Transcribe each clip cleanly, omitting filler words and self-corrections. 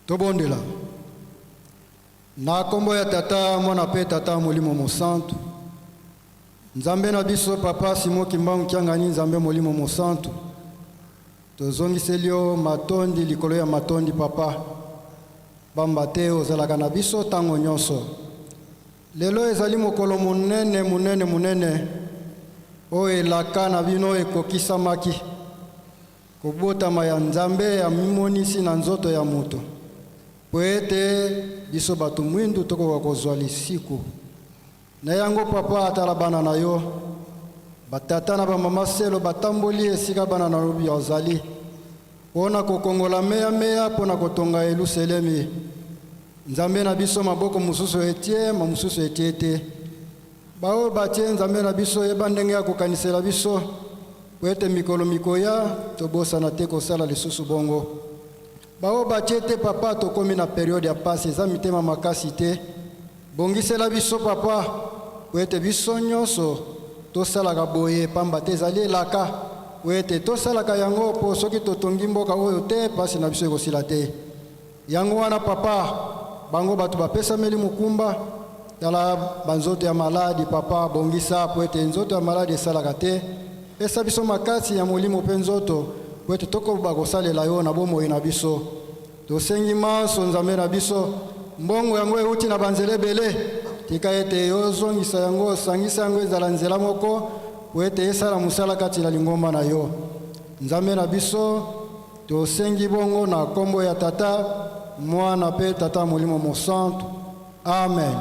Tobondela. Na kombo ya tata mwana pe tata molimo mosantu. Nzambe na biso papa simo kimbangu kiangani nzambe molimo mosantu. Tozongiselio matondi likolo ya matondi papa. Bamba te ozalaka na biso tango nyonso. Lelo ezali mokolo munene. O elaka na bino ekokisamaki. Kobotama ya nzambe ya mimonisi na nzoto ya mutu. Po ete biso bato mwindu tokoka kozwa lisiku. Na yango papa atala bana na yo. Batata na bamama selo batamboli esika bana na lobi ozali. Pona kokongola meya pona kotonga Yerusalemi. Nzambe na biso maboko mususu etie mamususu etiete. Bao batie nzambe na biso yeba ndenge ya kokanisela biso. Po ete mikolo mikoya tobosa na te kosala lisusu bongo. Bao batie te papa tokomi na periode ya pasi eza mitema makasi te. Bongisela biso papa po ete biso nyonso tosalaka boye pamba te ezali elaka po ete tosalaka yango po soki totongi mboka oyo te pasi na biso ekosila te. Yango wana papa bango bato bapesameli mokumba tala banzoto ya maladi papa bongisa po ete nzoto ya maladi esalaka te. Pesa biso makasi ya molimo mpe nzoto po ete tokoba kosalela yo na bomoi na biso. Tosengi maso nzambe na biso mbongo yango euti na banzela ebele tika ete yo zongisa yango sangisa yango ezala nzela moko po ete esala mosala kati na lingomba na yo. Nzambe na biso tosengi bongo na kombo ya tata mwana pe tata molimo mosantu. Amen.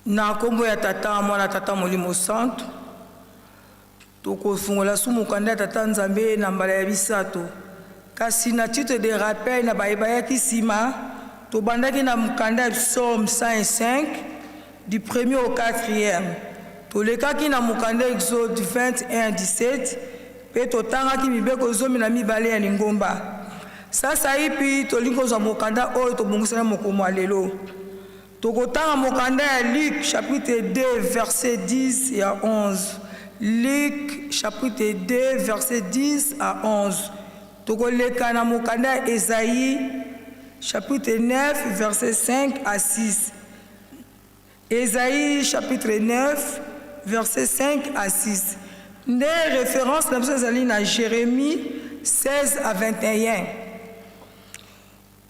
Na kombo ya tata mwana tata molimo santo tokofungola su mokanda tata nzambe na mbala ya bisato kasi na titre de rappel na bayebayaki nsima tobandaki na mokanda ya psaume 105 du 1er au 4e tolekaki na mokanda exode 21:17 mpe totangaki mibeko 12 ya lingomba sasa ipi tolingi kozwa mokanda oyo tobongisana mokomo ya lelo tokotanga mokanda ya Luc chapitre 2 verset 10 à 11 Luc chapitre 2 verset 10 à 11 tokoleka na mokanda ya Esaïe chapitre 9 verset 5 à 6 Esaïe chapitre 9 verset 5 à 6 nde référence na biso ezali na Jérémie 16 à 21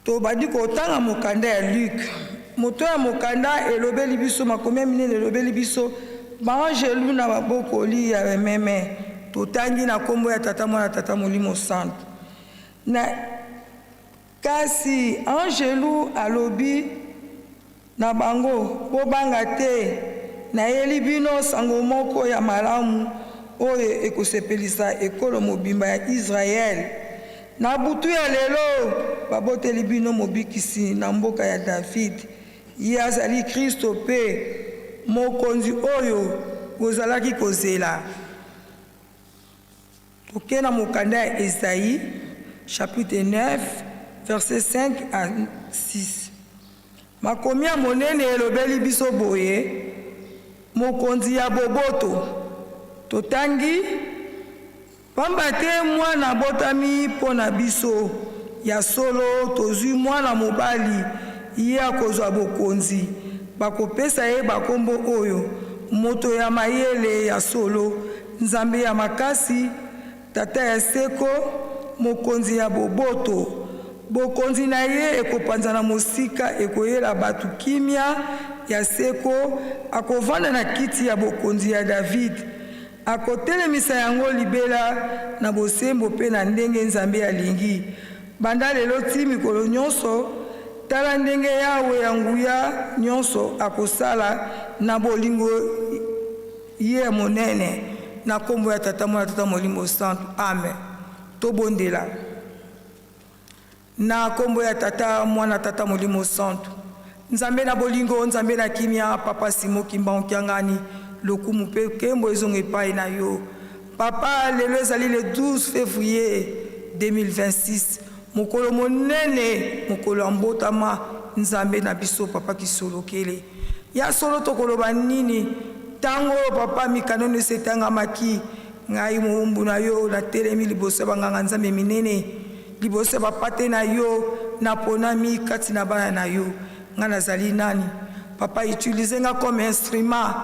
tobandi kotanga mokanda ya Luc moto ya mokanda elobeli biso makomi ya minene elobeli biso baangelu na babokoli ya bememe totangi na kombo ya tata mwana tata molimo santo na kasi angelu alobi na bango bobanga te nayeli bino sango moko ya malamu oyo ekosepelisa ekolo mobimba ya Israel na butu ya lelo baboteli bino mobikisi na mboka ya David ye azali Kristo mpe mokonzi oyo bozalaki kozela toke na mokanda ya Esaïe chapitre 9 verset 5 à 6 makomi ya monene elobeli biso boye mokonzi ya boboto totangi pamba te mwana abotami mpo na biso ya solo tozwi mwana mobali ye akozwa bokonzi bakopesa ye bakombo oyo moto ya mayele ya solo nzambe ya makasi tata ya seko mokonzi ya boboto bokonzi na ye ekopanza na mosika ekoyela bato kimia ya seko akovanda na kiti ya bokonzi ya David akotelemisa yango libela na bosembo mpe na ndenge nzambe alingi banda lelo ti mikolo nyonso tala ndenge yawe ya nguya nyonso akosala na bolingo ye monene na kombo ya tata mwana tata molimo santo amen tobondela na kombo ya tata mwana tata molimo santo nzambe na bolingo nzambe na kimia papa simo kimba okiangani lokumu mpe kembo ezongo epai na yo papa lelo ezali le 12 février 2026 mokolo monene mokolo ya mbotama nzambe na biso papa kisolokele ya solo tokoloba nini ntango papa mikano nyonso etangamaki ngai mowumbu na yo natelemi liboso ya banganga nzambe minene liboso ya bapate na yo naponami kati na bana na yo ngai nazali nani papa utilize nga comme instrument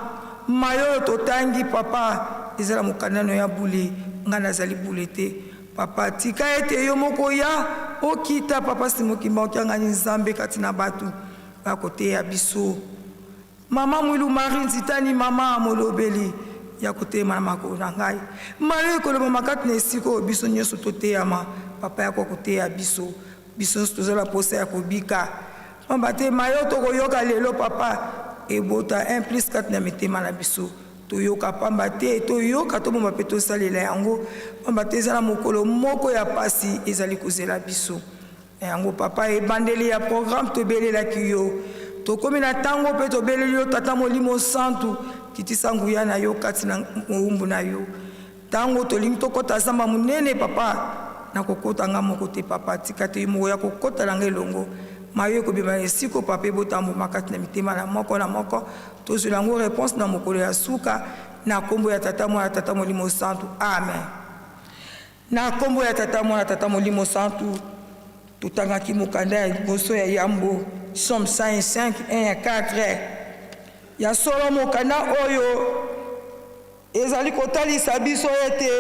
mayo totangi papa ezala mokandano ya bule ngai nazali bule te papa tika ete yo moko ya okita papa simokimba okiangani nzambe kati na bato bakoteya biso mama mwilu mari nzitani mama molobeli ya koteyema na makolo na ngai mayo ekoloba makati na esika oyo biso nyonso toteyama papa ya koteya biso biso nyonso tozala posa ya kobika pamba te mayo tokoyoka lelo papa ebota 1 plus 4 na mitema na biso toyoka pamba te toyoka tobomba mpe tosalela yango pamba te eza na mokolo moko ya pasi ezali kozela biso yango papa ebandeli ya programme tobelelaki yo tokomi na ntango mpe tobeleli yo tata molimo santu kitisa nguya na yo kati na mowumbu na yo ntango tolingi tokɔta zamba monene papa na kokɔta nga moko te papa tika te moko ya kokɔta na nga elongo mayo ekobima esiko papa ebotamboma kati na mitema na moko tozwela yango réponse na mokolo ya suka na kombo ya tata mwana tata molimo santu amen na kombo ya tata mwana tata molimo santu totangaki mokanda ya liboso ya yambo Psaume 105 1 à 4 ya solo mokanda oyo ezali kotalisa biso ete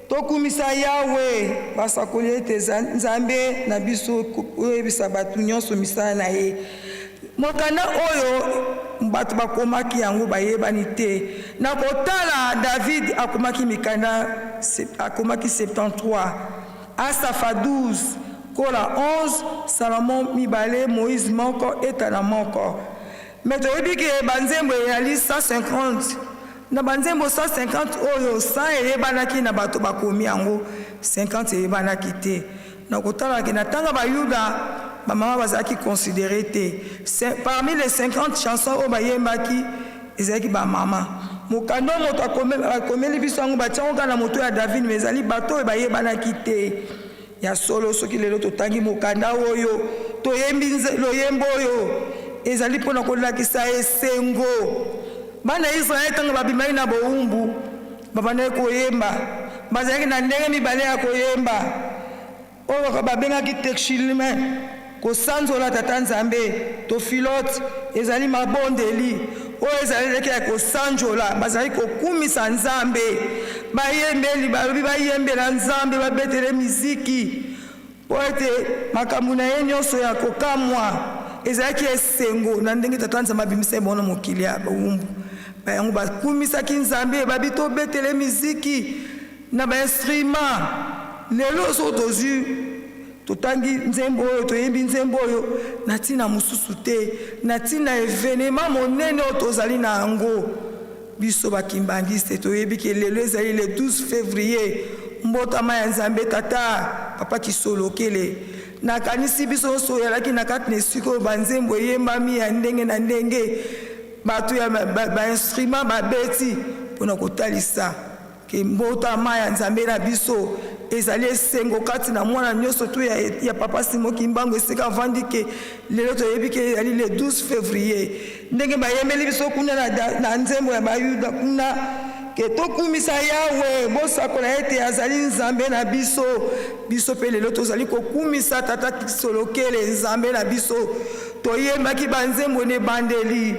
tokumisa yawe basakoli ete nzambe na biso oyebisa bato nyonso misala na ye mokanda oyo bato bakomaki yango bayebani te na kotala David akomaki mikanda akomaki 73 Asafa 12 Kora 11 Salomon mibale Moïse moko etana moko mais toyebi ke banzembo eyali 150 na banzembo 150 oyo 100 eyebanaki na bato bakomi yango 50 eyebanaki te na kotalaki na tanga bayuda bamama bazalaki considéré te parmi les 50 chansons oyo bayembaki ezalaki bamama mokanda moto akomeli biso yango batiango kaka na moto ya David mais ezali bato oyo bayebanaki te ya solo soki lelo totangi mokanda oyo toyembi loyembo oyo ezali mpona kolakisa esengo bana Israel ntango babimaki na bowumbu babandaki koyemba bazalaki na ndenge mibale ya koyemba oyo babengaki tekshilime kosanzola tata nzambe to filote ezali mabondeli oyo ezalaki ya kosanjola bazalaki kokumisa nzambe bayembeli balobi bayembela nzambe babetele miziki po ete makambo na ye nyonso ya kokamwa ezalaki esengo na ndenge tata nzambe abimisa bona mokili ya bowumbu bayango bakumisaki nzambe babi tobetele miziki na bainstrument lelo so tozwi totangi nzembo oyo toyembi nzembo oyo na ntina mosusu te na ntina evenema monene oyo tozali na yango biso bakimbangiste toyebi ke lelo ezali le 12 février mbotama ya nzambe tata papa Kisolokele nakanisi biso nyonso oyalaki na kati na esika oyo banzembo eyembami ya ndenge na ndenge bato ya bainstrument babeti mpona kotalisa ke mbotama ya nzambe na biso ezali esengo kati na mwana nyonso tu ya papa Simon Kimbangu esika avandi ke lelo toyebi ke ezali le 12 février ndenge bayembeli biso kuna na nzembo ya bayuda kuna ke tokumisa Yawe bosakola ete azali nzambe na biso biso mpe lelo tozali kokumisa tata Kisolokele nzambe na biso toyembaki banzembo ne bandeli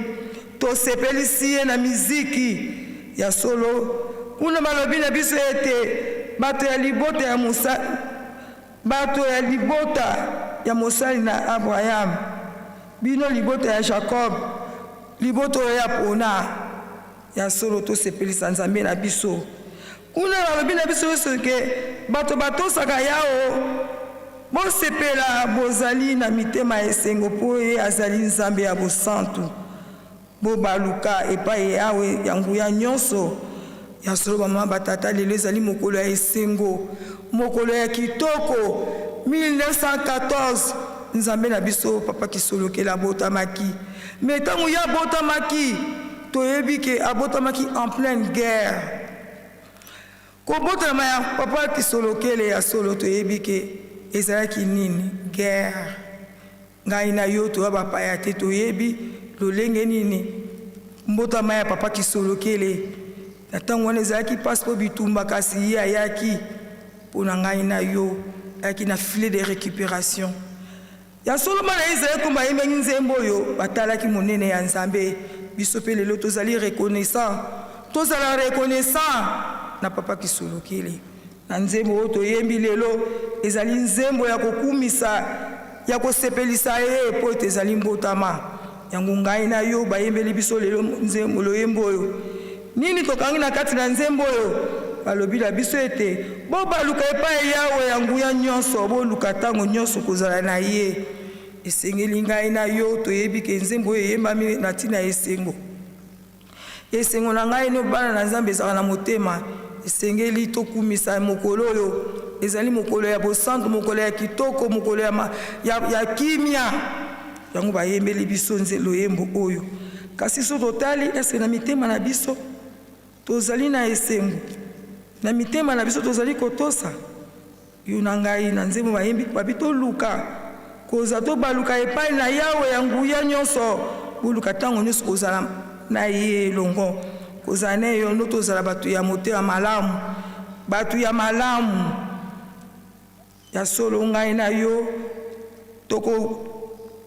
tosepelisi ye na miziki ya solo kuna balobi na biso ete bato ya libota ya Musa bato ya libota ya mosali na Abraham bino libota ya Jacob libota ya pona ya solo tosepelisa nzambe na biso kuna balobi na biso nyonso ke bato batosaka Yawe bosepela bozali na mitema esengo mpo ye azali nzambe ya bosantu bobaluka epai Yawe ya nguya nyonso ya solo bamama batata lelo ezali mokolo ya esengo mokolo ya kitoko 1914 nzambe na biso papa Kisolokele abotamaki mais ntango ye abotamaki toyebi ke abotamaki en pleine guerre kobotama ya papa Kisolokele ya solo toyebi ke ezalaki nini guerre ngai na yo toya bapaya te toyebi lolenge nini mbotama ya papa Kisolokele ntango wana ezalaki mpasi mpo bitumba kasi ye ayaki mpona ngai na yo ayaki na filet de récupération ya solo bana ezali komba yembengi nzembo oyo batalaki monene ya nzambe biso mpe lelo tozali reconnaissant tozala reconnaissant na papa Kisolokele na nzembo oyo toyembi lelo ezali nzembo ya kokumisa ya kosepelisa ye mpo ete ezali mbotama yango ngai na yo bayembeli biso lelo nzembo loyembo oyo nini tokangi na kati na nzembo oyo balobi na biso ete bobaluka epai Yawe ya nguya nyonso boluka ntango nyonso kozala na ye esengeli ngai na yo toyebi ke nzembo oyo eyembami na ntina esengo esengo na ngai no bana na nzambe ezala na motema esengeli tokumisa mokolo oyo ezali mokolo ya bosantu mokolo ya kitoko mokolo ya kimia yango bayembeli biso loyembo oyo kasi so totali ese na mitema na biso tozali na esengo na mitema na biso tozali kotosa yo na ngai na nzembo bayembi babi toluka koza tobaluka epai na Yawe ya nguya nyonso boluka ntango nyonso kozala na ye elongo kozala na yo ndo tozala bato ya motema malamu bato ya malamu ya solo ngai na yo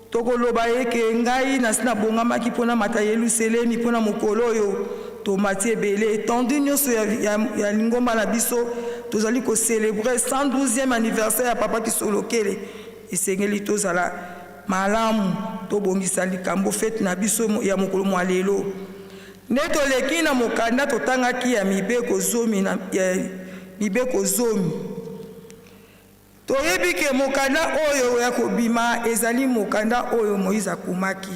tokoloba eke ngai nasina bongamaki mpona mata Yelusalemi mpona mokolo oyo tomati ebele etendu nyonso ya lingomba na biso tozali kocelebre 112e anniversaire ya papa Kisolokele esengeli tozala malamu tobongisa likambo fete na biso ya mokolo mwa lelo nde toleki na mokanda totangaki ya mibeko zomi toyebi ke mokanda oyo ya kobima ezali mokanda oyo Moïse akumaki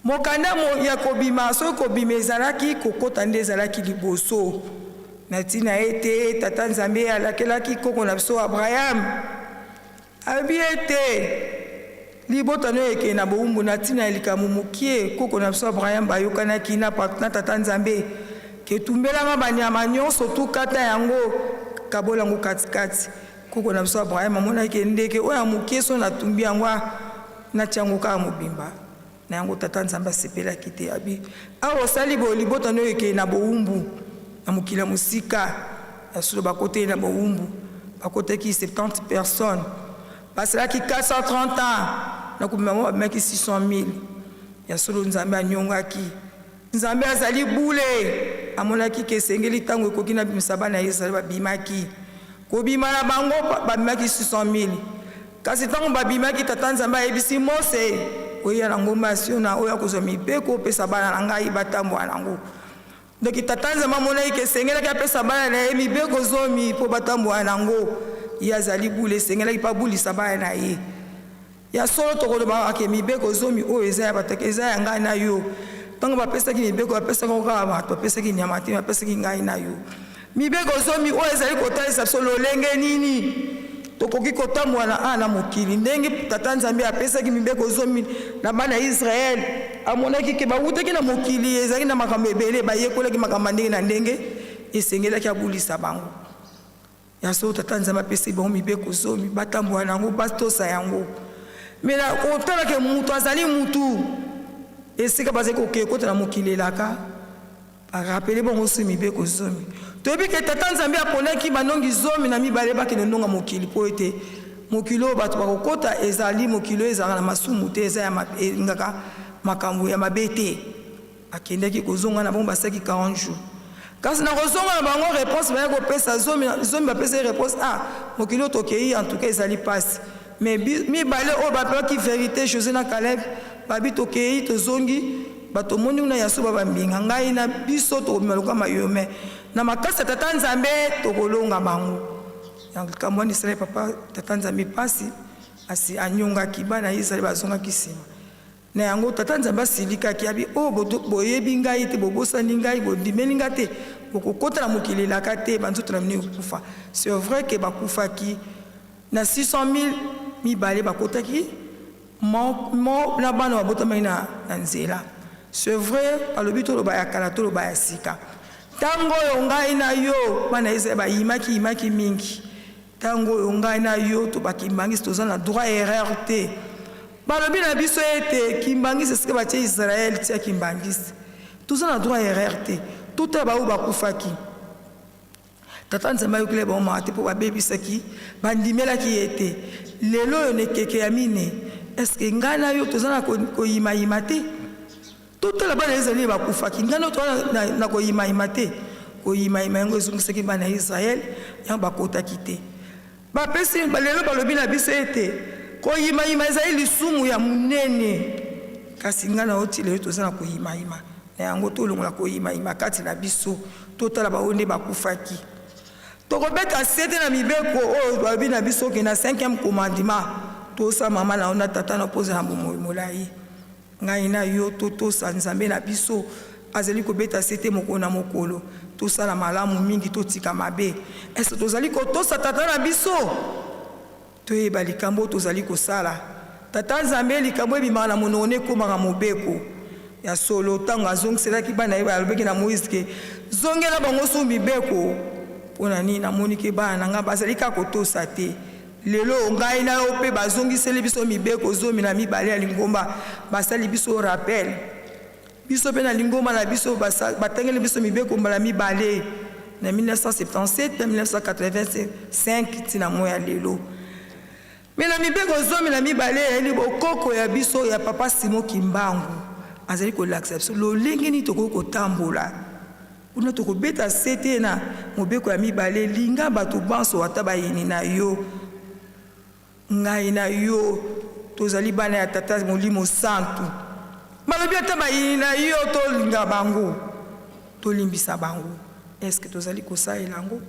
mokanda ya kobima so kobima ezalaki kokota nde ezalaki liboso na ntina ete tata nzambe alakelaki koko na biso Abraham abi ete libotano eke na bowumbu na ntina ya likambo mokie koko na biso Abraham bayokanaki na tata nzambe ke tumbelanga banyama nyonso tukata yango kabolango katikati koko na biso Abraham amonaki ndeke oyo mokie so natumbi yango natia yango kaka mobimba na yango tata nzambe asepelaki te abi awa osali libotano eke na bowumbu na mokili ya mosika ya solo bakoteli na bowumbu bakotaki 70 personnes basalaki 430 ans na kobima mo babimaki 600 000 ya solo nzambe anyongaki nzambe azali bule amonaki ke esengeli ntango ekoki na bimisa bana ya Israele babimaki kobima na bango babimaki 600 000 kasi ntango babimaki tata nzambe ayebisi Mose oya na ngomba ya Siona oyo akozwa mibeko opesa bana na ngai batambola nango donc tata nzambe amonaki ke esengelaki apesa bana na ye mibeko 10 mpo batambola nango ye azali bule esengelaki mpa bulisa bana na ye ya solo tokoloba ake mibeko 10 oyo eza ya batake eza ya ngai na yo ntango bapesaki mibeko bapesaki kaka bato bapesaki nyama te bapesaki ngai na yo mibeko 10 oyo ezali kotalisa biso lolenge nini tokoki kotambola na mokili ndenge tata nzambe apesaki mibeko 10 na bana ya Israel amonaki ke bawutaki na mokili ezalaki na makambo ebele bayekolaki makambo ndenge na ndenge esengelaki abulisa bango ya so tata nzambe apesaki bango mibeko 10 batambola nango batosa yango me na kotalaki mutu azali mutu esika bazali kokekota na mokili elaka barapele bango so mibeko 10 toyebi ke tata nzambe aponaki banongi 10 na mibale bakende ndonga mokili po ete mokili oyo bato bakokota ezali mokili oyo ezalaka na masumu te eza ngaka makambo ya mabe te akendaki kozonga na bango basalaki 40 jours kasi na kozonga na bango réponse baya kopesa 10 bapesa réponse mokili oyo tokei en tout cas ezali pasi mais mibale oyo bapelaki vérité José na Caleb babi tokei tozongi bato moni una yaso babambinga ngai na biso tokobima lokola mayome na makasi ya tata nzambe tokolonga bango likambo wana esali papa tata nzambe pasi asi anyongaki bana ya Israele bazongaki nsima na yango tata nzambe asilikaki abi oyo boyebi ngai te bobosani ngai bondimeli ngai te bokokota na mokili elaka te banzoto na mine kokufa c'est vrai ke bakufaki na 600 000 mibale bakotaki na bana babotamaki na nzela c'est vrai balobi toloba ya kala toloba ya sika ntango oyo ngai na yo bana Israele bayimaki mingi ntango oyo ngai na yo tobakimbangisi toza na droit erreur te balobi na biso ete kimbangisi esika batie Israele tia kimbangisi toza na droit erreur te totala baoyo bakufaki tata nzambe ayokile bango maka te mpo babebisaki bandimelaki ye te lelo oyo nekeke ya mine eske ngai na yo toza na koyimayima te totala bana Israele bakufaki ngai na yo toza na koyimayima te koyimayima yango ezongisaki bana ya Israele yango bakotaki te bapesi lelo balobi na biso ete koyimayima ezali lisumu ya monene kasi ngai na yo ti lelo toza na koyimayima na yango tolongola koyimayima kati na biso totala baoyo nde bakufaki tokobeta sete na mibeko oyo balobi na biso ke na 5e commandement tosa mama na yo na tata na opozela bomoi molai ngai na yo totosa nzambe na biso azali kobeta sete mokolo na mokolo tosala malamu mingi totika mabe ese tozali kotosa tata na biso toyeba likambo tozali kosala tata nzambe likambo ebimaka na monoko ekomaka mobeko ya solo ntango azongiselaki bana ye alobeki na Moïse ke zongela bango so mibeko mpona nini namoni ke bana na ngai bazali kaka kotosa te lelo ngai na yo mpe bazongiseli biso mibeko 12 ya lingomba basali biso rappel biso mpe na lingomba na biso batangeli biso mibeko mbala mibale na 1977 na 1985 ntina moya ya lelo me na mibeko 12 eyali bokoko ya biso ya papa Simon Kimbangu azali kolakisa biso lolenge nini tokoki kotambola kuna tokobeta sete na mobeko ya mibale linga bato banso ata bayini na yo ngai na yo tozali bana ya tata Molimo Santu balobi ata bayini na yo tolinga bango tolimbisa bango eske tozali kosalela yango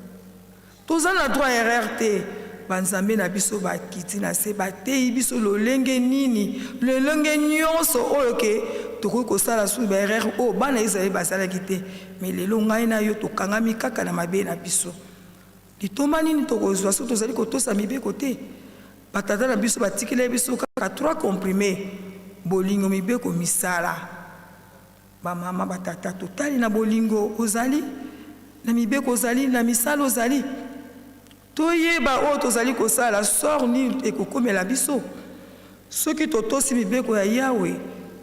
toza na droit erreur te banzambe na biso bakiti na se bateyi biso lolenge nini lolenge nyonso oyo ke tokoki kosala su baerreur oyo bana ezali bazalaki te mais lelo ngai na yo tokangami kaka na mabe na biso litoma nini tokozwa so tozali kotosa mibeko te batata na biso batikela biso kaka 3 comprimés bolingo mibeko misala bamama batata totali na bolingo ozali na mibeko ozali na misala ozali toyeba oyo tozali kosala sor nini ekokomela biso soki totosi mibeko ya yawe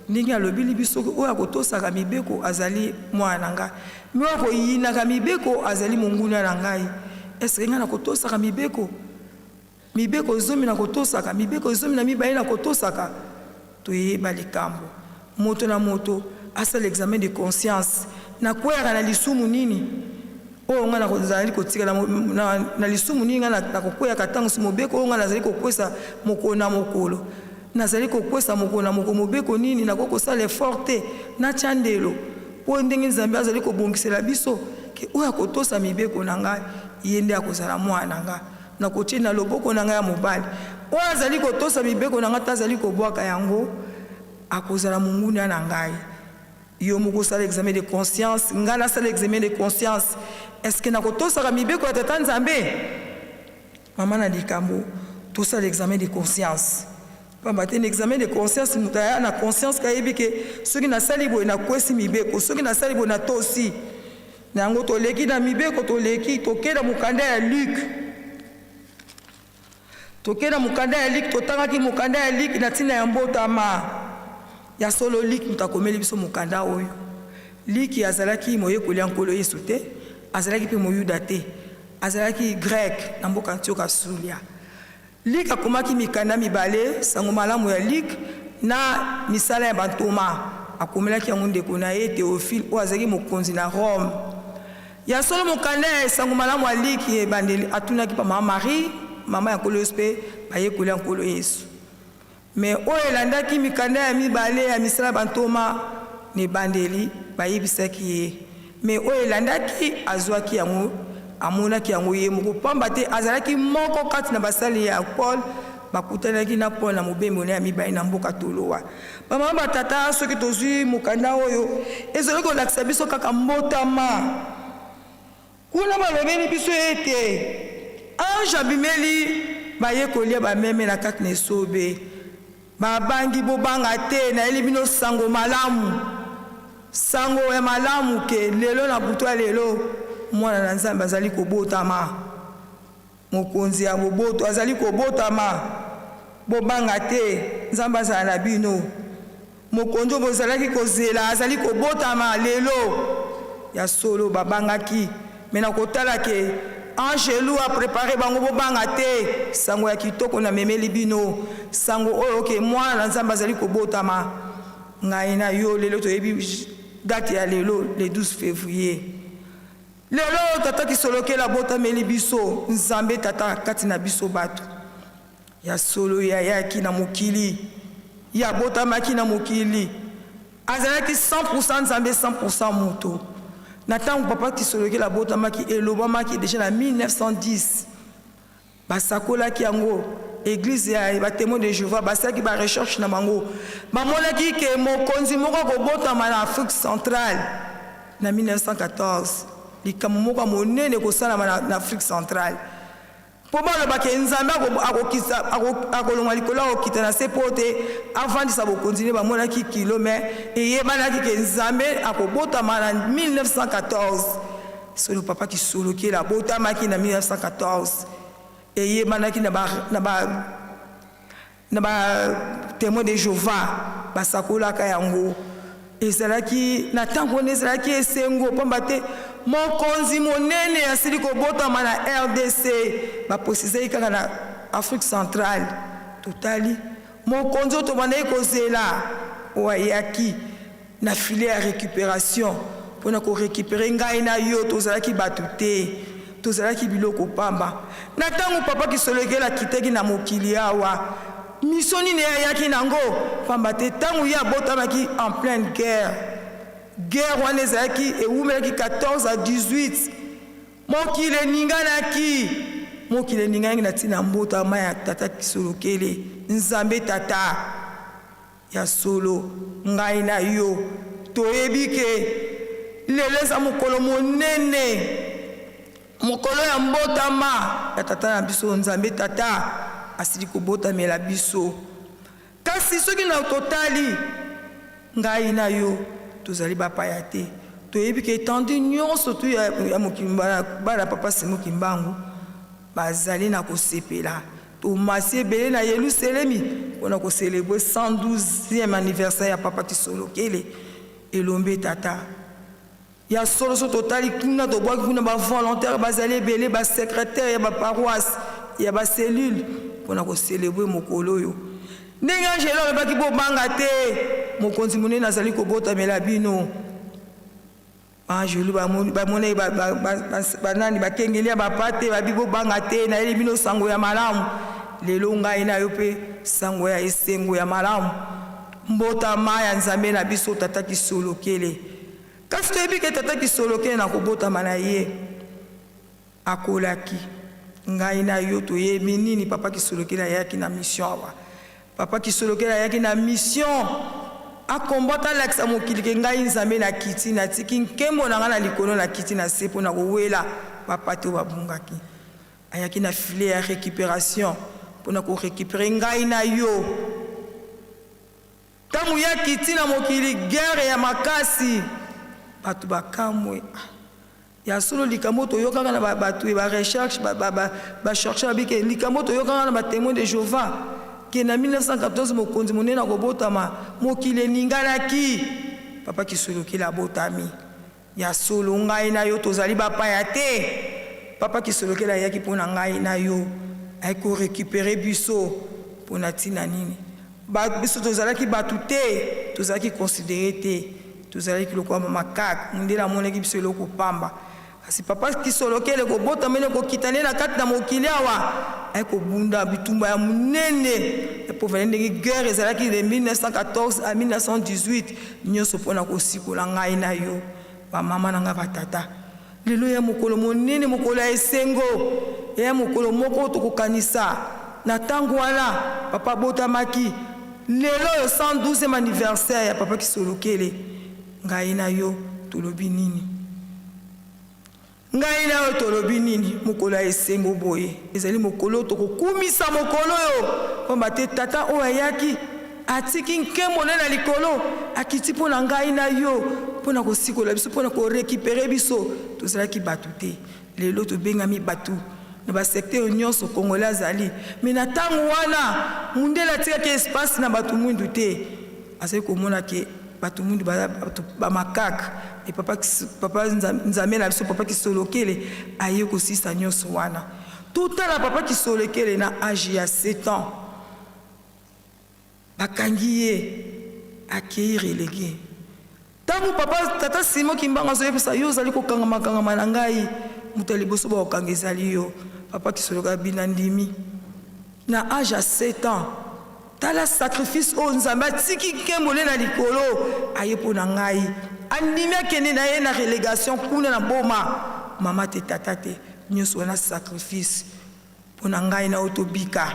ndenge alobili biso oyo akotosaka mibeko azali mwana na ngai me oyo akoyinaka mibeko azali monguna na ngai eske ngai nakotosaka mibeko zomi nakotosaka mibeko zomi na mibale nakotosaka toyeba likambo moto na moto asala examen de conscience nakweyaka na lisumu nini oyo ngai nazali kotikala na lisumu nini ngai nakokweyaka ntango si mobeko oyo ngai nazali kokwesa mokolo na mokolo nazali kokwesa mokolo na mokolo mobeko nini nakoki kosala effort te natya ndelo oyo ndenge nzambe azali kobongisela biso ke oyo akotosa mibeko na ngai ye nde akozala mwana na ngai nakotie na loboko na ngai ya mobali oyo azali kotosa mibeko na ngai te azali kobwaka yango akozala monguna na ngai yo moko osala examen de conscience ngai nasala examen de conscience eske nakotosaka mibeko ya tata nzambe mama na likambo tosala examen de conscience pamba te na examen de conscience moto aya na conscience kayebi ke soki nasali boye nakwesi mibeko soki nasali boye natosi na yango toleki na mibeko toleki tokenda mokanda ya Luc totangaki mokanda ya Luc na ntina ya mbotama ya solo Luc moto akomeli biso mokanda oyo Luc azalaki moyekoli ya nkolo Yesu te azalaki mpe moyuda te azalaki grec na mboka Antioka Sulia Luc akomaki mikanda mibale sango malamu ya Luc na misala ya bantoma akomelaki yango ndeko na ye Théophile oyo azalaki mokonzi na Rome ya solo mokanda ya sango malamu ya Luc ebandeli atunaki pa mama Marie mama ya nkolo Yesu mpe bayekoli ya nkolo Yesu me oyo elandaki mikanda ya mibale ya misala ya bantoma na ebandeli bayebisaki ye me oyo elandaki azwaki yango amonaki yango ye moko pamba te azalaki moko kati na basali ya Paul bakutanaki na Paul na mobembo ya mibale na mboka tolowa bamama batata soki tozwi mokanda oyo ezali kolakisa biso kaka mbotama kuna balobeli biso ete ange abimeli bayekolia bameme na kati na esobe babangi bobanga te nayeli bino sango malamu sango ya malamu ke lelo na butu ya lelo mwana na nzambe azali kobotama mokonzi ya boboto azali kobotama bobanga te nzambe azala na bino mokonzi bozalaki kozela azali kobotama lelo ya solo babangaki me na kotala ke angelu a préparé bango bobanga te sango ya kitoko na memeli bino sango oyo ke mwana na nzambe azali kobotama ngai na yo lelo toyebi date ya lelo le 12 février lelo tata kisolokela botameli biso nzambe tata kati na biso bato ya solo ya yaki na mokili ya botamaki na mokili azalaki 100% nzambe 100% moto na ntango papa kisolokela botamaki elobamaki déjà na 1910 basakolaki yango église ya batémoin de Jéhovah basalaki barecherche na bango bamonaki ke mokonzi moko akobotama na Afrique centrale na 1914 likambo moko monene kosalama na Afrique centrale po baloba ke nzambe akolongwa likolo akokita na se po te avandisa bokonzi ne bamonaki kilomètre eyebanaki ke nzambe akobotama na 1914 solo papa kisolokela botamaki na 1914 eyebanaki na témoin de Jéhovah basakolaka yango ezalaki na ntango wana ezalaki esengo pamba te mokonzi monene asili kobotama na RDC baposizaki kaka na Afrique centrale totali mokonzi oyo tobandaki kozela oyo ayaki na filet ya récupération mpona korécupere ngai na yo tozalaki bato te tozalaki biloko pamba na ntango papa kisolokela akitaki na mokili awa mission nini ayaki nango pamba te ntango ye abotamaki en pleine guerre wana ezalaki ewumelaki 14 à 18 mokili eninganaki na ntina mbotama ya tata kisolokele nzambe tata ya solo ngai na yo toyebi ke lelo eza mokolo monene, mokolo ya mbotama ya tata na biso Nzambe tata asili kobotamela biso. Kasi soki na totali ngai na yo tozali bapaya te, toyebi ke etendu nyonso tu ya bana papa Simon Kimbangu bazali na kosepela tomasi ebele na Yerusalemi mpona kocelebre 112e anniversaire ya papa Kisolokele elombe tata ya solo so totali kuna tobwaki kuna bavolontaire bazali ebele basecrétaire ya baparoisse ya baselule mpona kocelebre mokolo oyo. Ndenge angelo alobaki bobanga te mokonzi monene azali kobotamela bino. Angelo bamoni banani bakengeli ya bapate babi bobanga te nayeli bino sango ya malamu. Lelo ngai na yo mpe sango ya esengo ya malamu mbotama ya Nzambe na biso tata Kisolokele. Kasi toyebi ke tata Kisolokele na kobotama na ye akolaki ngai na yo toyebi nini papa Kisolokele ayaki na mission awa. Papa Kisolokele ayaki na mission akombota alakisa mokili ke ngai Nzambe na kiti na tiki nkembo na nga na likolo na kiti na se mpona kowela papa te babungaki. Ayaki na filet ya récupération mpona korécupere ngai na yo. Ntango ya kiti na mokili guerre ya makasi bato bakamwe ya solo likambo toyokaka na bato ba recherche ba chercher abike likambo toyokaka na ba témoin de Jéhovah ke na 1914 mokonzi monene akobotama mokili eninganaki papa Kisolokele abotami ya solo ngai na yo tozali bapaya te. Papa Kisolokele ayaki mpona ngai na yo ayaki korécupere biso mpona ntina nini biso tozalaki bato te tozalaki considéré te tozalaki lokola makaka mondele amonaki biso eloko pamba. Kasi papa Kisolokele kobotamene kokitane na kati na mokili awa ayaki kobunda bitumba ya monene epovele ndenge guerre ezalaki de 1914 à 1918 nyonso mpona kosikola ngai na yo bamama na ngai batata. Lelo ya mokolo monene mokolo ya esengo ya mokolo moko tokokanisa na ntango wana papa botamaki lelo yo 112e anniversaire ya papa Kisolokele. Ngai na yo tolobi nini? Ngai na yo tolobi nini? Mokolo ya esengo boye ezali mokolo tokokumisa mokolo yo komba te tata oyo ayaki atiki nkembo na likolo akiti mpona ngai na yo mpona kosikola biso mpona korécupere biso tozalaki bato te. Lelo tobengami bato na basecteur nyonso congolais azali me na ntango wana mundele atikaki espace na bato mwindu te azali komona ke bato mwindu bamakaka e papa Nzambe na biso papa Kisolokele aye kosisa nyonso wana. Totala papa Kisolokele na âge ya 7 ans bakangi ye akei relégué. Tango papa tata Simon Kimbangu azoyebisa yo ozali kokangama na ngai moto ya liboso baokanga ezali yo. Papa Kisolokele bina ndimi na âge ya 7 ans. Tala sacrifice oyo Nzambe atiki nkembo na likolo aye mpona ngai andimi akende na ye na relégation kuna na boma mama te tata te nyonso wana sacrifice mpona ngai na oyo tobika.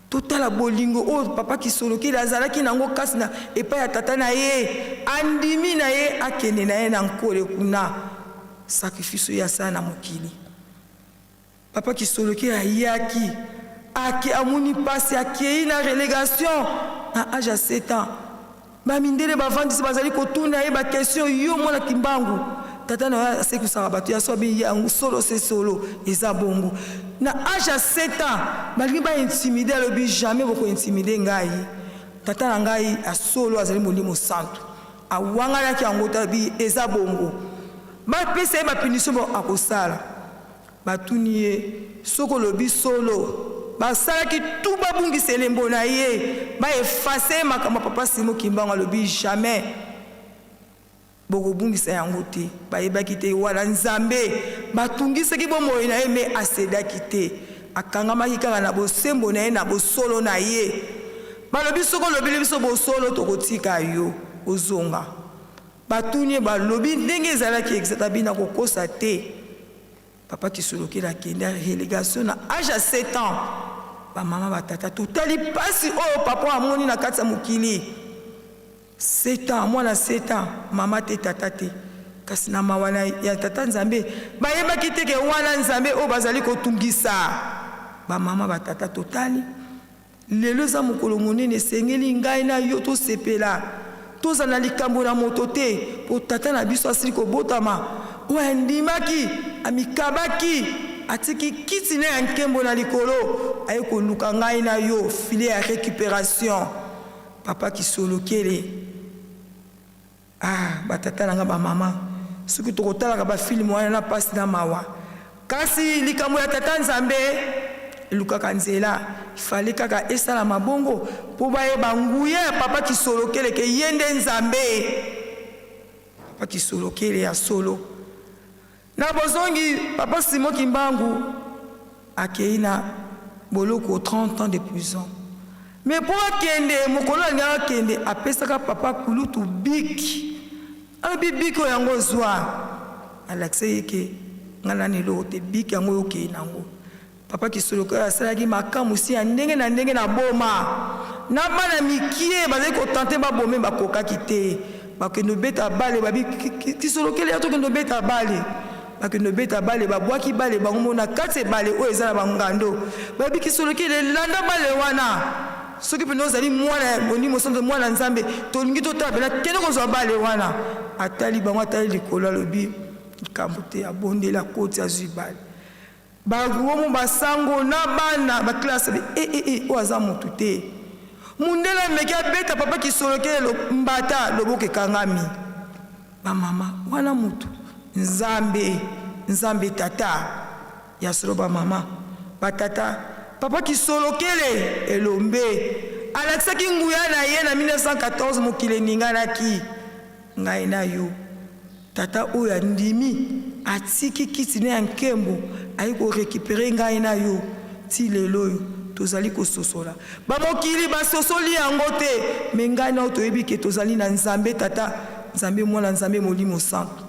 Totala bolingo oyo papa Kisolokele azalaki nango kasi na epai ya tata na ye andimi na ye akende na ye na nkole kuna sacrifice oyo asala na mokili. Papa Kisolokele ayaki ake amoni pasi akei na relégation na âge ya 7 ans. Bamindele bavandisi bazali kotuna ye bakestion yo mwana Kimbangu tata na yo asekusaka bato ya so abi yango solo se solo eza bongo. Na âge ya 7 ans balingi baintimide alobi jamais bokointimide ngai. Tata na ngai asolo azali molimo santo awangalaki yango tabi eza bongo bapesa ye bapunition bo akosala batuni ye soko lobi solo basalaki tout babungisa elembo na ye baefase makambo papa Simon Kimbangu alobi jamais bokobungisa yango te. Bayebaki te wana Nzambe batungisaki bomoi na ye me asedaki te akangamaki kaka na bosembo na ye na bosolo na ye. Balobi soko lobili biso bosolo tokotika yo ozonga batuni ye balobi ndenge ezalaki exacta bina kokosa te. Papa Kisolokele akende relégation na âge ya 7 ans. Ba mama batata totali pasi oyo papa amoni na kati ya mokili 7 ans, moi na 7 ans, maman te tata te. Kasi na mawana ya tata nzambe, ba yeba kiteke wana nzambe o bazali ko tungisa. Ba mama ba tata totali. Lelo za mokolo monene sengeli ngai na yo to sepela. Toza na likambo na moto te, po tata na biso asili ko botama. O ndimaki, amikabaki, atiki kiti na ya nkembo na likolo, aye ko luka ngai na yo, filet ya récupération. Papa qui solokele. Ah, batata nanga ba mama. Soki tokotala ba film wana na pasi na mawa. Kasi likambo ya tata nzambe luka kanzela. Fallait kaka esala mabongo po ba yeba nguya papa qui solokele ke yende nzambe. Papa qui solokele ya solo. Na bozongi papa Simon Kimbangu akeina boloko 30 ans de prison. Mais pour akende mokolo nga akende apesaka papa kulutu biki. Abi biki yango zwa. Alakse yeke ngana nelo te biki yango yoke nango. Papa qui soloka asalaki makamu si ya ndenge na boma. Na bana mikie bazali ko tenter ba bomé ba koka kité. Ba ke no beta bale ba ki solokele ya to ke no beta bale. Ba ke no beta bale ba bwaki bale ba ngomona katse bale o ezala ba ngando. Ba bi ki solokele landa bale wana. Soki peno zali mwana moni mosonzo mwana nzambe tolingi to tabela kene ko zo bale wana. Atali ba atali likolo lobi kambote abondela koti azibale. Baguomo basango na bana ba classe o aza mutu te mundela meki abeta papa ki solokele lo mbata loboke kangami ba mama wana mutu nzambe tata ya solo ba mama ba tata papa ki solokele elombe alaksaki nguya na ye na 1914 mokile ninganaki ngai na yo tata oya ndimi atiki kiti ne nkembo ayi ko récupérer ngai na yo ti lelo tozali ko sosola ba mokili ba sosoli yango te me ngai na to yebi ke tozali na nzambe tata nzambe mwana nzambe molimo santo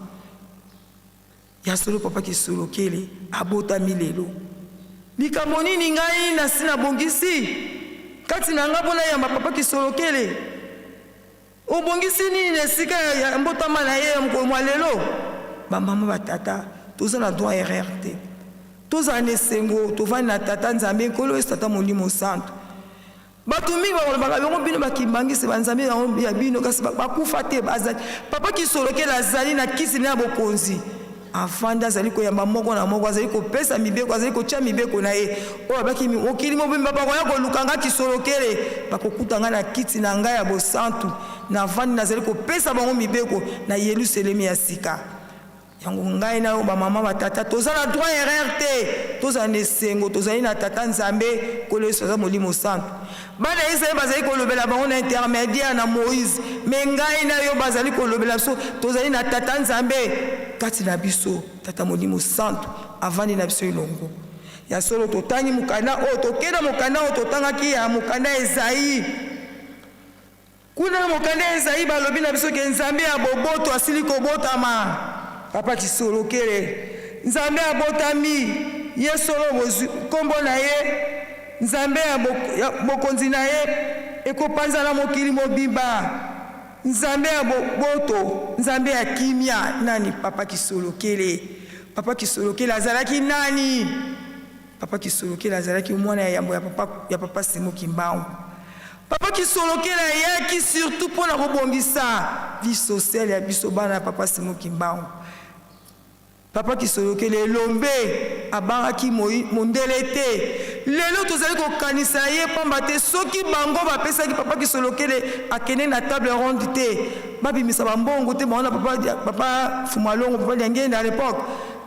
ya solo papa ki solokele abota milelo likambo nini ngai na sina bongisi kati na nga mpona yamba papa ki solokele obongisi nini esika ya mbotama na ye mokolo mwa lelo bamama batata toza na droit erreur te toza na esengo tovandi na tata nzambe nkolo esi tata molimo santo bato mingi bakolobaka bango bino bakimbangisi banzambe ya bino kasi bakufa te bazali papa ki solokele azali na kisi na ya bokonzi afanda azali koyamba moko na moko azali kopesa mibeko azali kotia mibeko na ye oyo abaki mokili mobimba bakoya koluka nga kisolokele bakokuta nga na kiti na ngai ya bosantu na vandi nazali kopesa bango mibeko na Yerusalemi ya sika yango ngai na yo bamama batata toza na droit erreur te toza na esengo tozali na tata nzambe kolo yesu aza molimo santu bana Israele bazali kolobela bango na intermédiaire na Moïse me ngai na yo bazali kolobela biso tozali na tata nzambe kati na biso tata molimo santu avandi na biso elongo ya solo totangi mukanda oyo tokenda mukanda oyo totangaki ya mukanda Ezayi kuna mukanda Ezayi balobi na biso ke nzambe ya boboto asili kobotama papa kisolokele nzambe abotami ye solo kombo na ye nzambe ya bokonzi na ye ekopanza na mokili mobimba nzambe ya boboto nzambe ya kimia nani papa kisolokele azalaki nani papa kisolokele azalaki mwana ya yambo ya papa Simon Kimbangu papa kisolokele ayaki surtout mpona kobongisa vie sociale ya biso bana ya papa Simon Kimbangu papa kisolokele elombe abangaki mondele te lelo tozali kokanisa ye pamba te soki bango bapesaki papa kisolokele akende na table ronde te babimisa bambongo te bango na papa Fumalongo papa Liangende à l'époque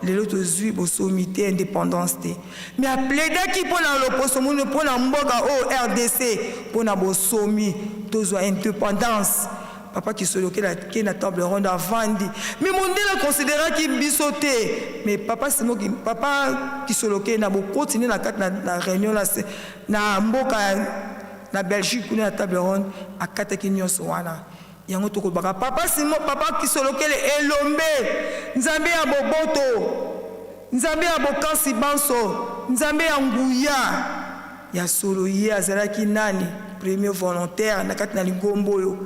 lelo tozwi bosomi te indépendance te mais apledaki mpona loposo moni mpona mboka oyo RDC mpona bosomi tozwa indépendance papa kisolokele ake na table ronde avandi mais mondele considéraki biso te mais papa kisolokele na bokontinue na kati na réunion na mboka na Belgique kuna na table ronde akataki nyonso wana yango tokobaka papa kisolokele elombe nzambe ya boboto nzambe ya bokansi banso nzambe ya nguya ya solo ye azalaki nani premier volontaire na kati na ligombo oyo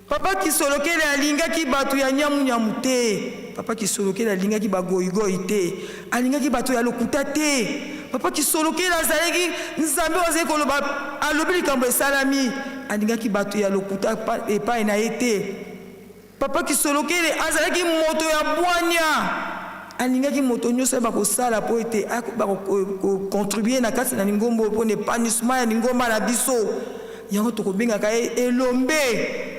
Papa Kisolokele alingaki bato ya nyamu te. Papa Kisolokele alingaki ba goigoi te. Alingaki bato ya lokuta te. Papa Kisolokele azalaki nzambe ozali koloba alobi likambo esalami. Alingaki bato ya lokuta epai na ye te. Papa Kisolokele azalaki moto ya bwanya. Alingaki moto nyonso bakosala po ete bakocontribue na kati na lingombo po épanouissement ya lingomba na biso. Yango tokobengaka ye elombe.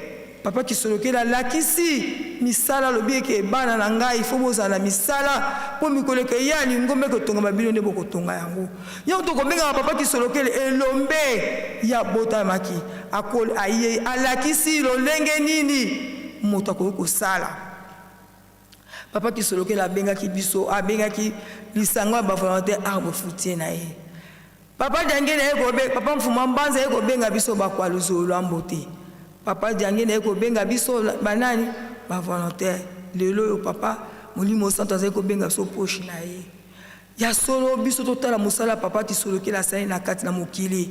Papa Kisolokele alakisi misala lobi eke bana na ngai ifo bozala misala po mikolo ke ya lingombe kotonga mabilo nde bokotonga yango. Yango tokobengaka Papa Kisolokele elombe ya botamaki akol aye alakisi lolenge nini moto akoki kosala. Papa Kisolokele abengaki biso abengaki lisango ya bavolontaire arbre fruitier na ye. Papa Diangé na ye kobe papa Mfuma Mbanza ye kobenga biso bakwaluzolo ambote. Papa Diangé na ye kobenga biso banani ba volontaire. Lelo yo papa Molimo Santo azali kobenga biso poche na ye. Ya solo biso totala mosala Papa Kisolokele asali na kati na mokili.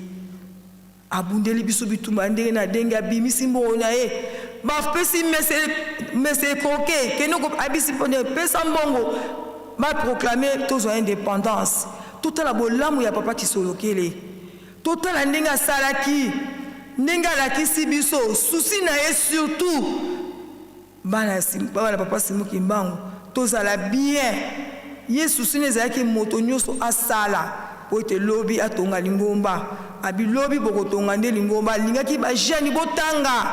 Abundeli biso bitumba ndenge na ndenge abimisi mbongo na ye. Bapesi mese koke kenoko abisi pone pesa mbongo ba proclamer tous indépendance. Totala bolamu ya Papa Kisolokele. Totala ndenge asalaki ndenge alakisi biso susi na ye surtout bana Papa Simon Kimbangu tozala bien ye susi na ezalaki moto nyonso asala po ete lobi atonga lingomba abi lobi bokotonga nde lingomba alingaki bajeni botanga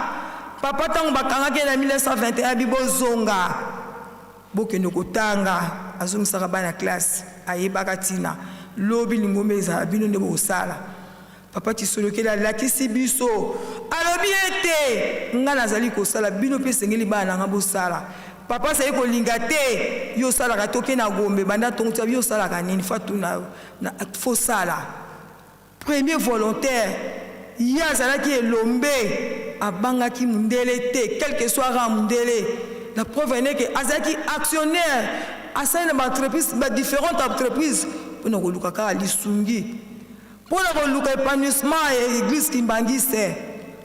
papa ntango bakangaki na 1921 abi bozonga bokende kotanga azongisaka bana classe ayebaka ntina lobi lingomba ezala bino nde bokosala. Papa Kisolokele alakisi biso alobi ete nga nazali kosala bino mpe esengeli bana nanga bosala. Papa asali kolinga te yo osalaka toke na Gombe banda tongo tia yo osalaka nini fatu na fosala. Premier volontaire ye azalaki elombe abangaki mundele te quel que soit rang mundele. La preuve est que azalaki actionnaire asali na entreprise ba différentes entreprises mpona koluka kaka lisungi pour le épanouissement et l'église Kimbangiste.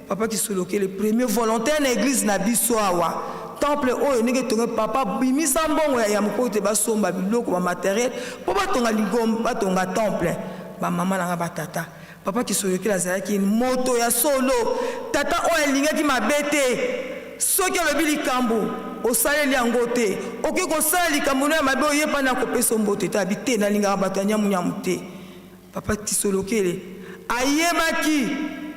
Papa Kisolokele le premier volontaire na église na biso awa. Temple oyo nenge tonga papa bimisa mbongo ya mokote basomba biloko ba matériel po batonga lingomba batonga temple ba mama na ba tata. Papa Kisolokele azalaki moto ya solo tata oyo alingaki mabete soki alobi likambo osaleli yango te okoki kosala likambo ya mabe oyepa na kopesa mbote te abi te nalingaka bato ya nyamu te. Papa Kisolokele ayebaki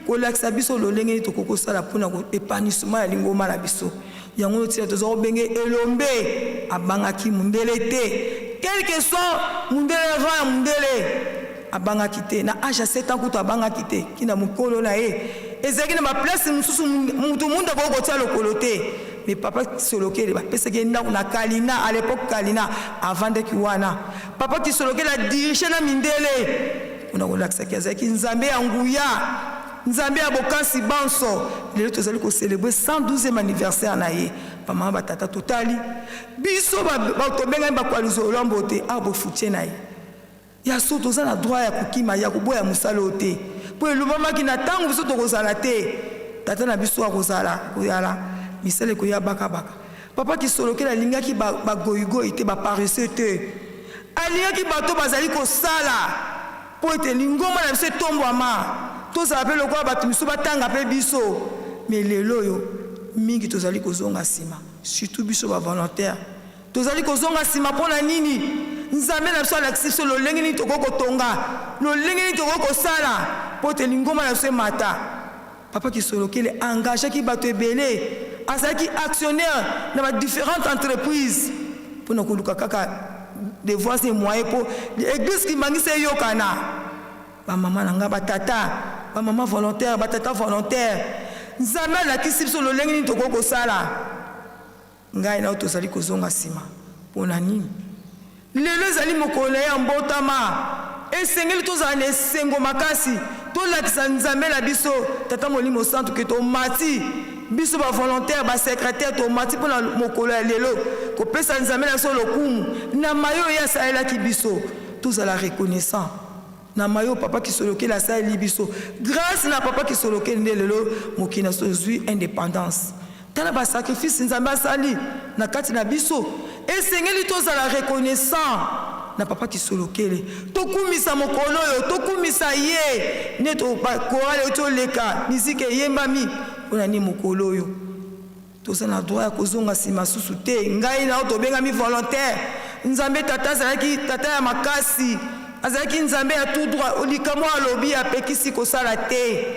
kolakisa biso lolenge nini tokokosala mpona épanouissement ya lingomba na biso. Yango tia toza kobenge elombe abangaki mundele te quel que soit mundele rang ya mundele abangaki te na âge ya 7 ans kuta abangaki te kina mokolo na ye ezalaki na baplace mosusu mutu mundu akoki kotia lokolo te. Mais Papa Kisolokele bapesaki ndako na Kalina à l'époque Kalina avandaki wana. Papa Kisolokele adirige na mindele mpona kolakisaki azalaki nzambe ya nguya nzambe ya bokansi banso. Lelo tozali kocélébrer 112e anniversaire na ye bamama batata totali biso batobengani bakwalizolo lombo te abofutie na ye ya so toza na droit ya kokima ya koboya mosala oyo te mpo elobamaki na ntango biso tokozala te tata na biso akozala koyala misala ekoya bakabaka. Papa Kisolokele alingaki bagoigoi te baparesseux te alingaki bato bazali kosala po ete lingomba na biso etombwama tozala mpe lokola bato miso batanga mpe biso. Mais lelo oyo mingi tozali kozonga nsima surtout biso bavolontaire tozali kozonga nsima mpona nini nzambe na biso alakisi biso lolenge nini tokoki kotonga lolenge nini tokoki kosala po ete lingomba na biso emata. Papa Kisolokele engagaki bato ebele azalaki actionnaire na badifférentes entreprises mpona koluka kaka devoir et moyens pour l'église Kimbangiste eyokana bamama na nga batata bamama volontaire batata volontaire nzambe alakisi biso lolenge nini tokoki kosala. Ngai na tozali kozonga nsima mpona nini lelo ezali mokolo ya mbotama esengeli tozala na esengo makasi tolakisa nzambe na biso tata Molimo Santo ke tomati biso bavolontaire basekrétaire tomati mpona mokolo ya lelo kopesa nzambe na biso lokumu na mayo oyo asalelaki biso tozala reconnaissant na mayo Papa Kisolokele asaleli biso grâce na Papa Kisolokele nde lelo mokili na biso ozwi indépendance. tala ba sacrifice nzambe asali na kati na biso esengeli tozala reconnaissant na papa kisolokele tokumisa mokolo oyo tokumisa ye ne to korale toleka miziki eyembami mpona ni mokolo oyo toza na droit ya kozonga nsima susu te ngai nao tobengami volontaire nzambe tata azalaki tata ya makasi azalaki nzambe ya tout droit likambo alobi apekisi kosala te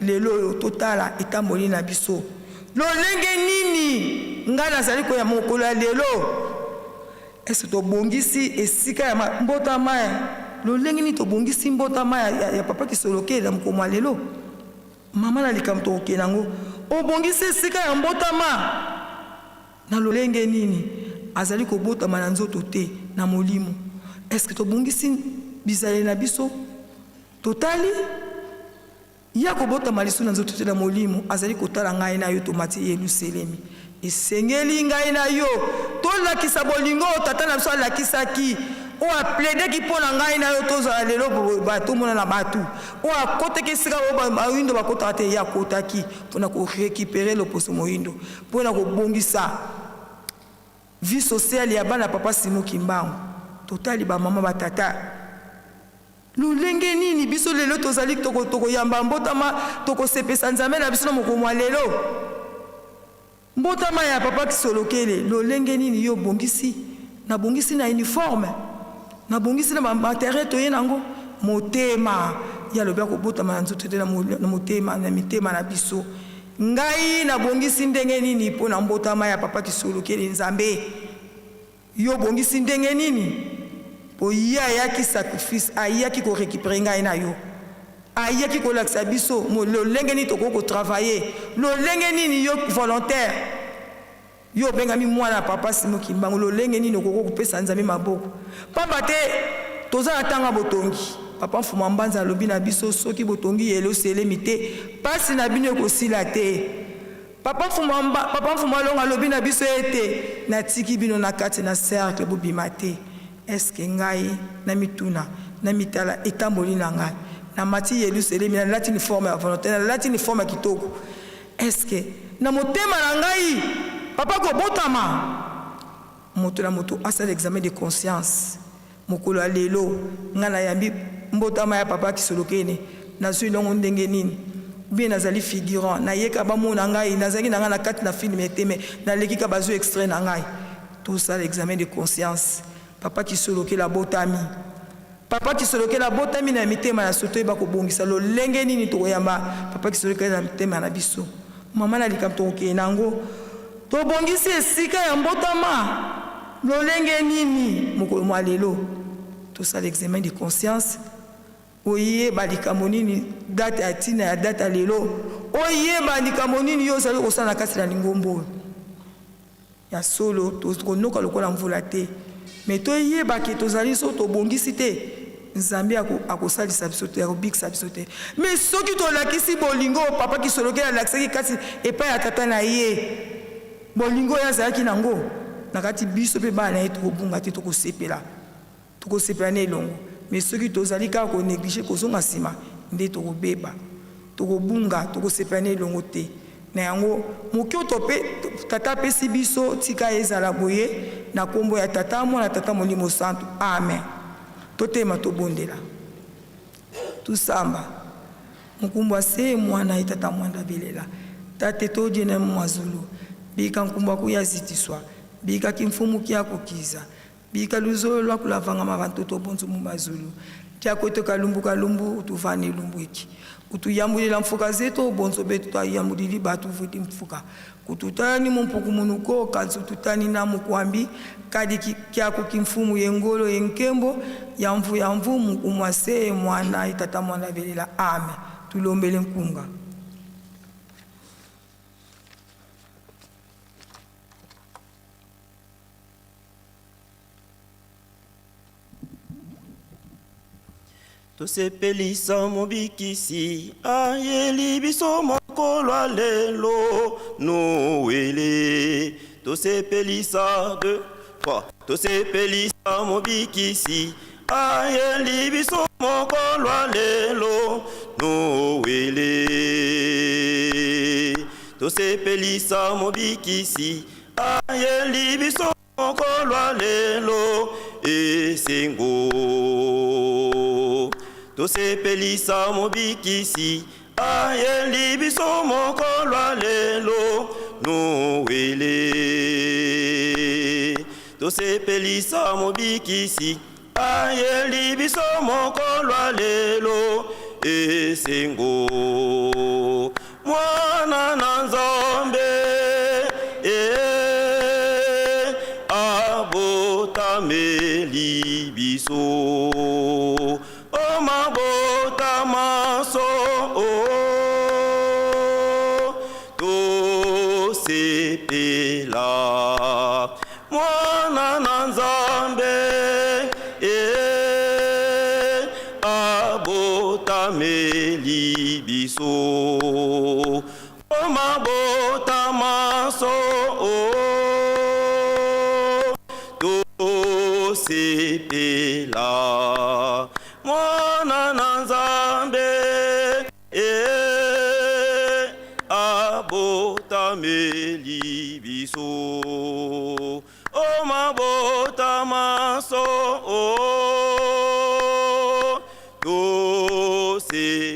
lelo oyo totala etamboli na biso lolenge nini ngai nazali koya mokolo ya lelo ese tobongisi esika ya mbotama lolenge nini tobongisi mbotama ya papa kisolokele na mokolo ya lelo mama na likambo tokokende nango obongisi esika ya mbotama na lolenge nini azali kobotama na nzoto te na molimo eske tobongisi bizaleli na biso totali ya kobotama liso na nzoto te na molimo azali kotala ngai na yo tomati Yerusalemi esengeli ngai na yo tolakisa bolingo tata na biso alakisaki o apledeki mpo na ngai na yo tozala lelo batomona na bato o akotaki esika moyindo bakotaka te ye akotaki mpona korécupere loposo moyindo mpona kobongisa vie sociale ya bana papa Simon Kimbangu totali bamama batata lolenge nini biso lelo tozali tokoyamba mbotama tokosepesa nzambe na biso na mokolo lelo mbotama ya papa kisolokele lolenge nini yo bongisi nabongisi na uniforme nabongisi na matériel toye nango motema ya lobi akobotama na nzoto te na motema na mitema na biso ngai nabongisi ndenge nini mpo na mbotama ya papa kisolokele nzambe yo bongisi ndenge nini po ye ayaki sacrifice ayaki korécupere ngai na yo ayaki kolakisa biso lolenge nini tokoki kotravailler lolenge nini yo volontaire yo bengami mwana papa Simon Kimbangu lolenge nini okoki kopesa nzambe maboko pamba te toza na ntango ya botongi papa Mfuma Mbanza alobi na biso soki botongi Yerusalemi te pasi na bino ekosila te papa Mfuma Longa alobi na biso ete natiki bino na kati na cercle bobima te eske ngai na mituna na mitala etamboli na ngai na mati Yerusalemi na lati uniforme ya volontaire na lati uniforme ya kitoko eske na motema na ngai papa kobotama moto na moto asala examen de conscience mokolo ya lelo ngai nayambi mbotama ya papa kisolokele nazwi longo ndenge nini bien nazali figurant nayeka bamona ngai nazalaki na ngai na kati na film eteme nalekika bazwi extrait na ngai tosala examen de conscience papa kisolokele abotami papa kisolokele abotami na mitema na soto eba kobongisa lolenge nini tokoyamba papa kisolokele na mitema na biso mama na likambo tokokende nango tobongisi esika ya mbotama lolenge nini mokolo mwa lelo tosala examen de conscience oyeba likambo nini date ya ntina ya date ya lelo oyeba likambo nini yo ozali kosala na kati na lingombo ya solo tokonoka lokola mvula te me toyebaki tozali so tobongisi te nzambe akosalisa biso te akobikisa biso te me soki tolakisi bolingo papa kisolokele alakisaki kati epai ya tata na ye bolingo oyo azalaki nango na kati biso mpe bana na ye tokobunga te tokosepela na elongo me soki tozali kaka konéglige kozonga nsima nde tokobeba tokobunga tokosepela na elongo te na yango mokioto mpe tata apesi biso tika ezala boye na kombo ya tata mwana tata molimo santo amen totema tobondela tusamba mokumbu ase mwana ye tata mwanda belela tate todiene mwazulu bika nkumbu akuya zitiswa bika kimfumu kia kokiza bika luzolo lwa kulavanga bantu tobonzu mu bazulu tia kote kalumbu utuvani lumbu iki utuyambulila mfuka zetu bonzo betu twayambulili batu vuti mfuka kututani mumpuku munuko kanzu tutani na mukwambi kadi kyako kimfumu yengolo yenkembo yamvu mukumwase mwana itata mwana belela amen tulombele nkunga tosepelisa mobikisi ayeli biso mokolo lelo noele tosepelisa tosepelisa mobikisi ayeli biso mokolo lelo noele tosepelisa mobikisi ayeli biso mokolo ya lelo esengo. Tosepelisa mobikisi ayeli biso mokolo ya lelo Noele. Tosepelisa mobikisi ayeli biso mokolo ya lelo esengo. Mwana na Nzambe abotameli biso o mabota maso tosepela. Mwana na Nzambe abotameli biso o mabota maso tosepela. Mwana na Nzambe abotameli biso o mabota maso tosepela.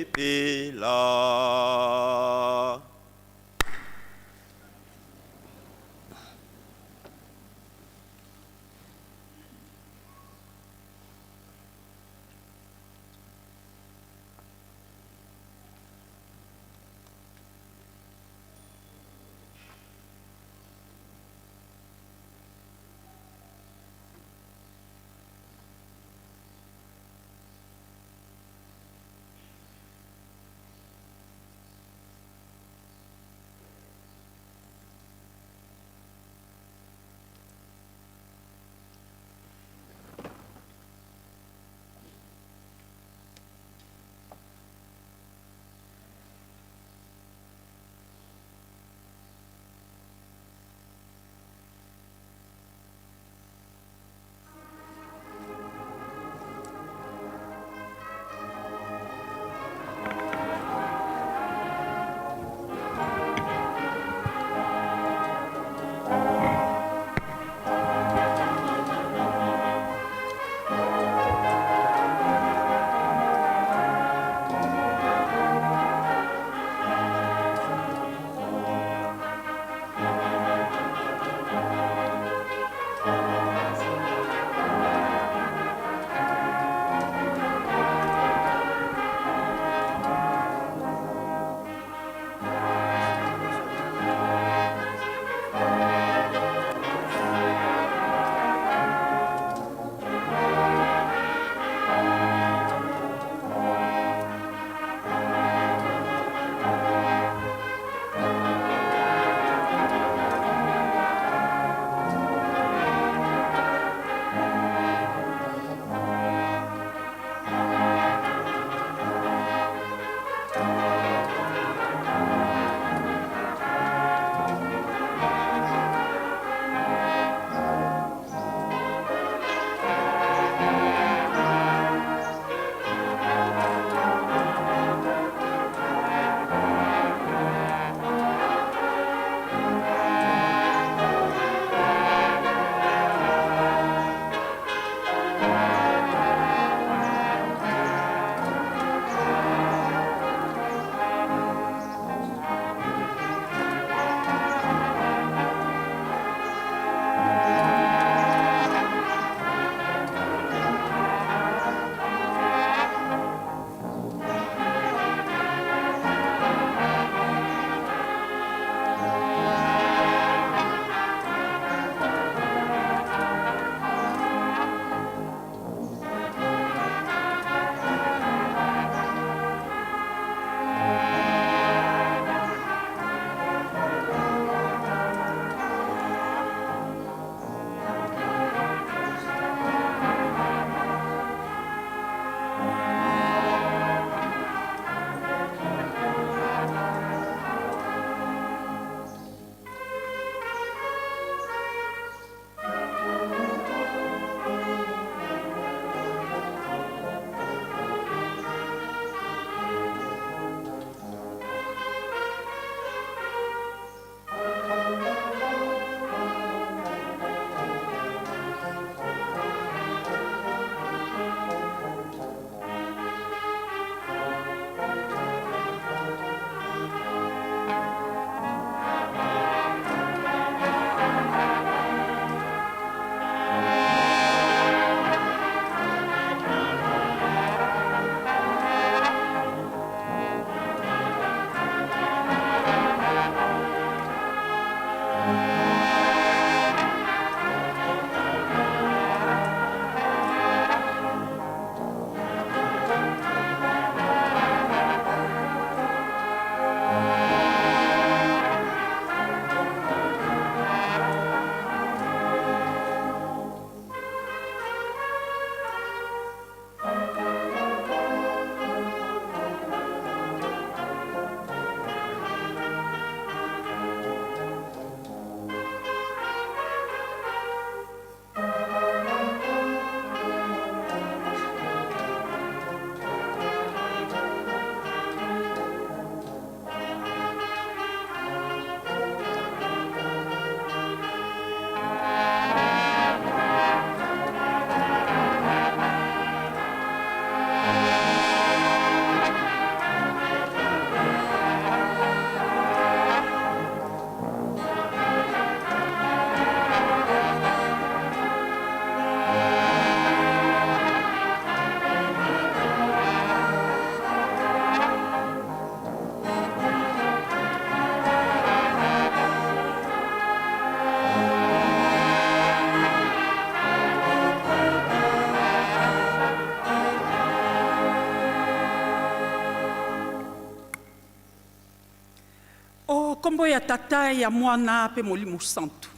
kombo ya tata ya mwana pe molimo santu.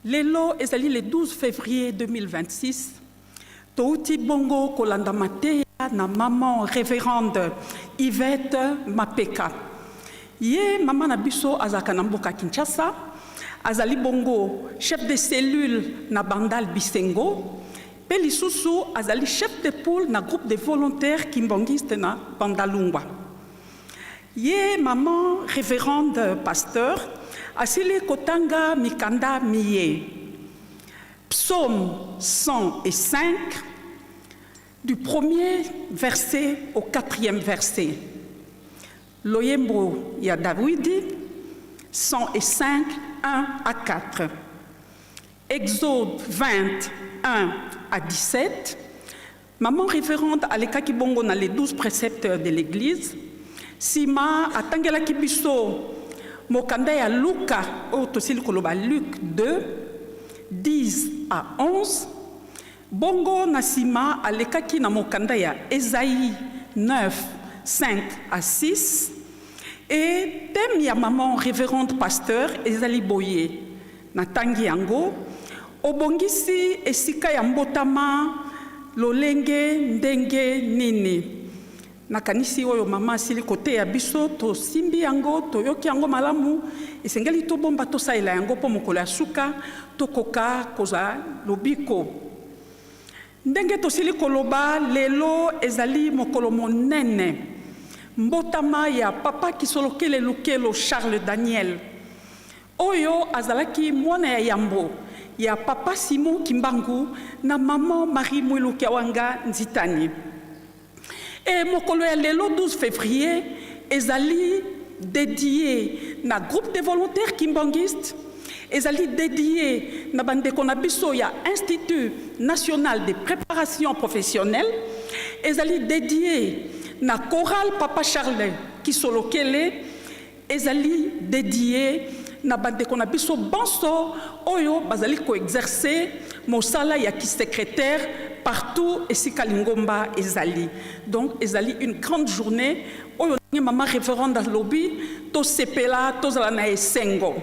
Lelo ezali le 12 février 2026. Touti bongo kolanda mateya na maman révérende Yvette Mapeka. Ye maman na biso azaka na mboka Kinshasa. Azali bongo chef de cellule na Bandal Bisengo. Pe lisusu azali chef de poule na groupe de volontaires kimbangiste na Bandalungwa. Ye maman révérende pasteur asili kotanga mikanda miye. Psaume 105 du 1er verset au 4e verset. Loyembo ya Dawidi 105 1 à 4. Exode 21 à 17. Maman révérende Aleka Kibongo na les 12 précepteurs de l'église. Sima atangela kibiso mokanda ya Luka o tosili koloba Luc 2 10 à 11. Bongo na sima aleka ki na mokanda ya Esaïe 9 5 à 6. Et thème ya maman révérende pasteur ezali boye na tangi yango obongisi esika ya mbotama lolenge ndenge nini. Nakanisi oyo mama asili kote ya biso to simbi yango to yoki yango malamu esengeli to bomba to saila yango po mokolo ya suka to koka koza lobiko. Ndenge to sili koloba lelo ezali mokolo monene mbotama ya papa kisolokele lukelo Charles Daniel oyo azalaki mwana ya yambo ya papa Simon Kimbangu na maman Marie Mwiluke wanga Nzitani. Et mokolo ya lelo 12 février ezali dédié na groupe de volontaires kimbangistes, ezali dédié na bandeko na biso ya Institut national de préparation professionnelle, ezali dédié na chorale Papa Charles Kisolokele, ezali dédié na bandeko na biso banso oyo bazali ko exercer mosala ya ki secrétaire partout esika lingomba ezali. Donc ezali une grande journée oyo maman révérende alobi to sepela to zala na esengo.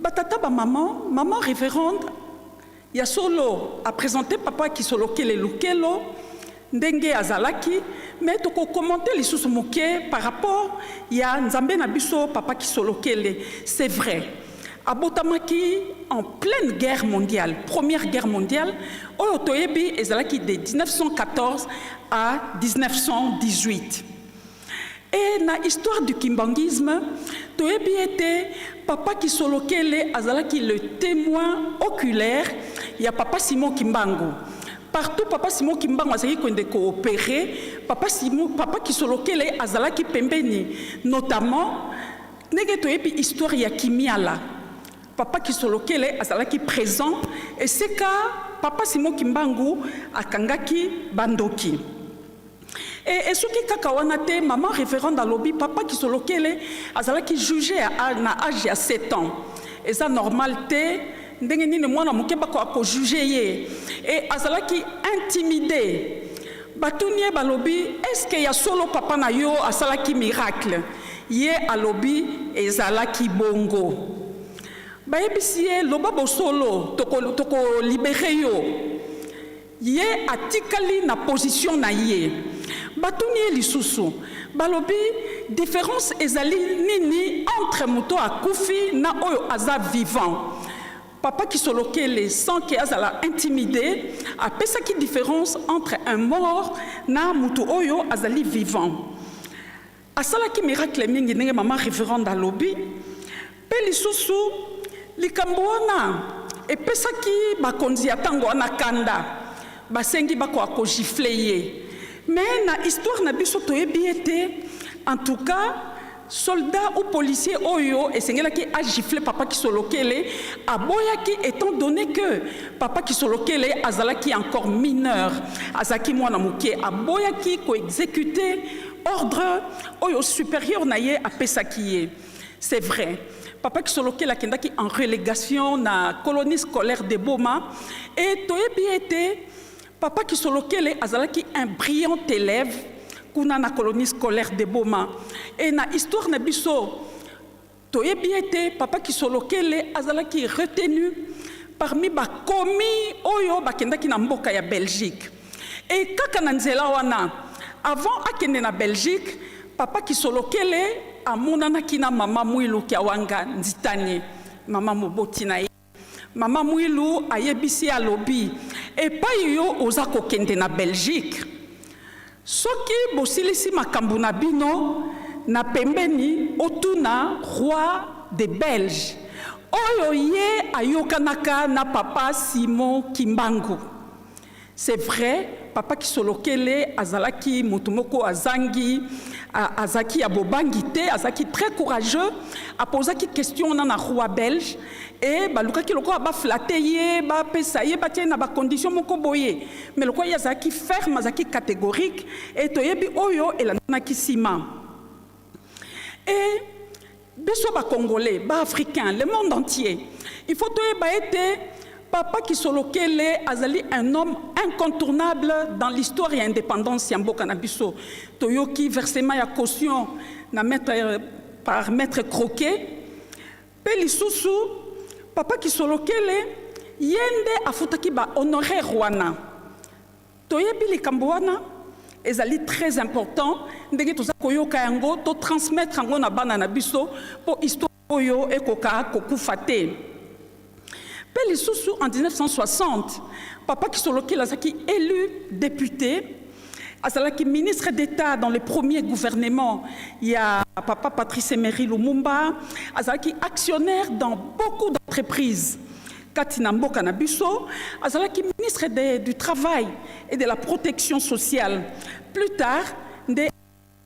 Batata ba maman révérende ya solo a présenté papa Kisolokele lukelo ndenge azalaki mais to ko commenter lisusu moke par rapport ya nzambe na biso papa Kisolokele. C'est vrai. Abotamaki en pleine guerre mondiale, première guerre mondiale, oyo toyebi ezalaki de 1914 à 1918. Et na histoire du kimbangisme, toyebi était papa Kisolokele azalaki le témoin oculaire ya papa Simon Kimbangu. Partout papa Simon Kimbangu azalaki koende coopérer, papa Kisolokele azalaki pembeni, notamment nege toyebi histoire ya Kimiala. Papa Kisolokele azalaki présent et c'est ka papa Simon Kimbangu akangaki bandoki. Et soki kaka wana te maman révérende alobi papa Kisolokele azalaki jugé na âge ya 7 ans. Et ça normal te ndenge nini mwana moke bako juger ye et azalaki intimidé. Batunie balobi est-ce que ya solo papa na yo asalaki miracle? Ye alobi ezalaki bongo. Bayebisi ye loba bosolo toko libéré yo. Ye atikali na position na ye. Batunie lisusu. Balobi différence ezali nini entre moto akufi na oyo aza vivant. Papa Kisolokele sans que azala intimidé a pesaki différence entre un mort na moto oyo azali vivant. Asalaki miracle mingi ndenge maman révérende alobi. Pe lisusu likambo wana epesaki bakonzi ya tango wana kanda basengi bako akogifle ye. Mais na histoire na biso toyebi ete en tout cas soldat ou policier oyo esengelaki a gifle papa Kisolokele aboyaki étant donné que papa Kisolokele azalaki encore mineur azaki mwana moke aboyaki ko exécuter ordre oyo supérieur na ye apesaki ye. C'est vrai. Papa Kisolokele akendaki en relégation na colonie scolaire de Boma et toyebi ete papa Kisolokele azalaki un brillant élève kuna na colonie scolaire de Boma. Et na histoire na biso, toyebi ete papa Kisolokele azalaki retenu parmi bakomi oyo bakendaki na mboka ya Belgique. Et kaka na nzela wana, avant akende na Belgique, papa Kisolokele amonanaki na mama Mwilu Kiawanga Nzitani, mama moboti na ye. Mama Mwilu ayebisi alobi, epai yo oza kokende na Belgique. Soki bosilisi makambo na bino, na pembeni otuna roi des Belges. Oyo ye ayokanaka na papa Simon Kimbangu. C'est vrai, papa Kisolokele azalaki motumoko azangi, azaki abobangi te, azaki très courageux, aposaki question na roi belge, et balukaki loko ba flatter ye, ba pesa ye, ba tie na ba condition moko boye. Mais loko ye azaki ferme, azaki catégorique, et toyebi oyo elanaki sima. Et biso ba Congolais, ba Africains, le monde entier, il faut toyeba ete papa Kisolokele azali un homme incontournable dans l'histoire et indépendance ya mboka na biso. Toyoki versement ya caution na par maître Croquet. Pe lisusu papa Kisolokele yende afutaki ba honoraire wana. Toyebi likambo wana ezali très important ndenge toza koyoka yango to transmettre yango na bana na biso po histoire oyo ekoka kokufa te. En 1960, papa Kisolokele azalaki élu député, azalaki ministre d'État dans le premier gouvernement, il y a papa Patrice Emery Lumumba, azalaki actionnaire dans beaucoup d'entreprises. Katina Mboka na biso, azalaki ministre du Travail et de la Protection sociale. Plus tard, des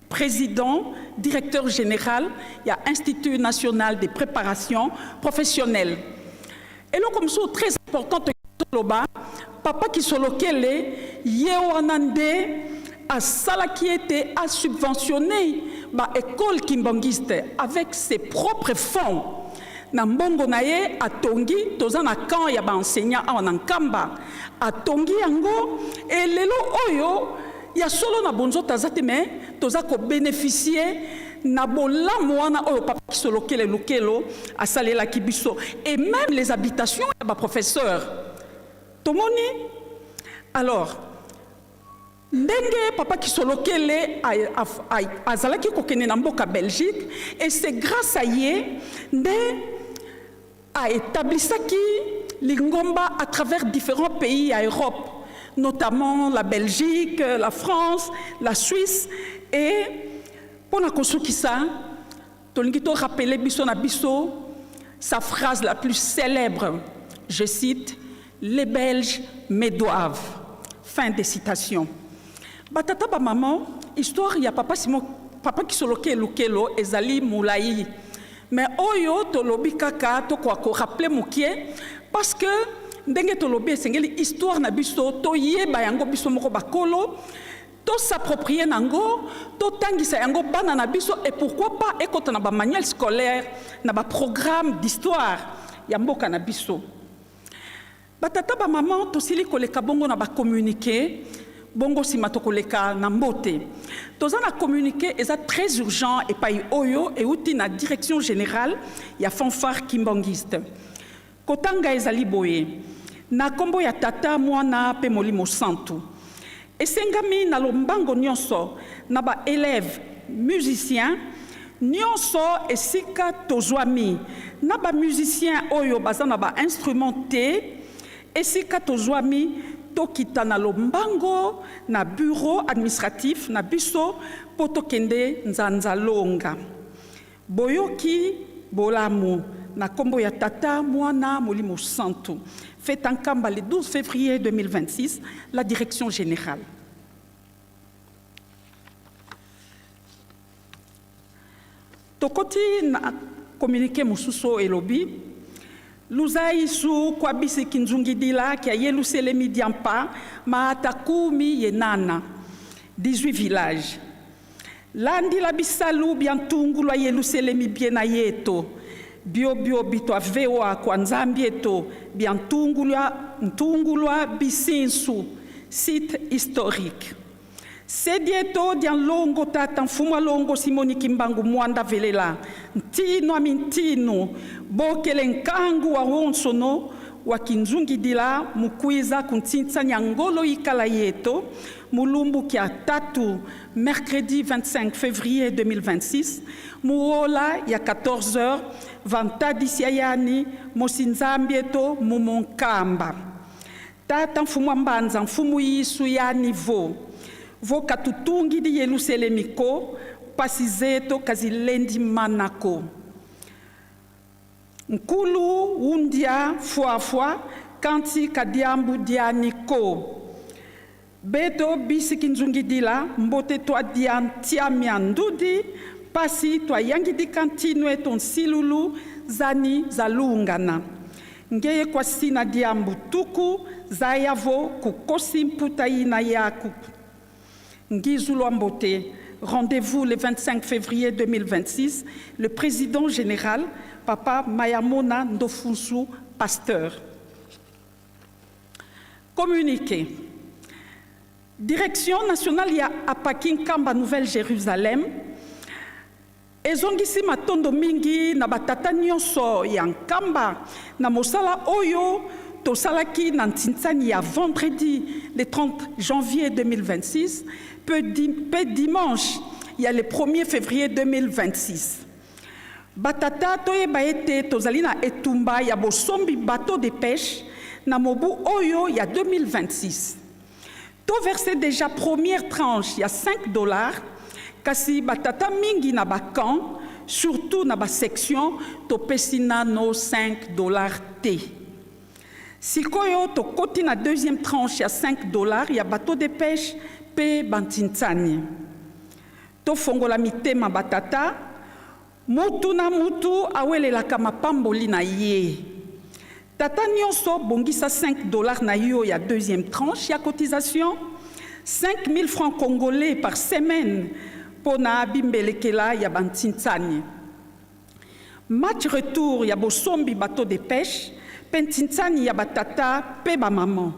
président, directeur général, il y a Institut national de préparation professionnelle. Et là, comme ça, très important, papa Kisolokele, Yewanande, a salaki été à subventionner l'école kimbangiste avec ses propres fonds. Nambongo naye a tongi, tozana kan ya ba enseignant en Ankamba, a tongi yango, et lelo oyo, ya solo na bonzo tazate me, tozako bénéficier na bolamu wana oyo papa Kisolokele lukelo asalela kibiso, et même les habitations ya ba professeurs tomoni. Alors ndenge papa Kisolokele azalaki kokene na mboka Belgique, et c'est grâce à ye nde a établisaki lingomba à travers différents pays à Europe, notamment la Belgique, la France, la Suisse. Et pour la Kosukisa, Tolingito rappelait biso na biso sa phrase la plus célèbre, je cite, les Belges me doivent. Fin de citation. Batata ba maman, histoire ya papa Kisolokele lukelo ezali moulayi. Mais oyo tolobi kaka to ko rappeler mukie parce que ndenge tolobi esengeli histoire na biso to yeba yango biso moko bakolo to s'approprier nango to tangisa yango bana na biso, et pourquoi pas ekota na ba manuel scolaire na ba programme d'histoire ya mboka na biso. Batata ba maman to sili koleka bongo na ba communiquer bongo simato koleka na mbote. Toza na communiqué eza très urgent et pa oyo et outi na direction générale ya fanfare kimbangiste. Kotanga ezali boye na kombo ya tata mwana pe molimo santu. Esengami na lombango nyonso na ba élèves musiciens nyonso esika tozwami na ba musiciens oyo baza na ba instrumenté esika tozwami tokita na lombango na bureau administratif na biso poto kende nzanzalonga. Boyoki bolamu na kombo ya tata mwana molimo santu. Fait en Kamba le 12 février 2026, la direction générale. Tokoti na communiqué mususo elobi. Luzai su kwa bisi kinzungidila kia yelu selemi diampa maatakumi yenana 18 villages. Landi la bisalu biantungulwa yelu selemi biena yeto bio bito vewa kwa nzambieto biantungulwa bisinsu site historique. Sedieto dian longo tata mfumwa longo Simoni Kimbangu mwanda velela. Ntino amintino. Bokele nkangu wa wonsono. Wakinzungi dila mukwiza kuntintsa nyangolo ikala yeto. Mulumbu kia tatu. Mercredi 25 février 2026. Muola ya 14h. Vantadi siayani. Mosinzambieto mumonkamba. Tata mfumwa mbanza mfumu yisu ya nivo. Voka tutungi di Yerusalemiko, pasizeto kazilendi manako. Nkulu undia fuafua, kanti kadiambu dianiko. Beto bisi kinzungidila, mbote toa dian tiamiandudi, pasi toa yangi di kantino eton silulu, zani zalungana. Ngeye kwa sina diambu tuku, zayavo kukosi mputaina yaku. Ngizulu Mbote, rendez-vous le 25 février 2026, le président général, Papa Mayamona Ndofunsu, pasteur. Communiqué. Direction nationale ya Apakin Kamba Nouvelle-Jérusalem. Ezongisi matondo mingi na batata nyonso ya Nkamba na mosala oyo tosalaki na ntintsani ya vendredi le 30 janvier 2026 peu dimanche il y a le 1er février 2026 batata toyeba ete tozali na etumba ya bosombi bateau de pêche na mobu oyo ya 2026 to versé déjà première tranche ya $5 kasi batata mingi na bakan surtout na ba section to pesina no $5 te. Sikoyo to koti na deuxième tranche ya $5 ya bateau de pêche pe bantintsani. To fongola mitema batata mutu na mutu awelelaka mapamboli na ye. Tata nyonso bongisa $5 na yo ya deuxième tranche ya cotisation, 5 000 francs congolais par semaine pour na bimbelekela ya bantintsani. Match retour ya bosombi bateau de pêche, pentintsani ya batata pe ba maman.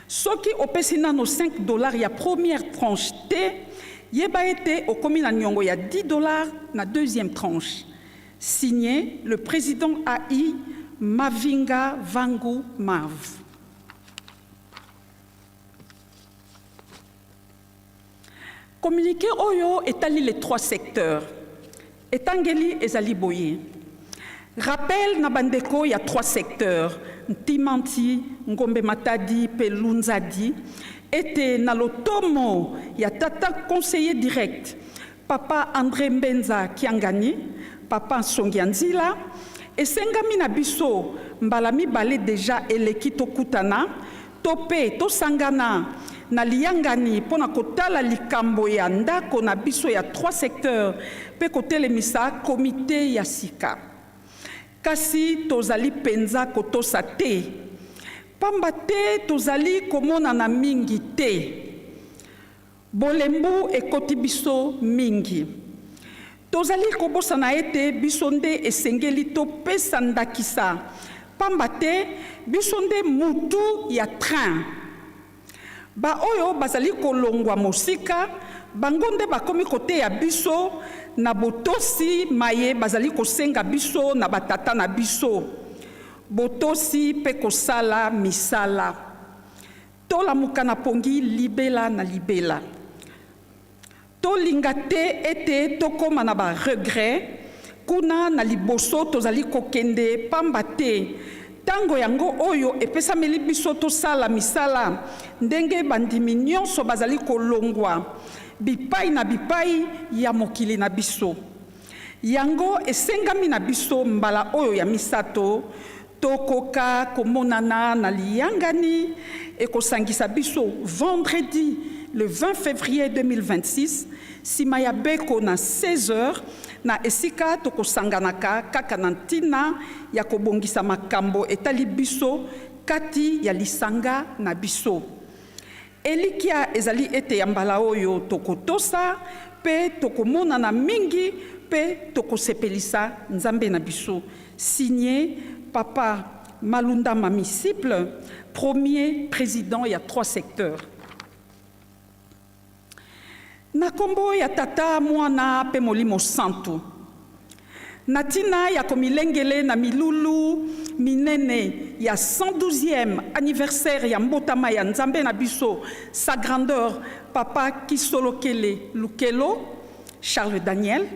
Soki opesina no $5 ya première tranche te, yeba ete okomi na nyongo ya $10 na deuxième tranche. Signé le président AI Mavinga Vangu Mav. Communiqué oyo etali les 3 secteurs. Etangeli ezali boye. Rappel na bandeko ya 3 secteurs. Ntimanti, Ngombe Matadi, Pelunzadi. Ete na lotomo ya tata conseiller direct. Papa André Mbenza Kiangani, Papa Songianzila. Esengami na biso mbala mibale deja eleki tokutana. Tope, tosangana. Na liangani pona kotala likambo ya ndako na biso ya 3 secteurs pe kotelemisa komite ya sika. Kasi tozali penza kotosa te. Pamba te tozali komona na mingi te. Bolembu ekoti biso mingi. Tozali kobosa na ete biso nde esengeli topesa ndakisa. Pamba te biso nde mutu ya train. Ba oyo bazali kolongwa mosika, bangonde bakomi kote ya biso, na botosi maye bazali kosenga biso na batata na biso. Botosi pe kosala misala. Tola mukana pongi libela na libela. Tolinga te ete tokoma na ba regret, kuna na liboso tozali kokende pamba te. Tango yango oyo epesameli biso tosala misala ndenge bandimi nyonso bazali kolongwa bipai na bipai ya mokili na biso. Yango esengami na biso mbala oyo ya misato tokoka komonana na liyangani ekosangisa biso vendredi le 20 février 2026 sima ya beko na 16h na esika tokosanganaka kaka na ntina ya kobongisa makambo etali biso kati ya lisanga na biso. Elikia ezali ete ya mbala oyo tokotosa pe tokomonana mingi pe tokosepelisa nzambe na biso. Signé Papa Malunda Mamisciple, premier président, il y a 3 secteurs. Na kombo ya tata mwana pe molimo santu. Natina ya komilengele na milulu minene ya 112e anniversaire ya mbotama ya Nzambe na biso sa grandeur papa Kisolokele Lukelo Charles Daniel.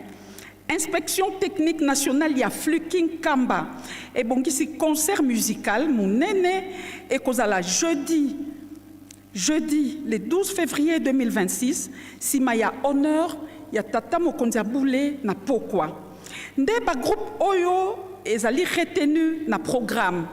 Inspection technique nationale ya Fluking Kamba et bongisi concert musical munene et kozala jeudi le 12 février 2026 sima ya honneur ya tata mokonzi boule na pokwa. Nde ba groupe oyo ezali retenu na programme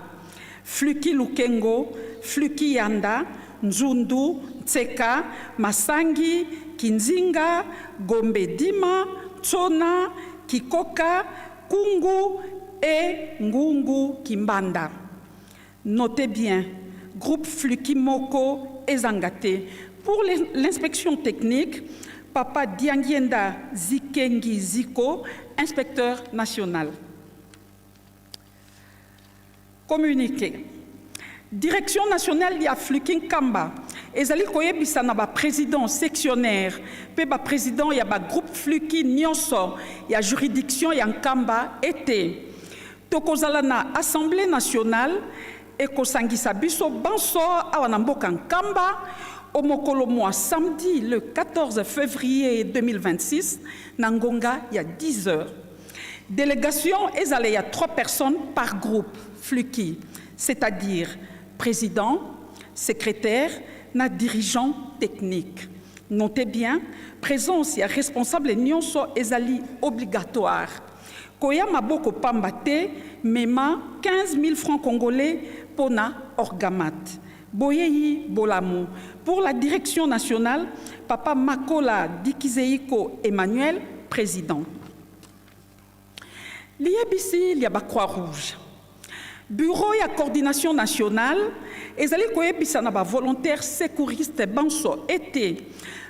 Fluki Lukengo, Fluki Yanda, Nzundu, Tseka, Masangi, Kinzinga, Gombe Dima, Tsona, Kikoka, Kungu et Ngungu Kimbanda. Notez bien, groupe Fluki Moko et Zangate. Pour l'inspection technique, Papa Diangienda Zikengi Ziko, inspecteur national. Communiqué. Direction nationale ya Fluking Kamba. Ezali koyebisa na ba président sectionnaire, pe ba président ya ba groupe Fluki Nyonso ya juridiction ya Nkamba été. Tokozala na Assemblée nationale et kosangisa biso banso awa na mboka Nkamba au mokolo mois samedi le 14 février 2026 na ngonga ya 10 heures. Délégation ezala ya 3 personnes par groupe Fluki, c'est-à-dire président, secrétaire, na dirigeant technique. Notez bien, présence et responsable nyonso ezali obligatoire. Koya maboko pambate, mema 15 000 francs congolais pona orgamat. Boyeyi Bolamu. Pour la direction nationale, Papa Makola Dikizeiko Emmanuel, président. L'IABC, l'Iaba Croix-Rouge. Bureau et coordination nationale, ezali koyebisa na ba volontaire sécuriste banso été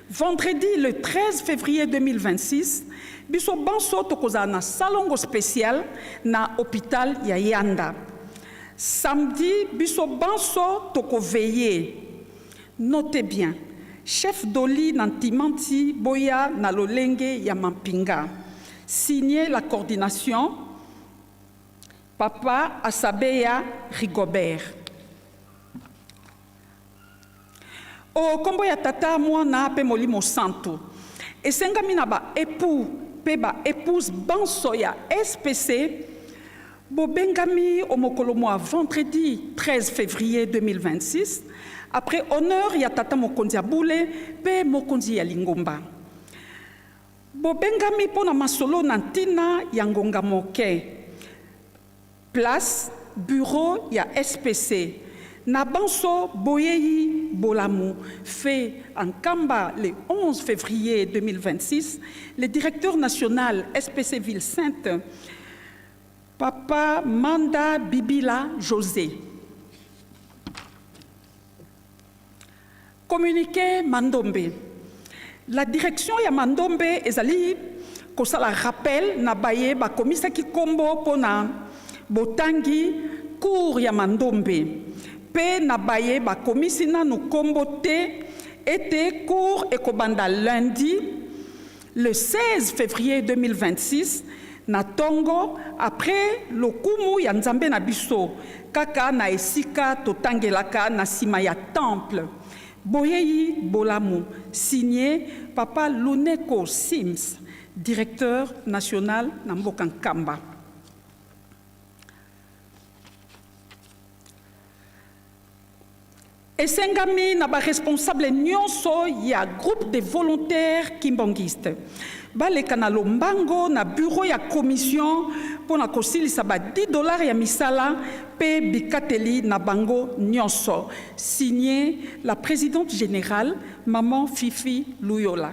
vendredi le 13 février 2026 biso banso tokoza na salongo spécial na hôpital ya Yanda. Samedi biso banso toko veillé. Notez bien, chef d'Oli Nantimanti Boya na Lolenge ya Mampinga. Signé la coordination Papa Asabeya Rigobert. O kombo ya tata mwana pe molimo santo. Esengami na ba époux pe ba épouse banso ya SPC bobengami au mokolo mois vendredi 13 février 2026 après honneur ya tata mokonzi ya boule pe mokonzi ya lingomba. Bobengami pona masolo na ntina ya ngonga moke. Place, bureau, il y a SPC. Nabanso Boyeyi Bolamu fait en Kamba le 11 février 2026. Le directeur national SPC Ville-Sainte, Papa Manda Bibila José. Communiqué Mandombe. La direction ya Mandombe ezali kosala rappel na baye ba komisa ki kombo pona botangi cour ya Mandombe pe na baye ba komisi na no kombo te était cour ekobanda lundi le 16 février 2026 na Tongo après lokumu ya Nzambe na biso kaka na esika totangelaka na sima ya temple. Boyeyi Bolamu, signé Papa Luneko Sims, directeur national Namboka Nkamba. Esengami na ba responsable nyonso ya groupe de volontaires kimbongistes. Baleka na lombango na bureau ya commission pour na kosilisa ba $10 ya misala pe bikateli na bango nyonso. Signé la présidente générale Maman Fifi Luyola.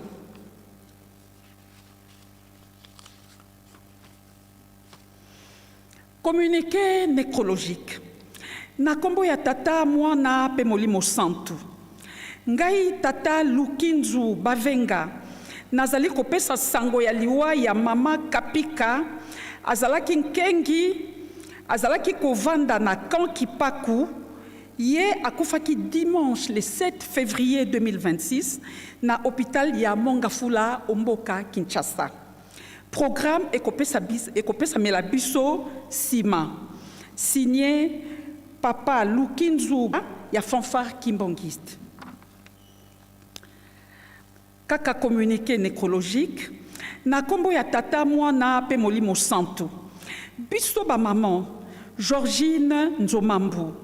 Communiqué nécrologique. Na kombo ya tata mwana pe molimo santu. Ngai tata Lukinzu Bavenga. Nazali kopesa sango ya liwa ya mama Kapika. Azalaki nkengi. Azalaki kovanda na Kankipaku. Ye akufaki dimanche le 7 février 2026 na hôpital ya Mongafula Omboka Kinshasa. Programme ekopesa mela biso sima. Signé Papa Lukinzu ya fanfare kimbangiste. Kaka communiqué nécrologique na kombo ya tata mwana pe molimo santo. Biso ba maman Georgine Nzomambu,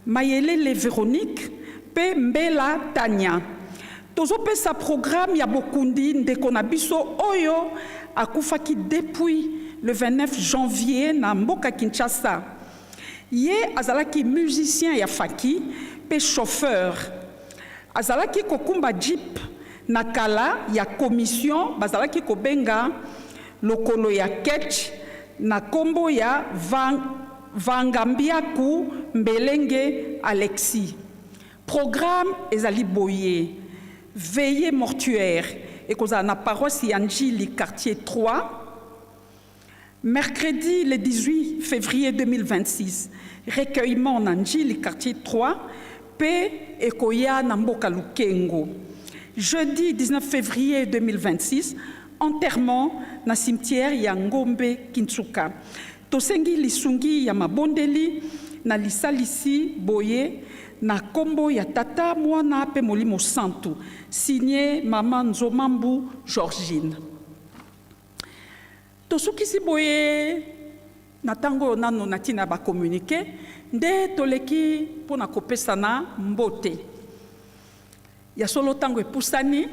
Mayelele Véronique pe Mbela Tania. Tozopesa programme ya bokundi ndeko na biso oyo akufaki depuis le 29 janvier na Mboka Kinshasa. Ye azalaki musicien ya faki pe chauffeur. Azalaki kokumba jeep na kala ya commission bazalaki kobenga lokolo ya ketch na kombo ya Vangambiaku Mbelenge Alexis. Programme ezali boye. Veillée mortuaire et cause na paroisse Yanjili quartier 3. Mercredi le 18 février 2026, recueillement Nanjili quartier 3, P Ekoya Namboka Lukengo. Jeudi 19 février 2026, enterrement na cimetière Yangombe Kintsuka. Tosengi lisungi ya mabondeli na lisalisi boye na kombo ya tata mwana pe molimo santu. Signé Maman Nzomambu Georgine. Tosukisi boye na tango nano natina ba communiqué nde toleki pona kopesa na mbote. Ya solo tango epusani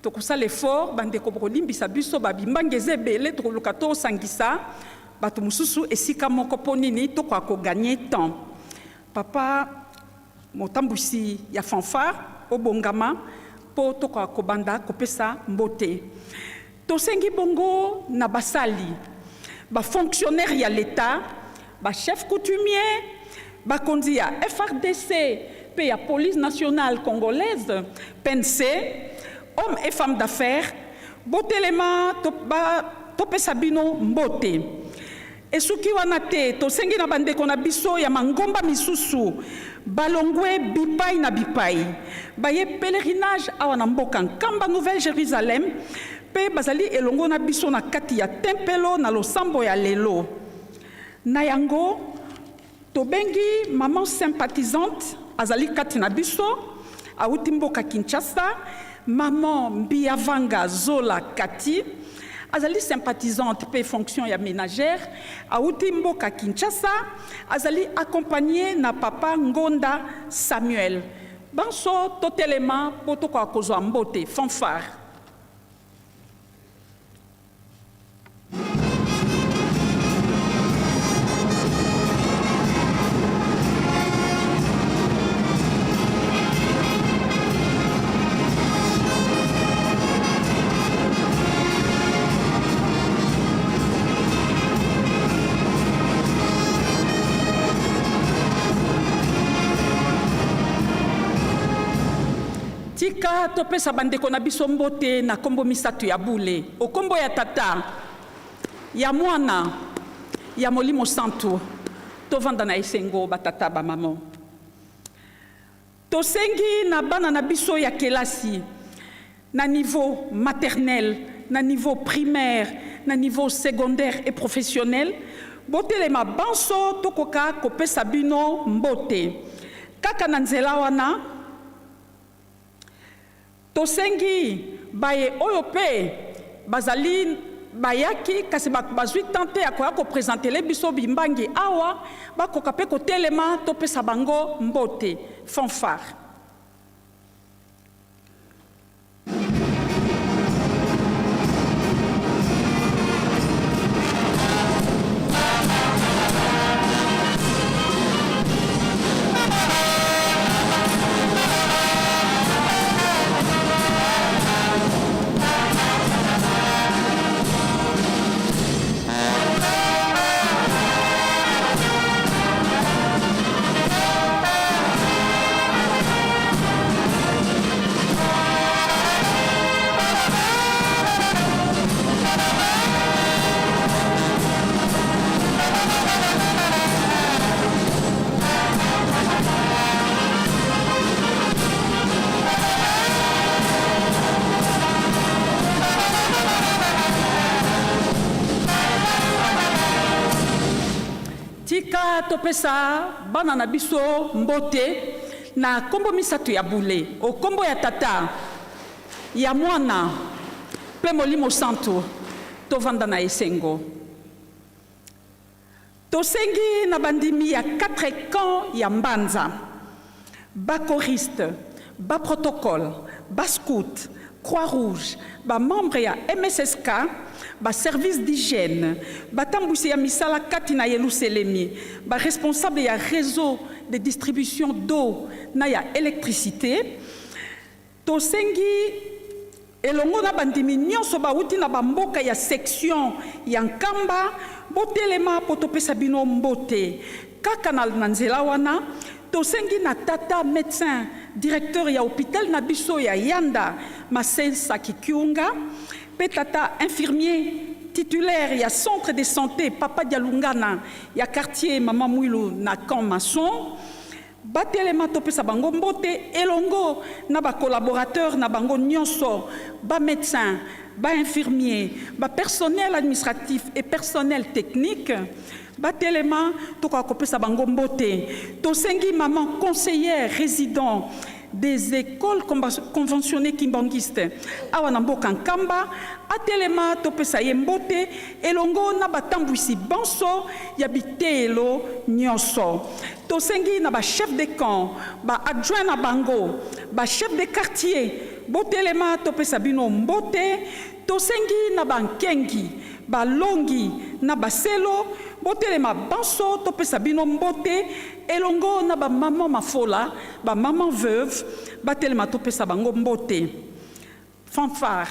tokosala effort bandeko bolimbisa biso babimbangeze ebele tokoluka tosangisa bato mosusu esika moko mpo nini tokoka koganye temps. Papa motambusi ya fanfare obongama mpo tokoka kobanda kopesa mbote. Tosengi bongo na basali bafonctionnaire ya l'État, bachef coutumier, bakonzi ya FRDC pe ya police nationale congolaise, PNC, hommes et femmes d'affaires, botelema topesa bino mbote. Esuki wana te tosengi na bandeko na biso ya mangomba misusu balongwe bipai na bipai baye pèlerinage awa na mboka Nkamba Nouvelle Jérusalem pe bazali elongo na biso na kati ya tempelo na losambo ya lelo na yango tobengi maman sympathisante azali kati na biso auti mboka Kinshasa, maman Mbiavanga Zola Kati azali sympathisante pe fonction ya ménagère auti mboka Kinshasa, azali accompagné na papa Ngonda Samuel. Banso totelema poto kwa kozwa mbote fanfare. Tika topesa bandeko na biso mbote na kombo misato ya bule. O kombo ya tata, ya mwana, ya molimo santu, tovanda na esengo batata ba maman. Tosengi na bana na biso ya kelasi, na niveau maternel, na niveau primaire, na niveau secondaire et professionnel, botelema banso tokoka kopesa bino mbote. Kaka na nzela wana, tosengi baye oyo pe bazali bayaki kasi bazwi tante ya koya kopresentele biso bimbangi awa bakoka pe kotelema topesa bango mbote fanfare. topesa bana na biso mbote na kombo misato ya bule o kombo ya tata ya mwana pe Molimo Santo tovanda na esengo. Tosengi na bandimi ya 4 camps ya mbanza, ba choriste, ba protocole, ba scout, Croix-Rouge, ba membre ya MSSK, ba service d'hygiène, ba tambusi ya misala kati na Yeluselemi, ba responsable ya réseau de distribution d'eau na ya électricité. Tosengi elongo na bandimi nyonso bauti na bamboka ya section ya Nkamba botelema po topesa bino mbote kaka na nzela wana. Tosengi na tata médecin directeur ya hôpital na biso ya Yanda Masensa Kikiunga, pe tata infirmier titulaire ya centre de santé Papa Dialungana ya quartier Mama Mwilu na Camp Maçon. Batelema topesa bango mbote elongo na ba collaborateur na bango nyonso, ba médecin, ba infirmier, ba personnel administratif et personnel technique. Batelema toka kopesa bango mbote. Tosengi maman conseillère résident des écoles conventionnées kimbanguistes awa na mboka Nkamba atelema topesa ye mbote elongo na batambwisi banso ya bitelo nyonso. Tosengi na ba chef de camp, ba adjoint na bango, ba chef de quartier botelema topesa bino mbote. Tosengi na bankengi, ba longi na baselo botelema banso topesa bino mbote elongo na ba maman mafola, ba maman veuve batelema topesa bango mbote. Fanfare.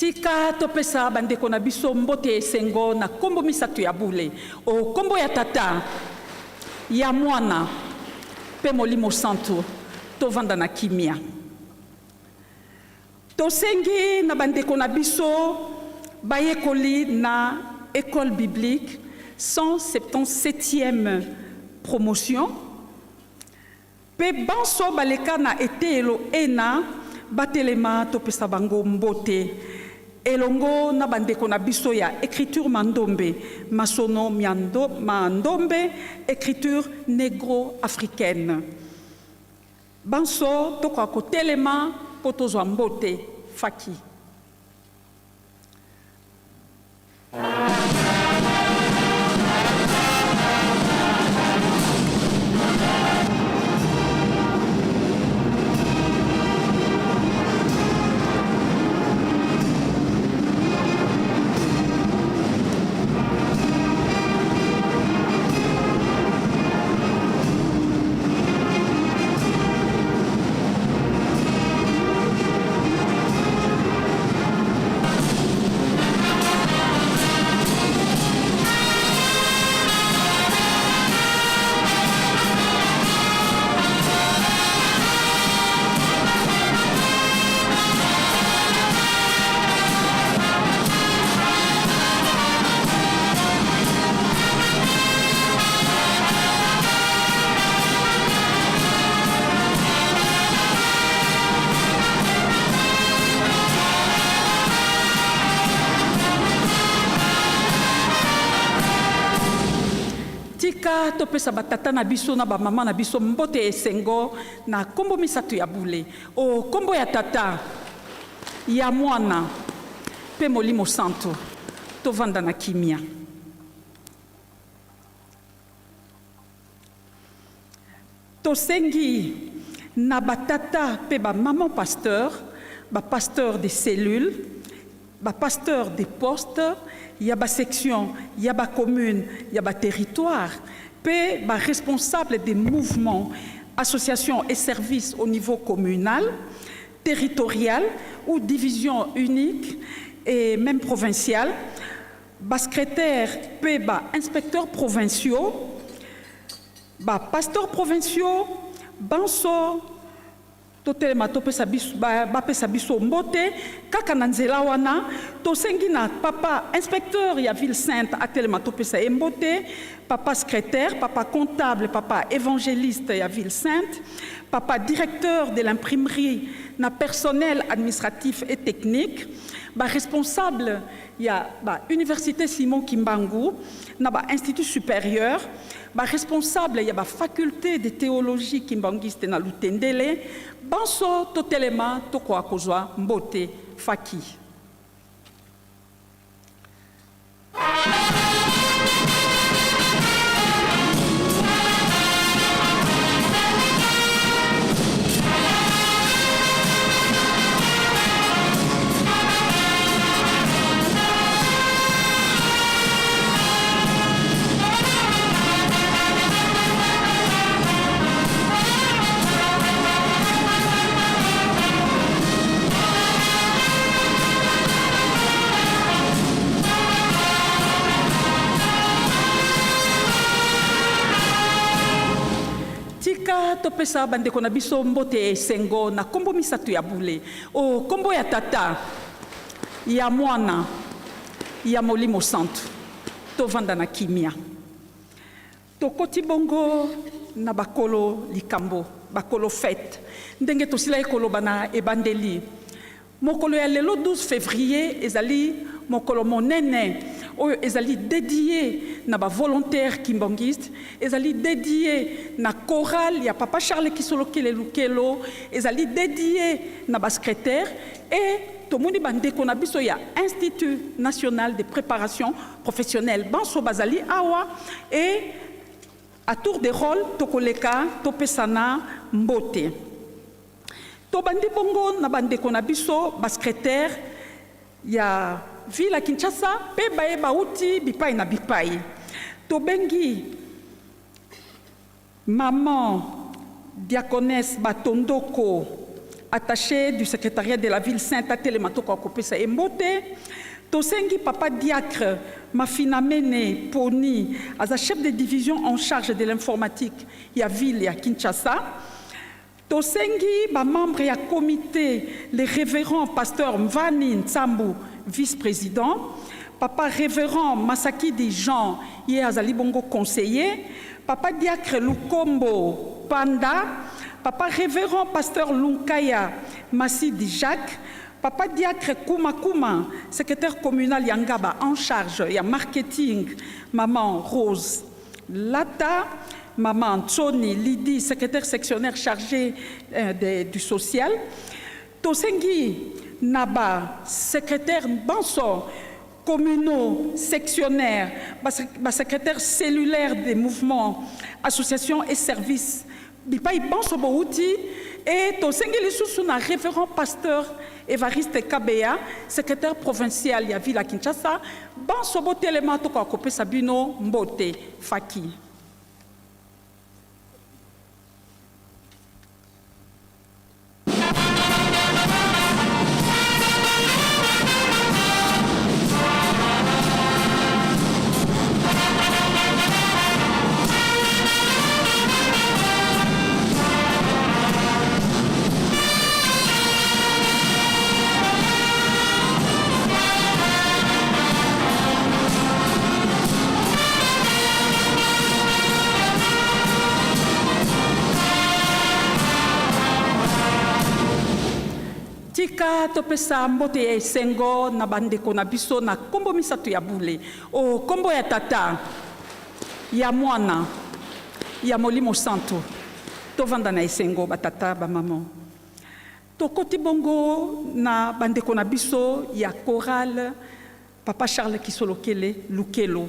Tika topesa bandeko na biso mbote esengo na kombo misato ya bule o kombo ya tata ya mwana pe Molimo Santo tovanda na kimia. Tosengi na bandeko na biso bayekoli na école biblique 177e promotion pe banso baleka na etelo ena batelema topesa bango mbote elongo na bandeko na biso ya écriture mandombe masono mandombe écriture négro-africaine. Banso toka kotelema po tozwa mbote faki. Tika topesa batata na biso na ba mama na biso mbote esengo na kombo misato ya bule o kombo ya tata ya mwana pe molimo santo tovanda na kimia. Tosengi na batata pe ba maman pasteur, ba pasteur des cellules, ba pasteur des postes, ya ba section, ya ba commune, ya ba territoire, pe ba responsable des mouvements, associations et services au niveau communal, territorial ou division unique et même provinciale, ba secrétaire pe ba inspecteurs provinciaux, ba pasteurs provinciaux, banso totelema topesa biso bapesa biso mbote kaka na nzela wana tosengi na papa inspecteur ya ville sainte atelema topesa ye mbote, papa secrétaire, papa comptable, papa évangéliste ya ville sainte, papa directeur de l'imprimerie na personnel administratif et technique, ba responsable ya ba université Simon Kimbangu na ba institut supérieur, ba responsable ya ba faculté de théologie kimbangiste na Lutendele, banso totelema toko akozwa mbote faki. Topesa bandeko na biso mbote sengo na kombo misato ya bule o kombo ya tata ya mwana ya molimo santo tovanda na kimia tokoti bongo na bakolo likambo bakolo fête ndenge tosila ekoloba na ebandeli mokolo ya lelo 12 février ezali mokolo monene oyo ezali dédié na ba volontaire kimbangiste, ezali dédié na chorale ya papa Charles Kisolokele Lukelo, ezali dédié na ba secrétaire et tomoni bandeko na biso ya Institut national de préparation professionnelle banso bazali awa et à tour de rôle tokoleka topesana mbote. To bandi bongo na bandeko na biso ba secrétaire ya ville à Kinshasa, pe bae bauti bipai na bipai. Tobengi maman diaconesse Batondoko, attachée du secrétariat de la ville sainte à Télématoko Kopesa Embote. Tosengi papa diacre Mafinamene Poni, as chef de division en charge de l'informatique, ya ville à Kinshasa. Tosengi ba membre ya comité, le révérend pasteur Mvani Nsambu, vice-président, papa révérend Masaki Dijon, hier azali bongo conseiller, papa diacre Lukombo Panda, papa révérend pasteur Lunkaya Massi Dijak, papa diacre Kuma Kuma, secrétaire communal Yangaba en charge ya marketing, maman Rose Lata, maman Tony Lydie, secrétaire sectionnaire chargée du social, Tosengi Naba, secrétaire Banso, communaux, sectionnaire, secrétaire cellulaire des mouvements, associations et services, Bipai Banso Bouti, et Tosengi Lissousuna, révérend pasteur Évariste Kabea, secrétaire provincial ya Ville à Kinshasa, Banso Bote Lemato Kope Sabino Mbote Faki. Topesa mbote ya esengo na bandeko na biso na kombo misato ya bule o kombo ya tata ya mwana ya molimo santo tovanda na esengo batata ba maman tokoti bongo na bandeko na biso ya chorale Papa Charles Kisolokele Lukelo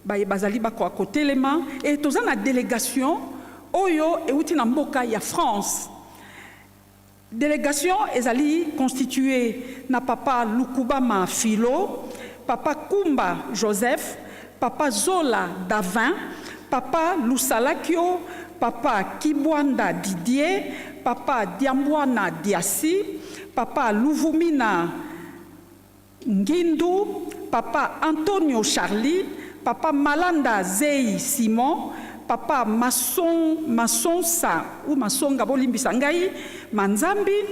bazali bako akotelema et toza na délégation oyo euti na mboka ya France. Délégation ezali constituée na Papa Lukubama Philo, Papa Kumba Joseph, Papa Zola Davin, Papa Lusalakio, Papa Kibwanda Didier, Papa Diambwana Diassi, Papa Luvumina Ngindu, Papa Antonio Charlie, Papa Malanda Zei Simon, Papa Masonsa ou Masonga Bolimbisa Ngai Manzambi,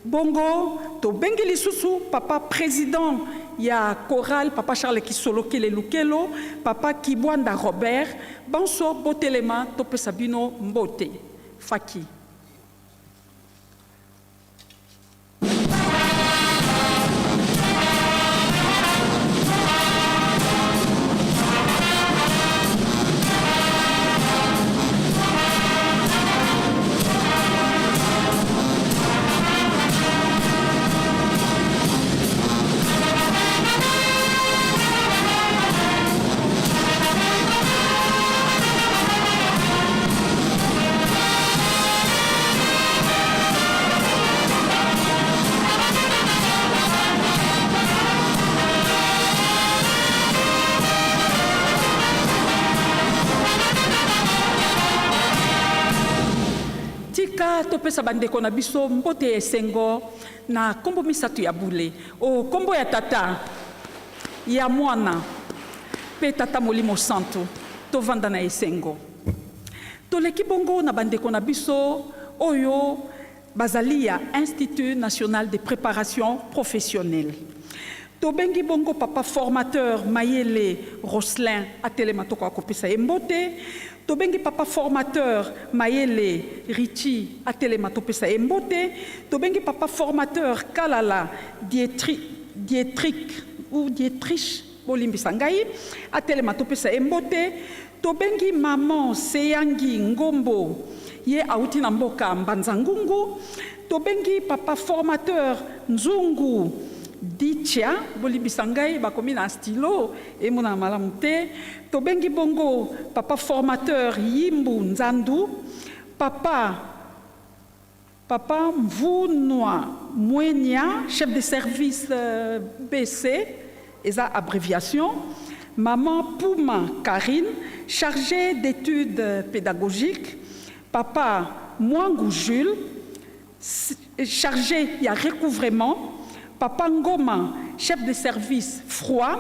bongo to bengi lisusu Papa président ya chorale Papa Charles Kisolokele Lukelo, Papa Kibwanda Robert, banso botelema tope Sabino Mbote Faki. Topesa bandeko na biso mbote esengo na kombo misatu ya bule o kombo ya tata ya mwana pe tata molimo santo tovanda na esengo toleki bongo na bandeko na biso oyo bazali ya Institut National de Préparation Professionnelle. Tobengi bongo papa formateur Mayele Roslin atelema toko akopesa embote. Tobengi papa formateur Mayele Richi atelema topesa embote. Tobengi papa formateur Kalala Dietrich Bolimbisa Ngai atelema topesa embote. Tobengi maman Seyangi Ngombo ye auti na mboka Mbanzangungu. Tobengi papa formateur Nzungu Ditia Bolimbisa Ngai bakomi na stylo e mona malamu te. Tobengi bongo papa formateur Yimbu Nzandu, papa Mvunwa Mwenya, chef de service BC, esa abréviation, maman Pouma Karine, chargée d'études pédagogiques, papa Mwangu Jules, chargé y a recouvrement, papa Ngoma, chef de service froid,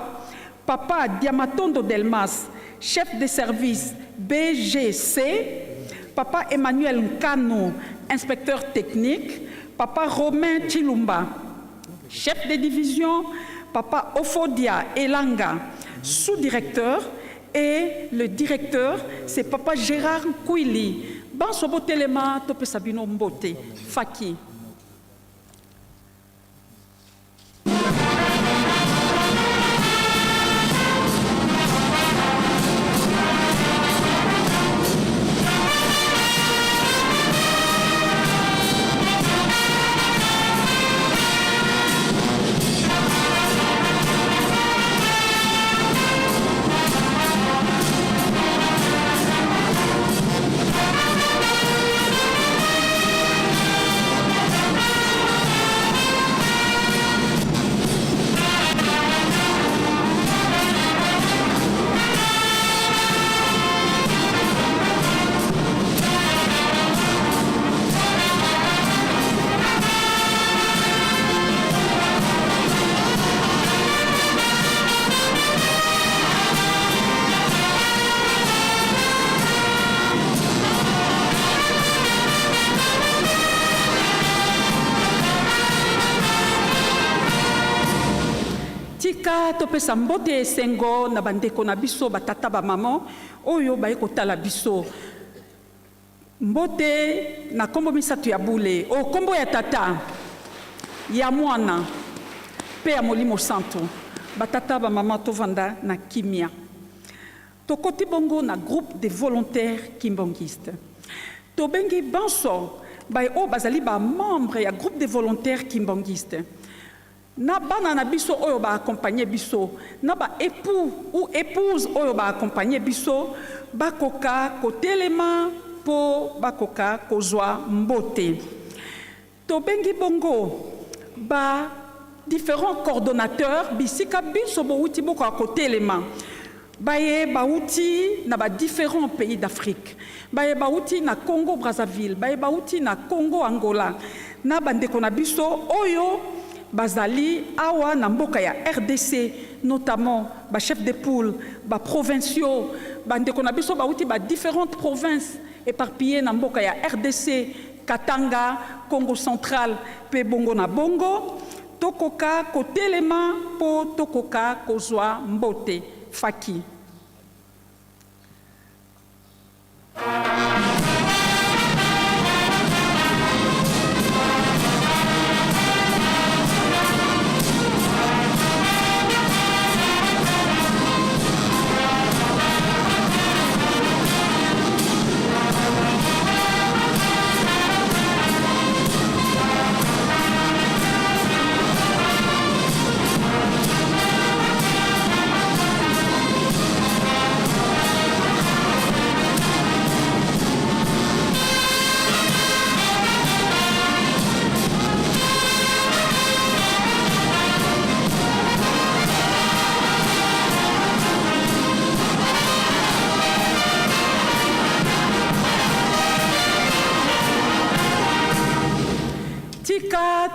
papa Diamatondo Delmas, chef de service BGC, papa Emmanuel Nkano, inspecteur technique, papa Romain Chilumba, chef de division, papa Ophodia Elanga, sous-directeur, et le directeur, c'est papa Gérard Kouili. Bansobo Telema, Tope Sabino Mbote, Faki. Topesa mbote esengo na bandeko na biso batata ba maman oyo baye kotala biso mbote na kombo misatu ya bule o kombo ya tata ya mwana pe ya molimo santo batata ba maman tovanda na kimia tokoti bongo na groupe de volontaires kimbongistes tobengi banso bai o bazali ba membre ya groupe de volontaires kimbangiste na bana na biso oyo ba accompagner biso na ba époux ou épouse oyo ba accompagner biso bakoka kotelema po bakoka kozwa mbote tobengi bongo ba différents coordonnateurs bisika biso bouti boko kotelema baye bauti na ba différents pays d'Afrique baye bauti na Congo Brazzaville baye bauti na Congo Angola na bandeko na biso oyo bazali awa na mboka ya RDC notamment ba chef de poule ba provinciaux bandeko na biso bauti ba différentes provinces éparpillées na mboka ya RDC Katanga Congo central pe bongo na bongo tokoka kotelema po tokoka kozwa mbote Faki.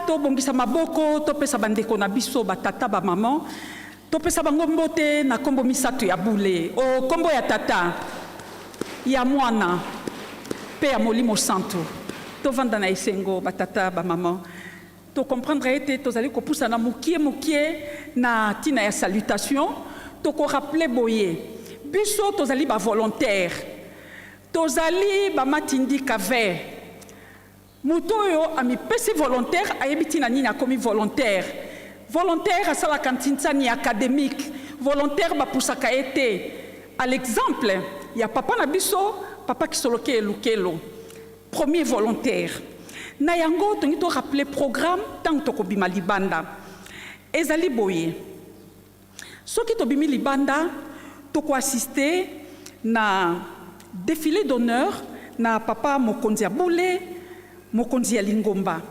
To bongisa maboko to pesa bandeko na biso batata ba maman to pesa bango mbote na kombo misato ya bule o kombo ya tata ya mwana pe ya molimo santo to vanda na esengo batata ba maman to comprendre ete to zali ko pusa na mukie na tina ya salutation to ko rappeler boye biso to zali ba volontaire to zali ba matindi kave Mutoyo ami pesi volontaire ayebiti na nini akomi volontaire. Volontaire à sala kantinsa ni académique. Volontaire ba pusaka ete. À l'exemple, il y a papa na biso, papa qui soloke elukelo. Premier volontaire. Na yango tongi to rappeler programme tant to kobima libanda. Ezali boye. Soki to bimi libanda to ko assister na défilé d'honneur na papa Mokonzi Aboule Mokonzi ya Lingomba.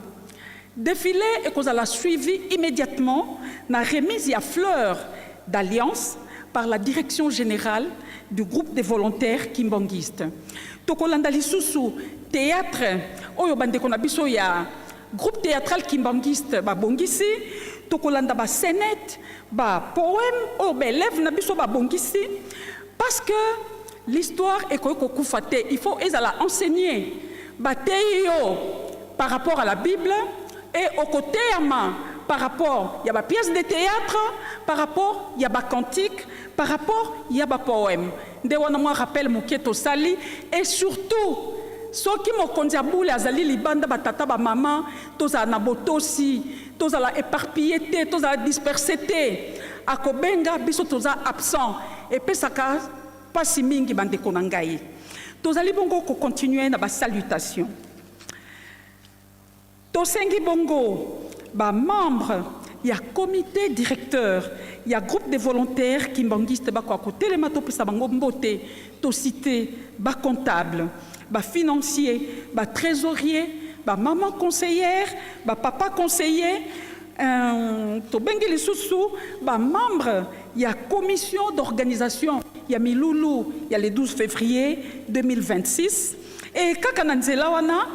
Défilé et qu'on a suivi immédiatement la remise à fleurs d'alliance par la direction générale du groupe des volontaires kimbanguistes. Tokolanda lisusu théâtre oyo bande kona biso ya groupe théâtral kimbanguiste ba bongisi tokolanda ba scénette ba poème o belève na biso ba bongisi parce que l'histoire est ko kufate il faut ezala enseigner Bateyo par rapport à la Bible et au côté par rapport, il y a des pièces de théâtre, par rapport, il y a des cantiques, par rapport, il y a des poèmes. Ndewana rappelle Muketo Sali et surtout, ceux qui m'ont condiaboulé à Zali Libanda, Batata, Maman, tous à Nabotosi, tous à la éparpillé, tous à la dispersé, à Kobenga, biso tous à absent, et Pesaka, pas si mingi bande konangaï. Tous allons bongo continuer na ba salutation. Tosengi bongo ba membre il y a comité directeur, il y a groupe de volontaires qui banguiste ba ko côté les mato pesa bango mbote, to cité ba comptable, ba financier, ba trésorier, ba maman conseillère, ba papa conseiller, to bengi les sous ba membre il y a commission d'organisation. Il y a Miloulou, il y a le 12 février 2026. Et Kakananzela wana,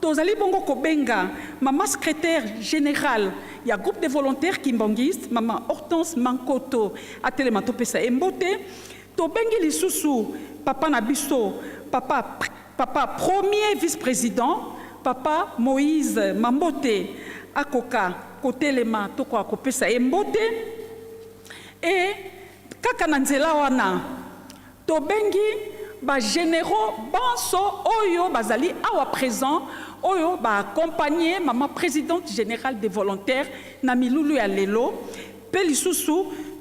tozali bongo kobenga, maman secrétaire générale, il y a groupe de volontaires kimbanguistes, maman Hortense Mankoto, Atelemato Pesa Mbote, to bengi lisusu, papa Nabiso, papa premier vice-président, papa Moïse Mambote, Akoka, Kotelema, Toko Akopesa Mbote, et Kakananzela wana, to bengi, ba généraux banso oyo bazali awa présent oyo ba accompagner maman présidente générale des volontaires na Miloulou ya lelo pe lisusu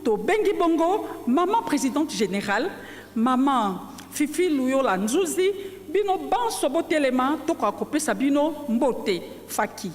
to bengi bongo maman présidente générale maman Fifi Luyola Nzuzi bino banso botelema toka kopesa bino mbote faki.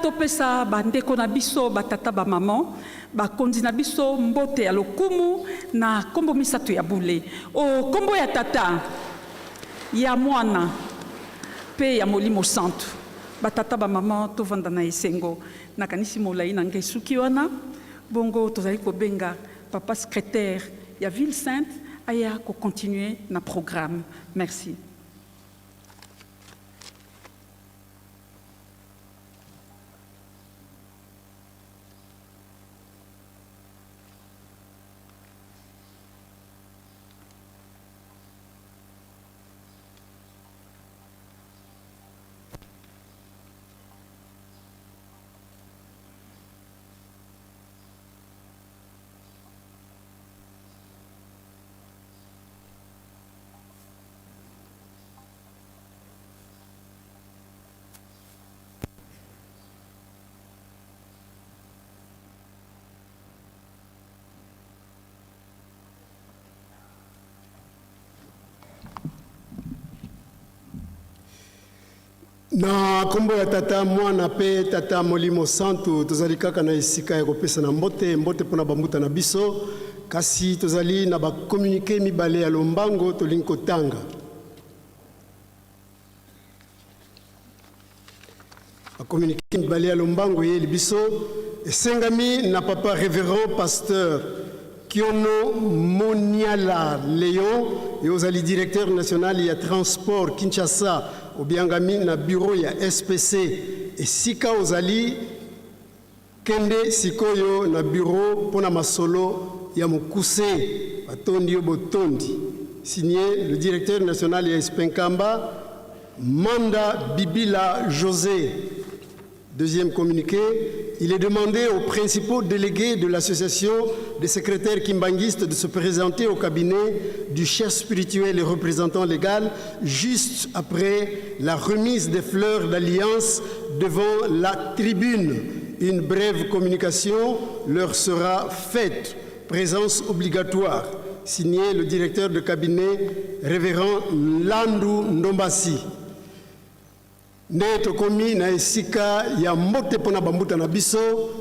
Topesa bandeko na biso batata ba maman bakonzi na biso mbote ya lokumu na kombo misato ya bule o kombo ya tata ya mwana pe ya molimo santo batata ba maman tovanda na esengo nakanisi molai na ngai suki wana bongo tozali kobenga papa secrétaire ya ville sainte aya ko continuer na programme. Merci. Na kombo ya tata mwana pe tata molimo santo tozali kaka na esika ya kopesa na mbote pona bambuta na biso kasi tozali na ba communiqué mibale ya lombango tolingi kotanga. Ba communiqué mibale ya lombango ye libiso esengami na papa révérend pasteur Kiono Moniala Léon et ozali directeur national ya transport Kinshasa obiangami na bureau ya SPC et sika ozali kende sikoyo na bureau pona masolo ya mokuse batondi yo botondi signé le directeur national ya Spenkamba Manda Bibila José. Deuxième communiqué, il est demandé aux principaux délégués de l'association des secrétaires kimbanguistes de se présenter au cabinet du chef spirituel et représentant légal juste après la remise des fleurs d'alliance devant la tribune. Une brève communication leur sera faite. Présence obligatoire. Signé le directeur de cabinet, révérend Landou Ndombasi. Nde tokomi na esika ya mbote pona bambuta na biso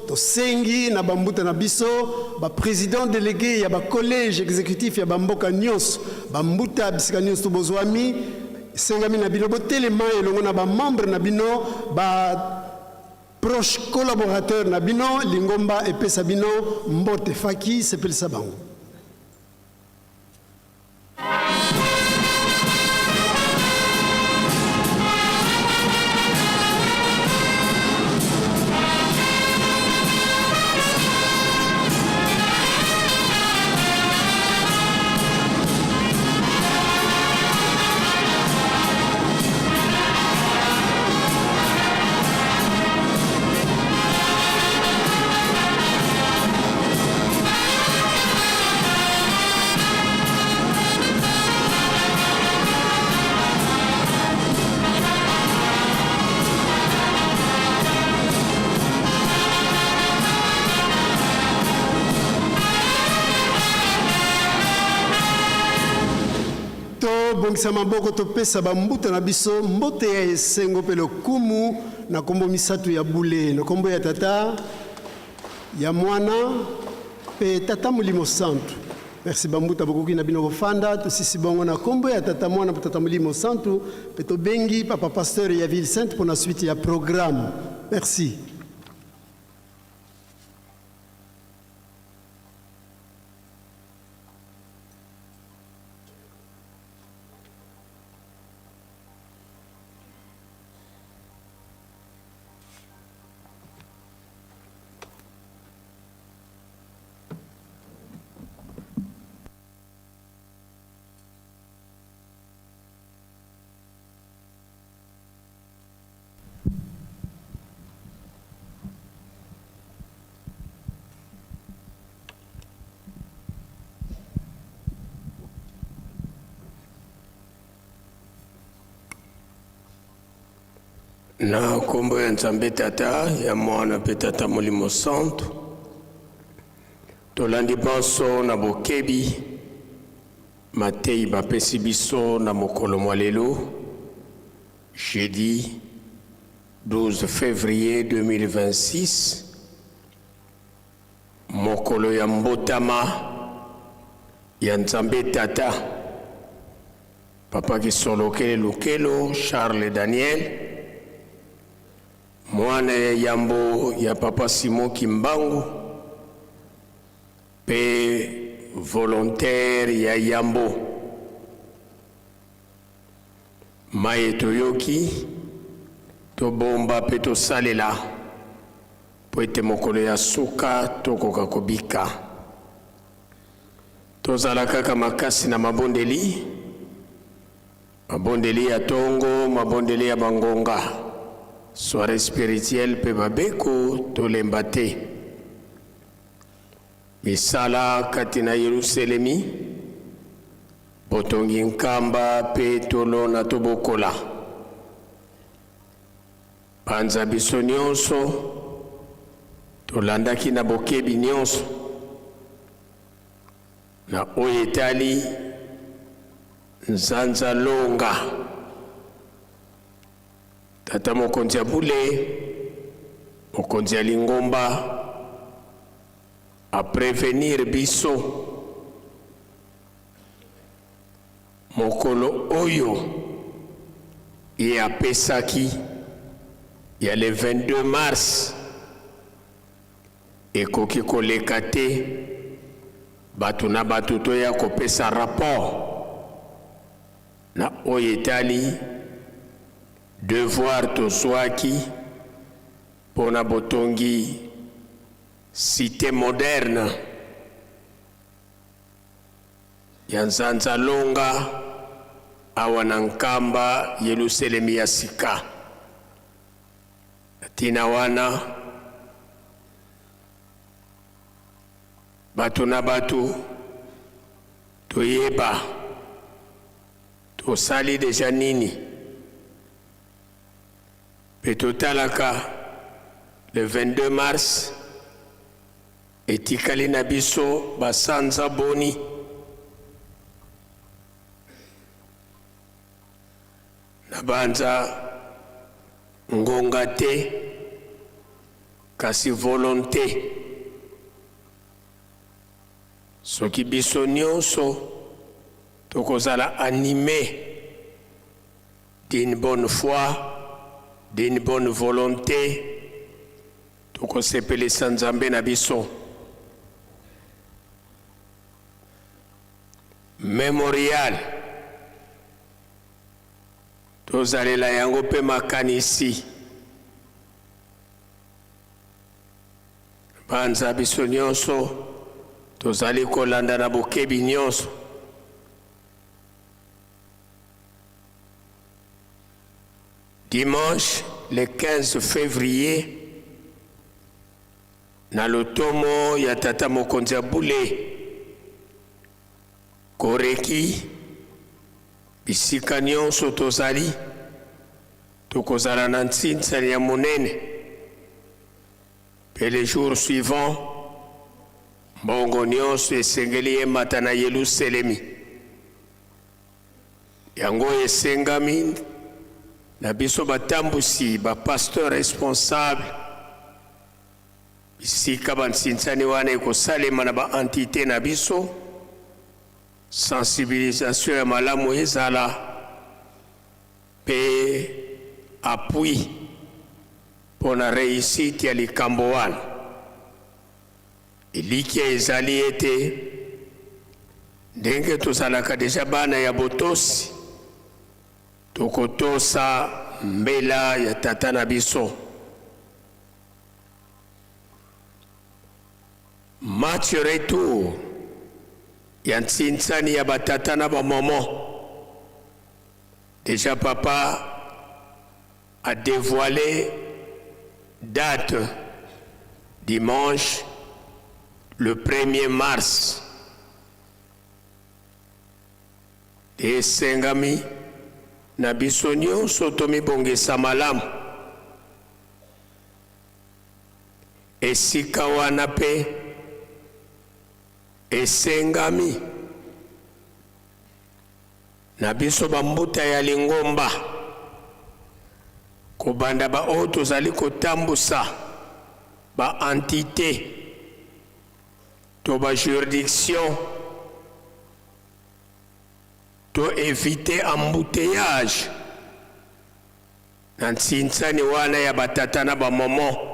to sengi na bambuta na biso ba président délégué ya ba collège exécutif ya bamboka nyos bambuta bisika nyos to bozwami sengami na bino botelema elongo na ba membre na bino ba proche collaborateur na bino lingomba epesa bino mbote faki sepelisa bango. Bongisa maboko topesa bambuta na biso mbote ya esengo pe lokumu na kombo misatu ya bule na kombo ya tata ya mwana pe tata mulimo santu. Merci bambuta bokoki na bino kofanda tosisi bongo na kombo ya tata mwana po tata mulimo santu pe to bengi papa pasteur ya ville sainte pour la suite ya programme. Merci. Na kombo ya Nzambe tata ya mwana pe tata molimo santu tolandi banso na bokebi matei bapesi biso na mokolo mwa lelo jeudi 12 février 2026 mokolo ya mbotama ya Nzambe tata papa kisolokele lukelo Charles Daniel mwana ya yambo ya papa Simon Kimbangu pe volontaire ya yambo maye toyoki to bomba pe to salela po ete mokolo ya suka tokoka kobika tozala kaka makasi na mabondeli ya tongo mabondeli ya bangonga soirée spirituelle pe babeko tolemba te misala kati na Yerusalemi botongi nkamba pe tolona tobokola panza biso nyonso tolandaki na bokebi nyonso na oyo etali nzanza longa tata mokonzi ya bule mokonzi ya lingomba a prévenir biso mokolo oyo ye apesaki ya le 22 mars ekoki koleka te bato na bato toya kopesa rapport na oyo etali devoir tozwaki pona botongi cité moderne ya nzanza longa awa na nkamba Yerusalemi ya sika tina wana bato na bato toyeba tosali deja nini pe totalaka le 22 mars etikali na biso basanza boni na banza ngonga te kasi volonté soki biso nyonso tokozala animé d'une bonne foi d'une bonne volonté tokosepelisa Nzambe na biso memorial tozalela yango pe makanisi banza biso nyonso tozali kolanda na bokebi nyonso dimanche le 15 février na lotomo ya tata mokonzi ya bule koreki bisika nyonso tozali tokozala na ntsinsani ya monene pe le jour suivant mbongo nyonso esengeli emata na Yerusalemi yango esengami na biso batambusi ba pasteur responsable bisika bansintsani wana ekosalema na baentité na biso sensibilisation ya malamu ezala pe appui pour la réussite ya likambo wana elikia ezali ete ndenge tozalaka deja bana ya botosi tokotosa mbela ya tata na biso. Match retour ya ntsinsani ya batata na bamomo. Déjà papa a dévoilé date dimanche le 1er mars. Et Sengami na biso nyonso tomibongisa malamu. Esika wana pe esengami na biso bambuta ya lingomba kobanda ba oyo tozali kotambusa ba entité to ba juridiction to éviter embouteillage na ntsinsani wana ya batata na bamomo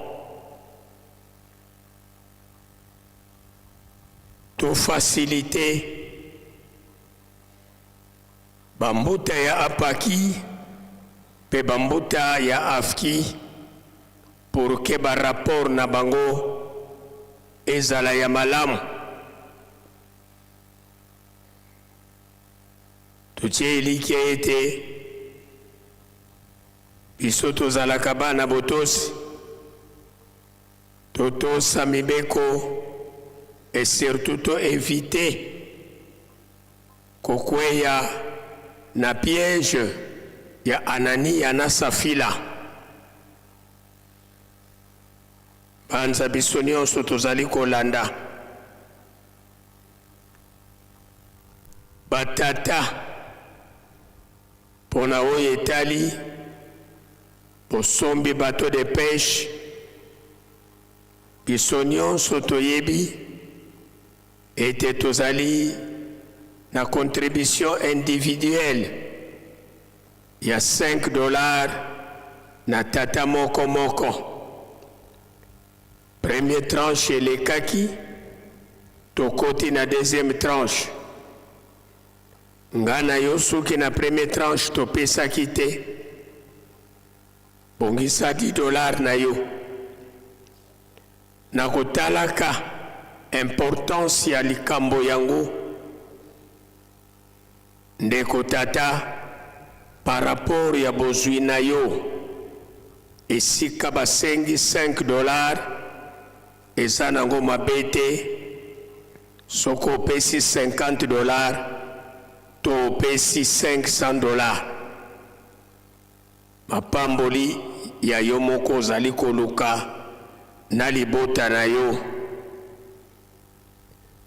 to faciliter bambuta ya apaki pe bambuta ya afki pour que ba rapport na bango ezala ya malamu. Tutie elikia ete biso tozalaka bana botosi totosa mibeko et surtout to éviter kokweya na piège ya Anania na Safila. Banza biso nyonso tozali kolanda batata pona oyo etali bosombi bateau de pêche. Biso nyonso toyebi ete tozali na contribution individuelle ya $5 na tata moko moko. Première tranche elekaki tokoti na deuxième tranche. Ngana yo soki na première tranche topesaki te bongisa $10 na yo. Na kotalaka importance ya likambo yango ndeko tata par rapport ya bozwi na yo esika basengi $5 eza nango mabete soko opesi $50 to opesi $500 mapamboli ya yo moko ozali koluka na libota na yo.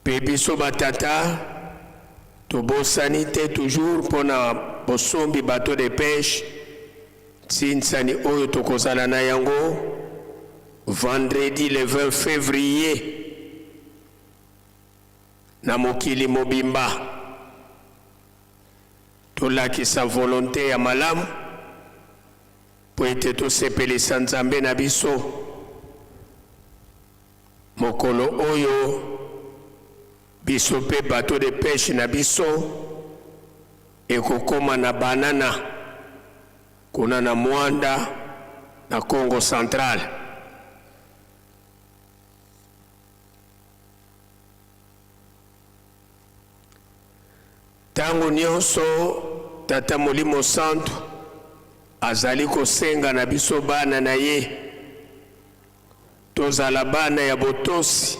Pe biso batata tobosani te toujours pona bosombi bateau de pêche tsinsani oyo tokozala na yango vendredi le 20 février na mokili mobimba. Tolakisa volonté ya malamu po ete tosepelisa nzambe na biso mokolo oyo biso pe bateau de pêche na biso ekokoma na banana kuna na Mwanda na Congo Central. Tango nyonso tata Molimo Santo azali kosenga na biso bana na ye tozala bana ya botosi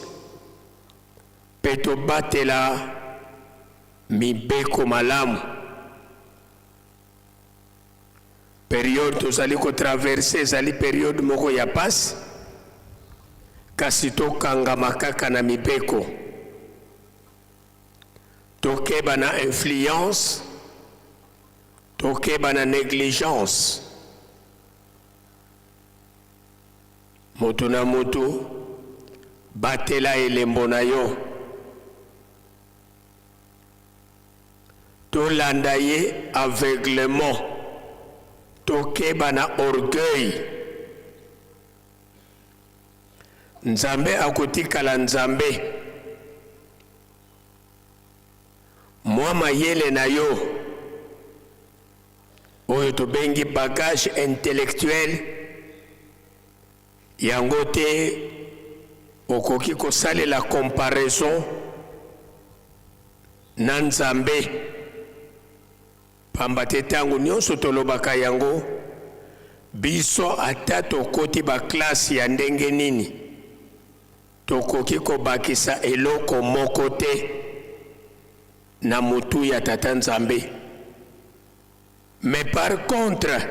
pe tobatela mibeko malamu. Période tozali kotraverse ezali période moko ya pasi kasi tokangama kaka na mibeko. Tokeba na influence, tokeba na négligence. Moto na moto batela elembo na yo tolanda ye aveuglement tokeba na orgueil nzambe akotikala nzambe mwa mayele na yo oyo tobengi bagage intellectuel yango te okoki kosalela comparaison na nzambe pamba te ntango nyonso tolobaka yango biso ata tokoti baklase ya ndenge nini tokoki kobakisa eloko moko te na mutu ya tata nzambe. Mais par contre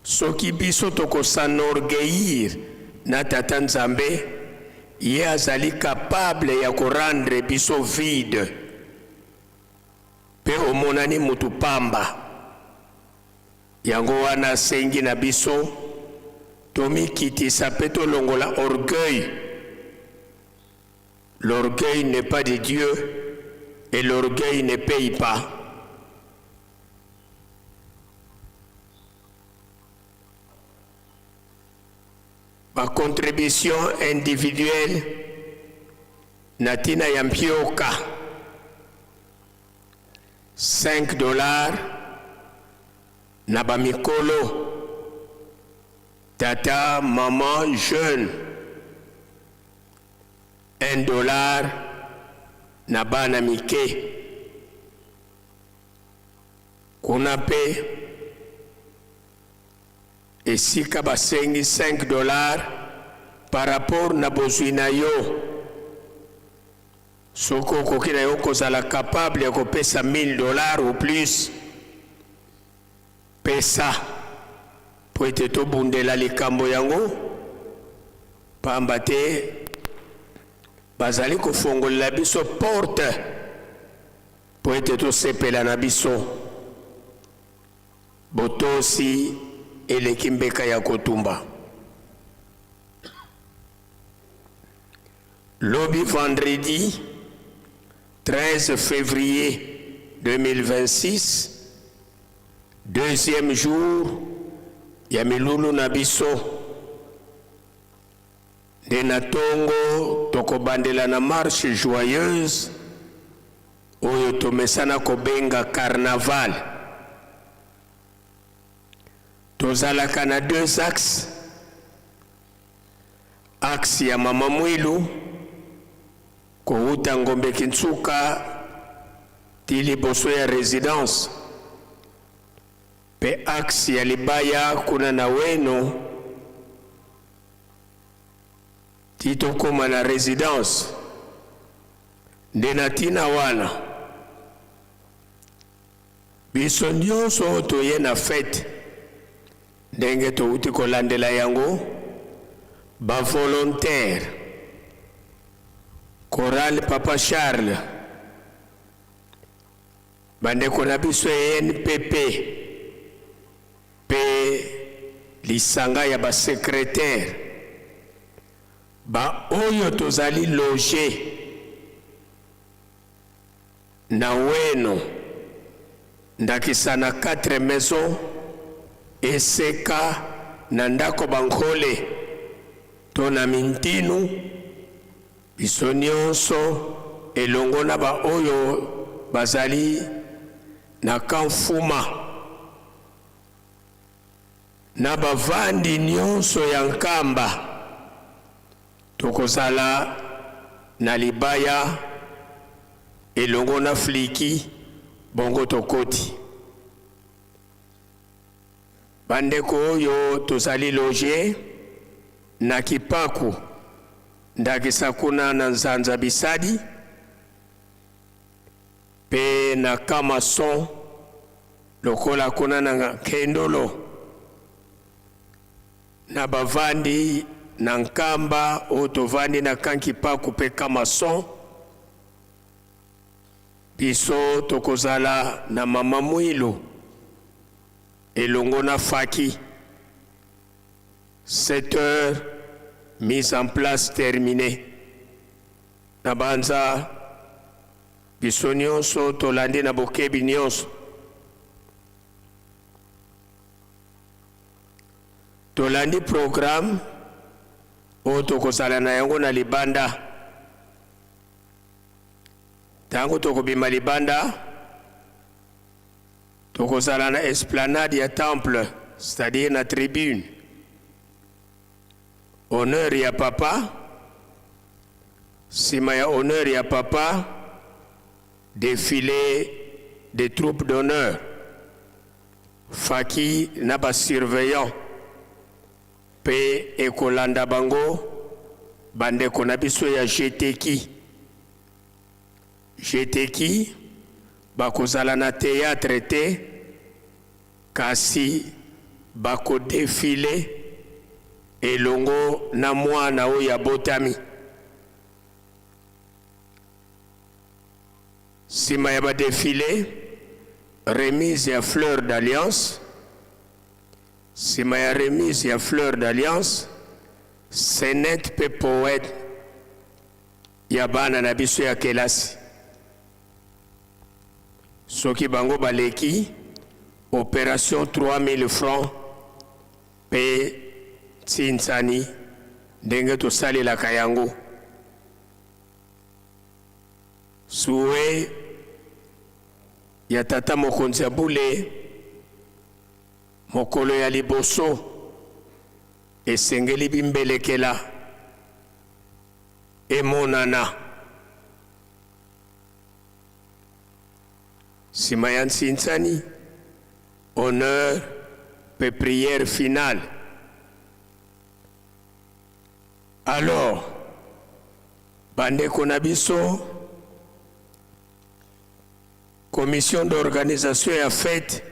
soki biso toko s'enorgueillir na tata nzambe ye azali capable ya korendre biso vide pe omonani mutu pamba yango wana sengi na biso tomikitisa pe tolongola orgueil. L'orgueil n'est pas de Dieu et l'orgueil ne paye pas. Ma contribution individuelle natina yampioka $5 na bamikolo tata maman jeune $1 na bana mike kuna pe esika basengi $5 par rapport na bozwi na yo soko okoki na yo kozala capable ya kopesa $1000 ou plus pesa po ete tobundela likambo yango pamba te bazali kofongolela biso porte po ete tosepela na biso botosi eleki mbeka ya kotumba. Lobi vendredi 13 février 2026, deuxième jour ya milulu na biso de natongo tokobandela na marche joyeuse oyo tomesana kobenga carnaval. Tozalaka na deux axes. Axe ya mama mwilu kouta ngombe kintsuka tili boso ya résidence pe axe ya libaya kuna na weno tito koma na résidence nde natina wana biso nyonso toye na fete ndenge touti kolandela yango ba volontaire Chorale Papa Charles bandeko na biso NPP pe lisanga ya ba secrétaire ba oyo tozali loger na weno ndakisa na 4 maisons eseka na ndako bankole to na mintinu biso nyonso elongo na ba oyo bazali na kamfuma na bavandi nyonso ya nkamba tokozala na libaya elongo na fliki bongo tokoti bandeko oyo tozali loger na kipaku ndakisa kuna na nzanza bisadi pe na kamason lokola kuna na kendolo na bavandi na nkamba o tovandi na kankipaku pe kamason biso tokozala na mama mwilu elongo na faki 7h mise en place terminée. Nabanza biso nyonso tolandi na bokebi nyonso. Tolandi programme oyo tokozala na yango na libanda. Tango tokobima libanda, tokozala na esplanade ya temple, c'est-à-dire na tribune. Honneur ya papa, sima ya honneur ya papa, défilé des troupes d'honneur, faki na ba surveillant, pe ekolanda bango, bandeko na biso ya GTK. GTK, bakozala na théâtre te, kasi bako défilé elongo na mwana oyo botami. Sima ya ba défilé, remise ya fleur d'alliance. Sima ya remise ya fleur d'alliance, Senet pe poète ya bana na biso ya kelasi. Soki bango baleki, opération 3000 francs, pe Tsinsani, ndenge to sali la kayango. Suwe ya tata mokonzi ya bule, mokolo ya liboso, esengeli bimbelekela, emonana. Simayan Sinsani, honneur, pe prière finale. Alors, bande konabiso, commission d'organisation et fête,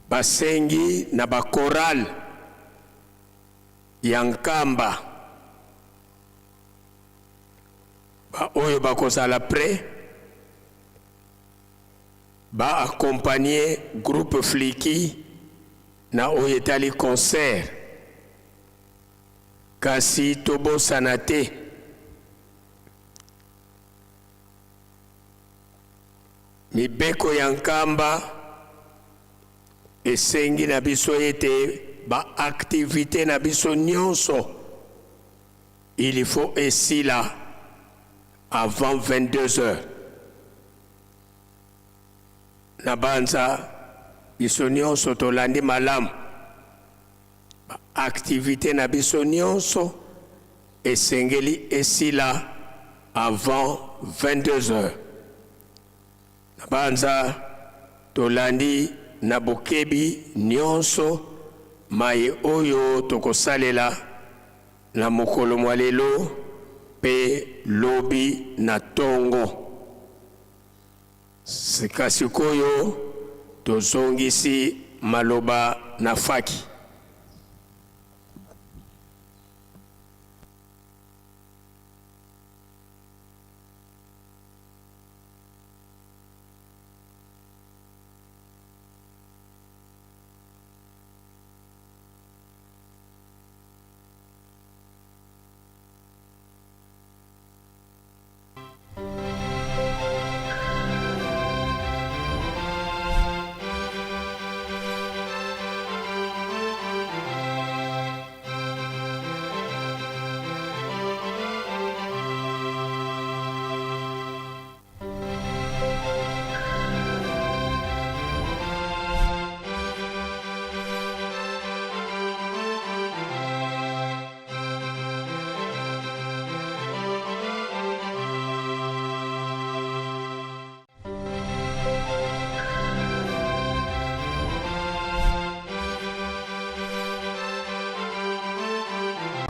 basengi na ba choral, yankamba, ba oyo bakozala prêt, ba accompagner groupe Fliki na oyetali concert kasi tobo sanate mibeko yankamba esengi na biso ete ba activité na biso nyonso il faut ici là avant 22 heures. Nabanza biso nyonso tolandi malamu. Activité na biso nyonso esengeli esila avant 22 heures. Nabanza tolandi na bokebi nyonso maye oyo tokosalela na mokolo mwa lelo pe lobi na tongo. Sikasi koyo tozongisi maloba na faki.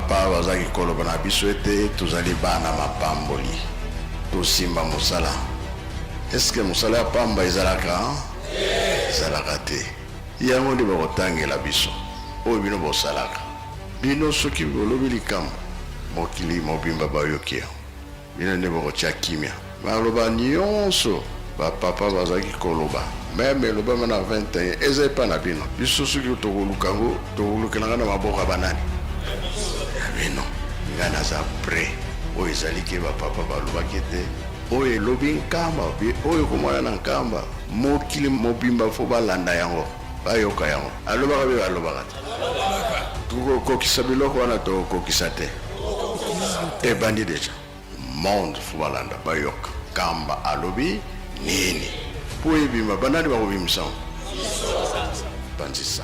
papa bazaki koloba na biso ete tozali bana mapamboli tosimba mosala. Eske mosala ya pamba ezalaka ezalaka te yango nde bakotangela biso oyo bino bosalaka. Bino soki bolobi likambo mokili mobimba bayokia bino nde bakotya kimia maloba nyonso bapapa bazaki koloba meme eloba na 21 eza epa na bino biso soki tokolukango tokolukelanga na maboko ya banani mais non nga naza prêt oyo ezali ke bapapa balobaki te oyo elobi nkamba oyo komona na nkamba mokili mobimba fo balanda yango bayoka yango alobaka be balobaka te tokokokisa biloko wana tokokokisa te ebandi deja monde fo balanda bayoka nkamba alobi nini po ebima banani bakobimisa bandisa.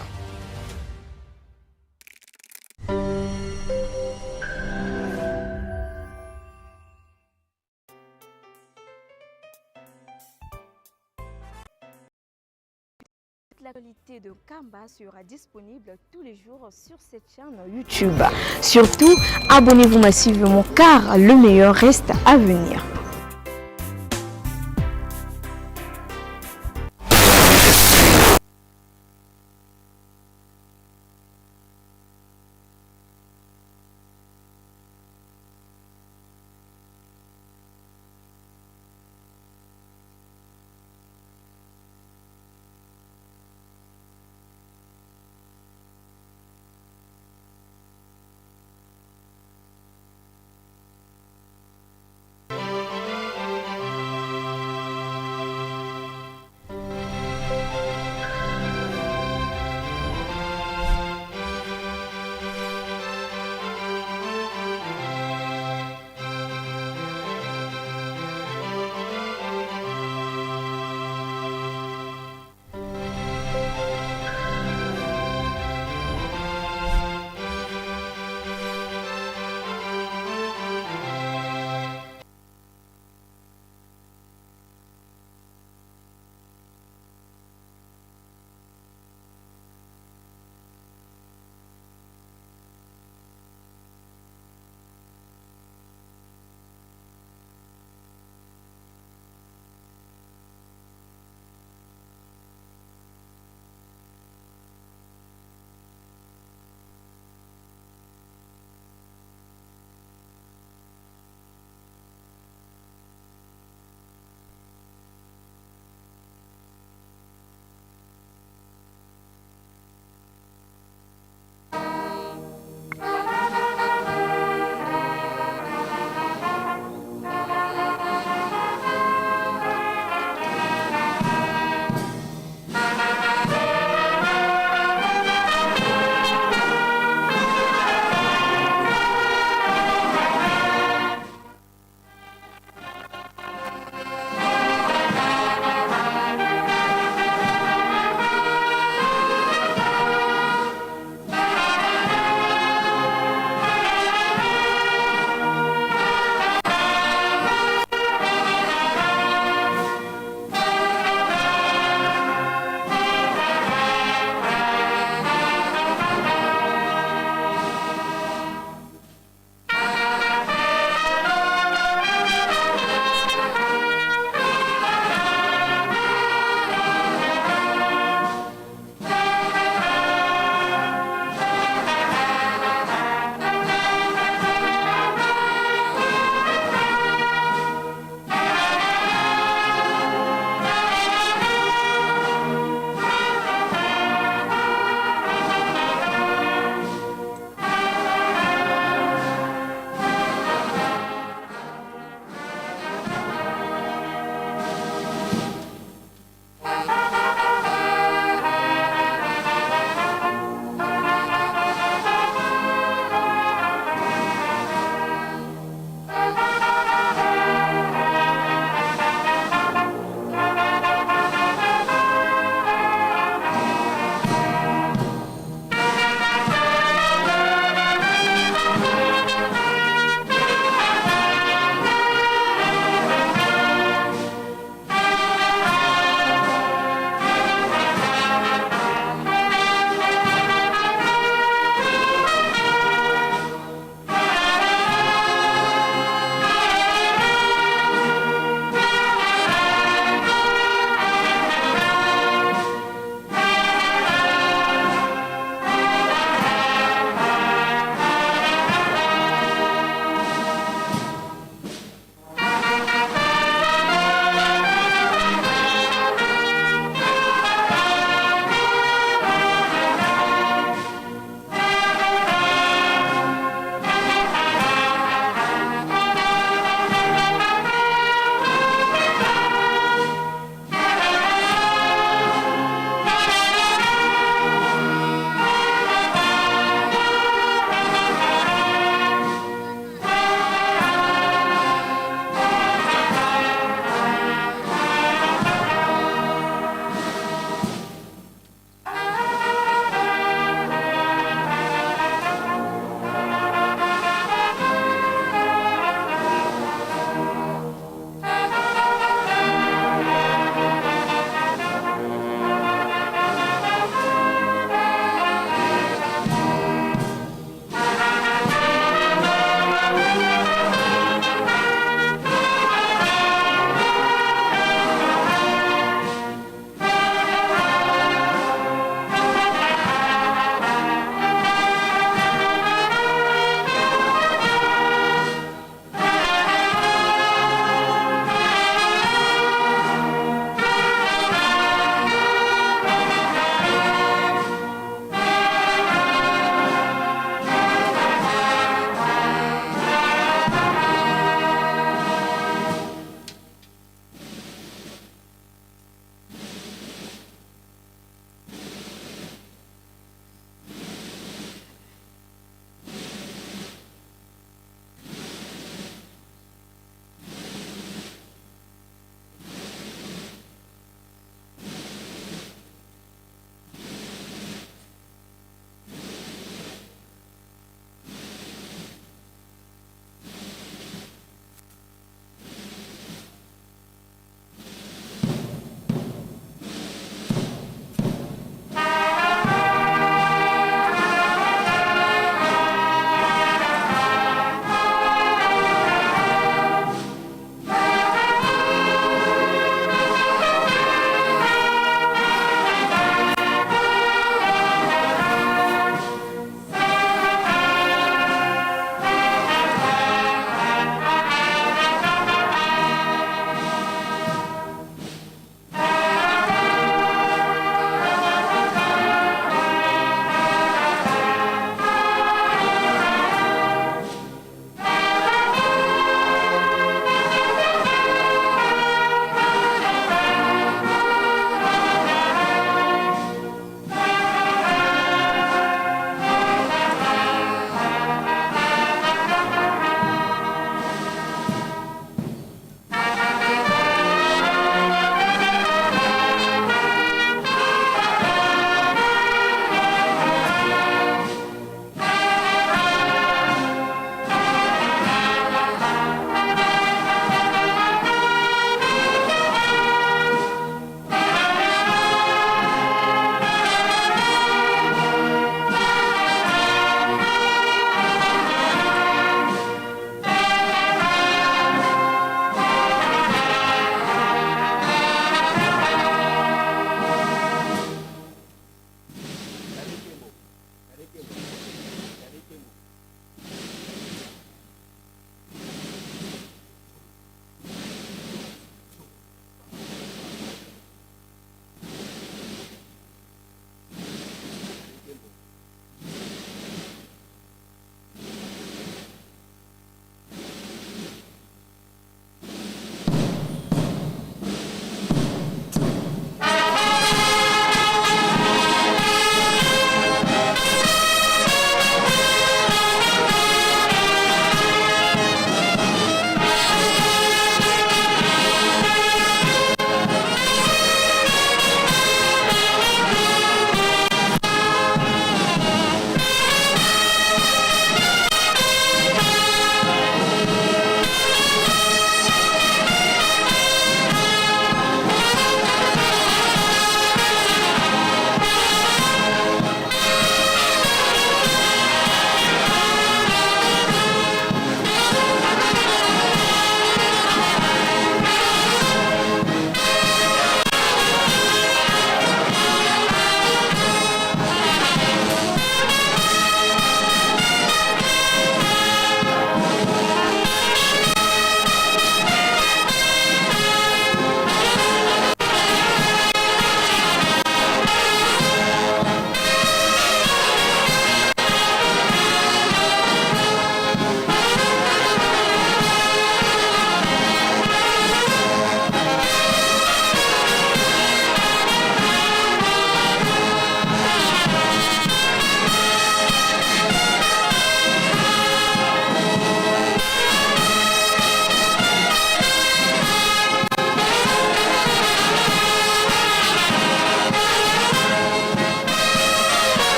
L'actualité de Kamba sera disponible tous les jours sur cette chaîne YouTube. Surtout, abonnez-vous massivement car le meilleur reste à venir.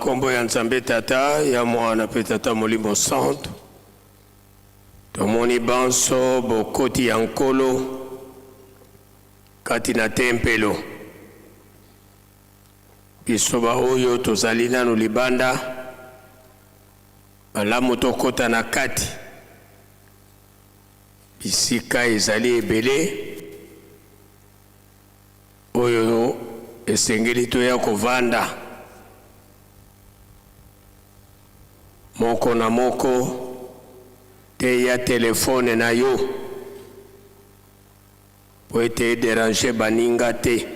kombo ya Nzambe Tata ya Mwana pe Tata Molimo Santo. Tomoni banso bokoti ya nkolo kati na tempelo. Biso baoyo tozali nanu libanda malamu tokota na kati. Bisika ezali ebele oyo esengeli toya kovanda moko na moko te ya telefone na yo po ete déranger baninga te.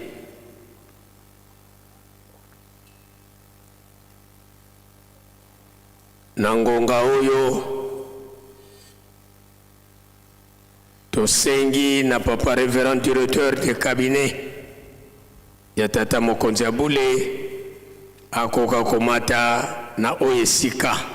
Na ngonga oyo tosengi na papa révérend directeur de cabinet ya tata mokonzi ya bule akoka komata na oyo esika.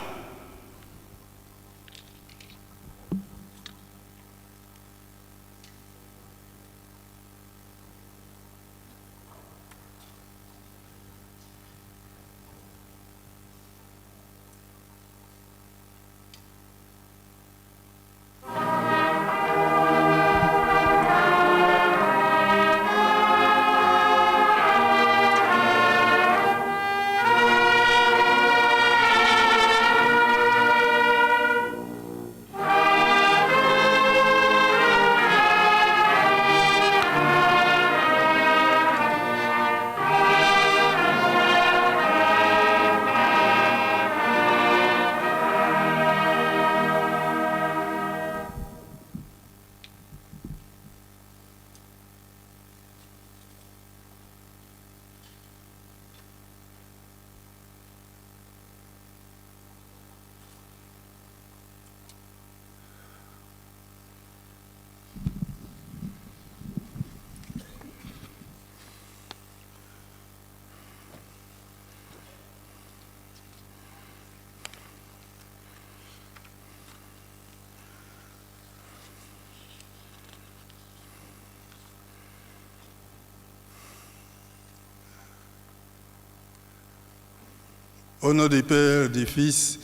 Au nom du Père, du Fils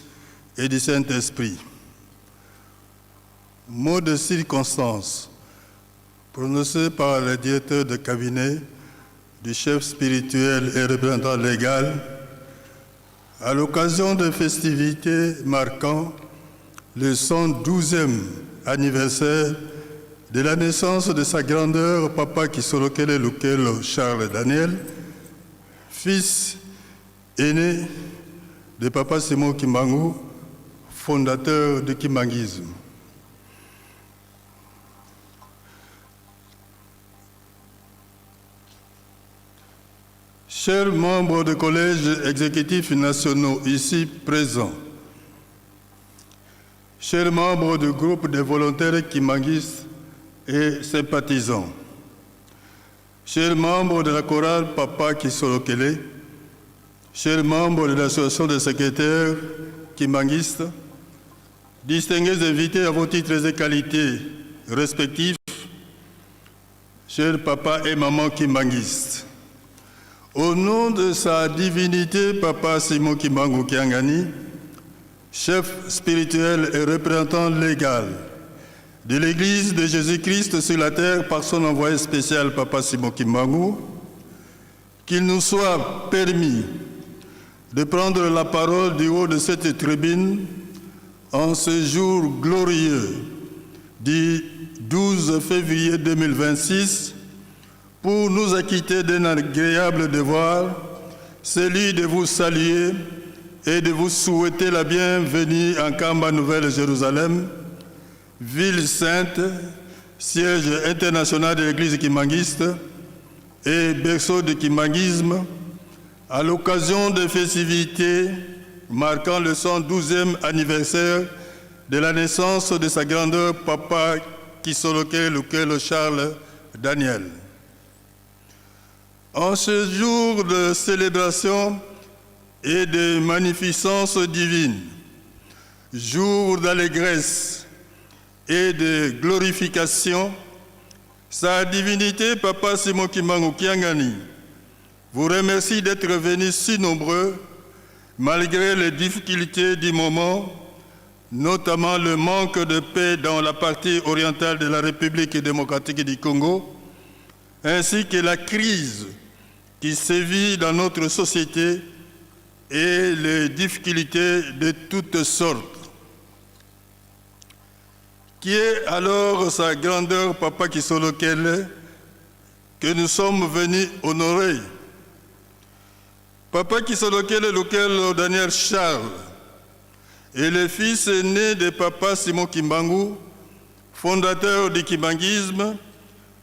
et du Saint-Esprit. Mot de circonstance prononcé par le directeur de cabinet du chef spirituel et représentant légal à l'occasion de festivités marquant le 112e anniversaire de la naissance de sa grandeur Papa Kisolokele Lukelo Charles Daniel, fils aîné de Papa Simon Kimbangu, fondateur du kimbanguisme. Chers membres des collèges exécutifs nationaux ici présents, chers membres du groupe des volontaires kimbanguistes et sympathisants, chers membres de la chorale Papa Kisolokele, chers membres de l'association des secrétaires kimbanguistes, distingués invités à vos titres et qualités respectifs, chers papas et mamans kimbanguistes, au nom de sa divinité Papa Simon Kimbangu Kiangani, chef spirituel et représentant légal de l'Église de Jésus-Christ sur la terre par son envoyé spécial Papa Simon Kimbangu, qu'il nous soit permis de prendre la parole du haut de cette tribune en ce jour glorieux du 12 février 2026 pour nous acquitter d'un agréable devoir, celui de vous saluer et de vous souhaiter la bienvenue en Kamba Nouvelle-Jérusalem, ville sainte, siège international de l'Église kimbanguiste et berceau du kimbanguisme, à l'occasion des festivités marquant le 112e anniversaire de la naissance de sa grandeur Papa Kisolokele Lukelo Charles Daniel. En ce jour de célébration et de magnificence divine, jour d'allégresse et de glorification, sa divinité Papa Simon Kimbangu Kiangani vous remercie d'être venus si nombreux malgré les difficultés du moment, notamment le manque de paix dans la partie orientale de la République démocratique du Congo, ainsi que la crise qui sévit dans notre société et les difficultés de toutes sortes. Qui est alors sa grandeur, Papa Kisolokele, que nous sommes venus honorer? Papa Kisolokele Lukelo Daniel Charles est le fils aîné de Papa Simon Kimbangu, fondateur du kimbanguisme,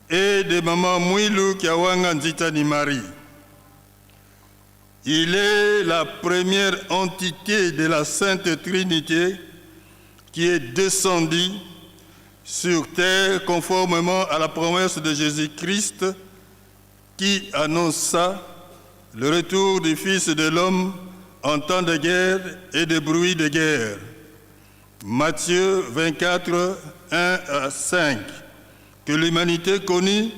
et de Maman Mwilu Kiawanga Nzitani Marie. Il est la première entité de la Sainte Trinité qui est descendue sur terre conformément à la promesse de Jésus-Christ qui annonça le retour du Fils de l'homme en temps de guerre et de bruit de guerre. Matthieu 24, 1 à 5, que l'humanité connut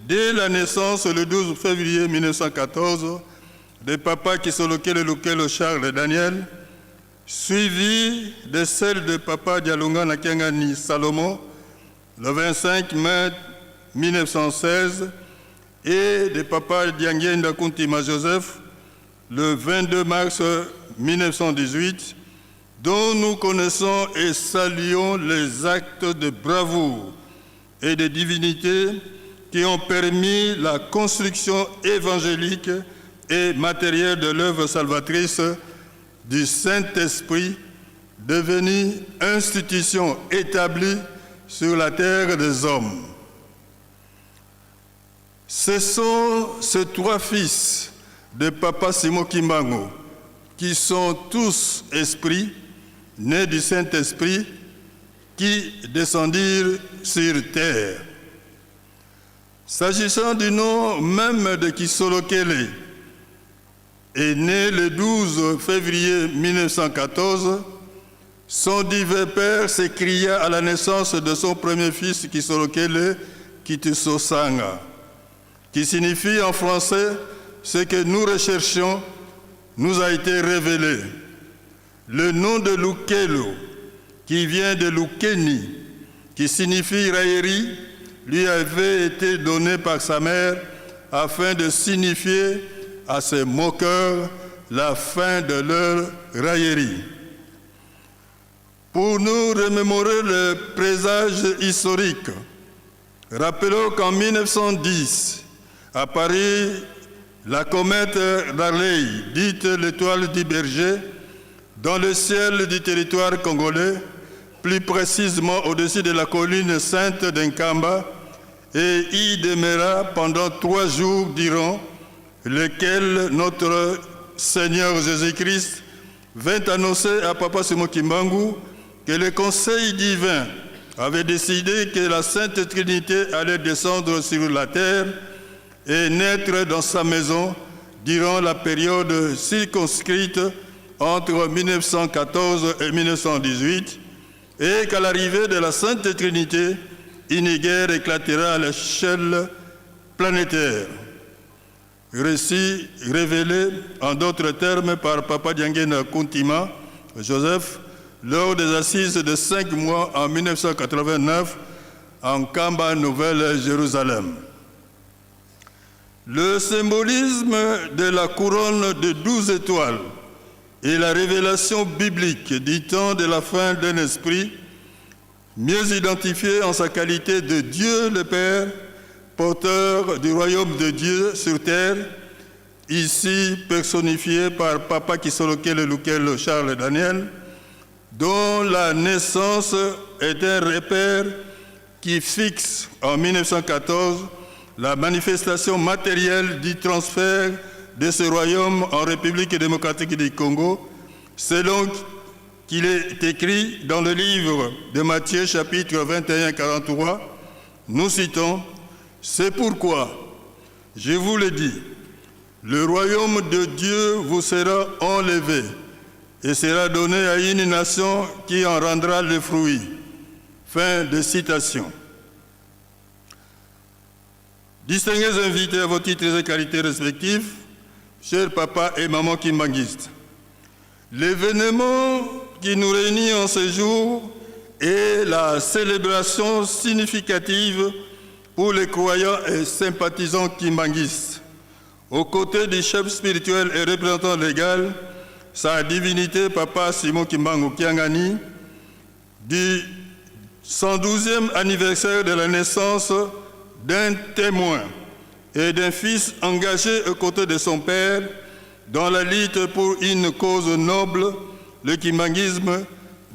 dès la naissance le 12 février 1914 de Papa Kisolokele Lukelo Charles Daniel, suivi de celle de Papa Dialunga Nakiangani Salomon le 25 mai 1916 et de Papa Diangenda Kuntima Joseph le 22 mars 1918, dont nous connaissons et saluons les actes de bravoure et de divinité qui ont permis la construction évangélique et matérielle de l'œuvre salvatrice du Saint-Esprit, devenue institution établie sur la terre des hommes. Ce sont ces trois fils de Papa Simon Kimbangu qui sont tous esprits, nés du Saint-Esprit, qui descendirent sur terre. S'agissant du nom même de Kisolokele, est né le 12 février 1914, son divin père s'écria à la naissance de son premier fils Kisolokele Kitusosanga, qui signifie en français ce que nous recherchions nous a été révélé. Le nom de Lukelo, qui vient de Lukeni, qui signifie raillerie, lui avait été donné par sa mère afin de signifier à ses moqueurs la fin de leur raillerie. Pour nous remémorer le présage historique, rappelons qu'en 1910, à Paris, la comète d'Arley, dite l'étoile du berger, dans le ciel du territoire congolais, plus précisément au-dessus de la colline sainte d'Enkamba, et y demeura pendant 3 jours durant, lesquels notre Seigneur Jésus-Christ vint annoncer à Papa Simon Kimbangu que le Conseil divin avait décidé que la Sainte Trinité allait descendre sur la terre et naître dans sa maison durant la période circonscrite entre 1914 et 1918, et qu'à l'arrivée de la Sainte Trinité, une guerre éclatera à l'échelle planétaire. Récit révélé en d'autres termes par Papa Diangena Kuntima Joseph lors des assises de 5 mois en 1989 en Kamba, Nouvelle-Jérusalem. Le symbolisme de la couronne de 12 étoiles et la révélation biblique du temps de la fin d'un esprit, mieux identifié en sa qualité de Dieu le Père, porteur du royaume de Dieu sur terre, ici personnifié par Papa Kisolokele Lukelo Charles Daniel, dont la naissance est un repère qui fixe en 1914 la manifestation matérielle du transfert de ce royaume en République démocratique du Congo, selon qu'il est écrit dans le livre de Matthieu chapitre 21-43, nous citons « C'est pourquoi, je vous le dis, le royaume de Dieu vous sera enlevé et sera donné à une nation qui en rendra le fruit. » Fin de citation. Distingués invités à vos titres et qualités respectifs, chers papas et mamans kimbanguistes, L'événement qui nous réunit en ce jour est la célébration significative pour les croyants et sympathisants kimbanguistes. Aux côtés du chef spirituel et représentant légal, sa divinité Papa Simon Kimbangu Kiangani, du 112e anniversaire de la naissance d'un témoin et d'un fils engagé aux côtés de son père dans la lutte pour une cause noble, le kimbanguisme,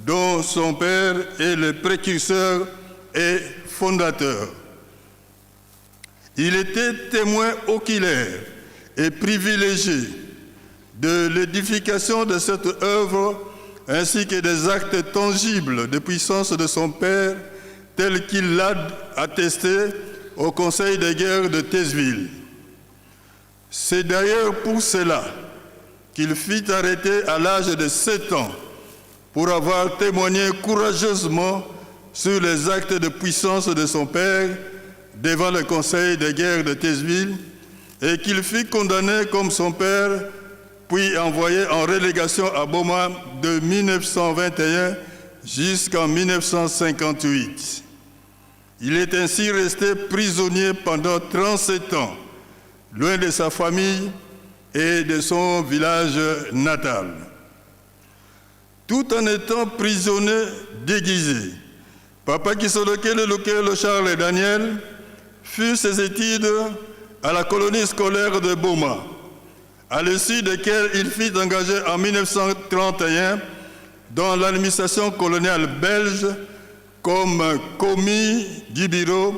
dont son père est le précurseur et fondateur. Il était témoin oculaire et privilégié de l'édification de cette œuvre ainsi que des actes tangibles de puissance de son père tel qu'il l'a attesté au Conseil des guerres de Thésville. C'est d'ailleurs pour cela qu'il fut arrêté à l'âge de 7 ans pour avoir témoigné courageusement sur les actes de puissance de son père devant le Conseil des guerres de Thésville et qu'il fut condamné comme son père puis envoyé en relégation à Boma de 1921 jusqu'en 1958. Il est ainsi resté prisonnier pendant 37 ans, loin de sa famille et de son village natal. Tout en étant prisonnier déguisé, Papa Kisolokele Lukelo Charles et Daniel fut ses études à la colonie scolaire de Boma, à l'issue desquelles il fut engagé en 1931 dans l'administration coloniale belge comme commis du bureau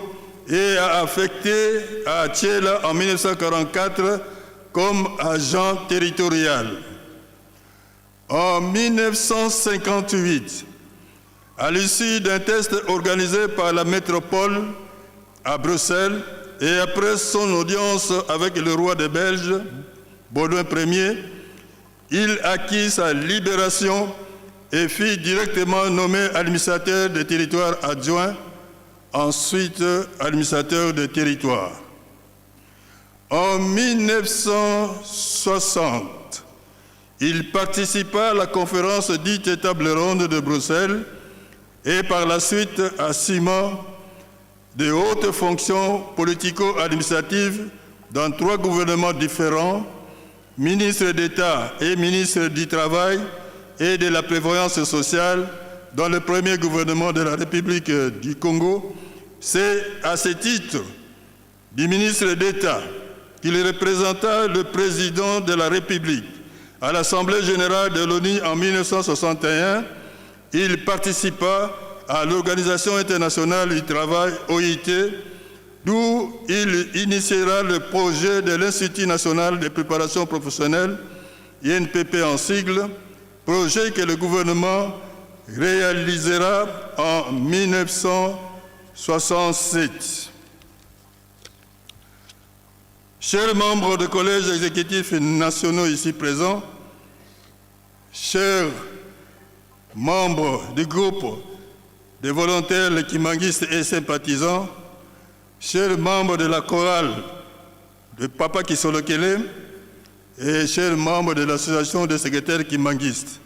et a affecté à Thiela en 1944 comme agent territorial. En 1958, à l'issue d'un test organisé par la métropole à Bruxelles et après son audience avec le roi des Belges, Baudouin Ier, il acquit sa libération et fut directement nommé administrateur des territoires adjoint, ensuite administrateur des territoires. En 1960, il participa à la conférence dite Table Ronde de Bruxelles et par la suite assuma de hautes fonctions politico-administratives dans 3 gouvernements différents, ministre d'État et ministre du Travail et de la Prévoyance sociale dans le premier gouvernement de la République du Congo. C'est à ce titre du ministre d'État qu'il représenta le président de la République à l'Assemblée générale de l'ONU en 1961. Il participa à l'Organisation internationale du travail, OIT, d'où il initiera le projet de l'Institut national de préparation professionnelle, INPP en sigle, projet que le gouvernement réalisera en 1967. Chers membres du collège exécutif nationaux ici présents, chers membres du groupe des volontaires, les kimbanguistes et sympathisants, chers membres de la chorale de Papa Kisolokele et chers membres de l'association des secrétaires kimbanguistes,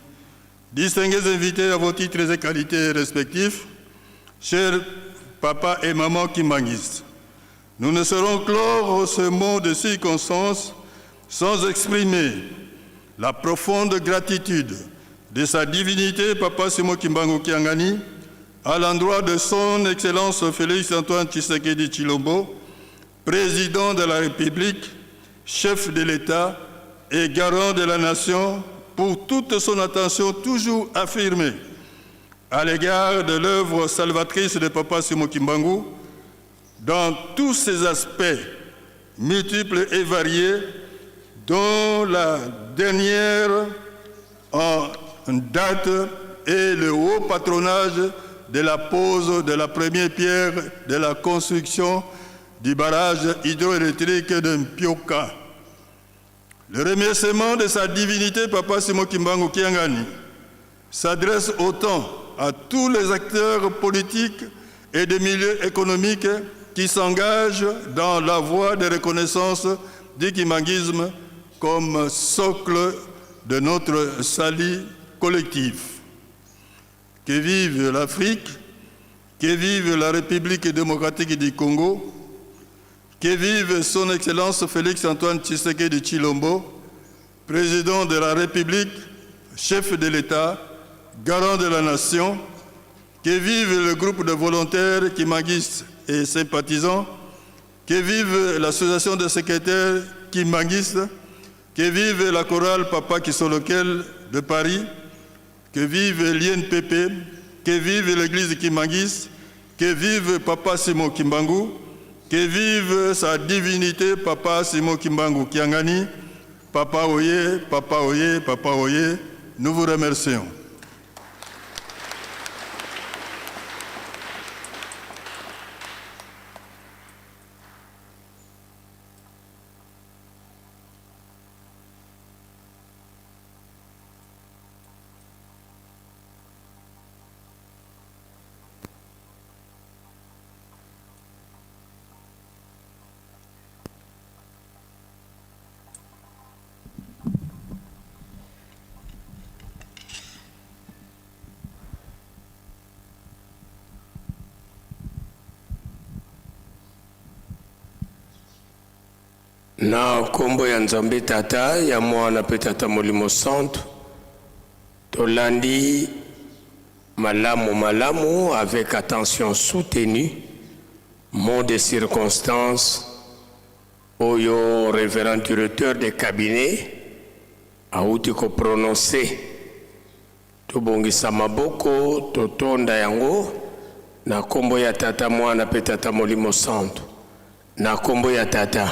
distingués invités à vos titres et qualités respectifs, chers papas et mamans kimbanguistes, nous ne saurons clore ce mot de circonstance sans exprimer la profonde gratitude de sa divinité Papa Simon Kimbangu Kiangani à l'endroit de son Excellence Félix Antoine Tshisekedi Tshilombo, président de la République, chef de l'État et garant de la nation, pour toute son attention toujours affirmée à l'égard de l'œuvre salvatrice de Papa Simon Kimbangu dans tous ses aspects multiples et variés, dont la dernière en date est le haut patronage de la pose de la première pierre de la construction du barrage hydroélectrique de Mpioka. Le remerciement de sa divinité Papa Simon Kimbangu Kiangani s'adresse autant à tous les acteurs politiques et des milieux économiques qui s'engagent dans la voie de reconnaissance du kimbanguisme comme socle de notre salut collectif. Que vive l'Afrique, que vive la République démocratique du Congo, que vive son Excellence Félix-Antoine Tshisekedi Tshilombo, président de la République, chef de l'État, garant de la nation, que vive le groupe de volontaires Kimanguistes et sympathisants, que vive l'association de secrétaires Kimanguistes, que vive la chorale Papa Kisolokel de Paris, que vive l'INPP, que vive l'église Kimanguiste, que vive Papa Simon Kimbangu, que vive sa divinité Papa Simon Kimbangu Kiangani. Papa Oye, Papa Oye, Papa Oye, nous vous remercions. Na kombo ya Nzambe Tata ya mwana pe Tata Molimo Santo tolandi malamu avec attention soutenue mot de circonstance oyo révérend directeur de cabinet auti ko prononcer tobongisa maboko totonda yango na kombo ya Tata mwana pe Tata Molimo Santo na kombo ya Tata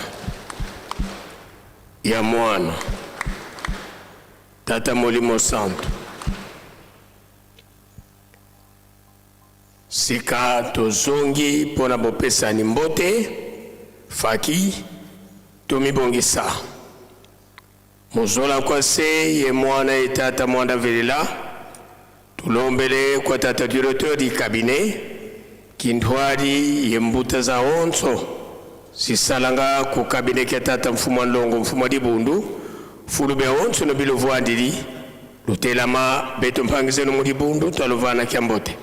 ya mwana Tata Molimo Santo sika tozongi pona bopesa ni mbote faki tomibongisa mozola kwa se ye mwana et Tata Mwanda Velela tulombele kwa Tata directeur du cabinet kindwari ye mbuta za onso sisalanga ku cabinet ke Tata mfumo ndongo mfumo dibundu fulube onso no bilovwandiri lutelama beto mpangize no mudibundu talovana kyambote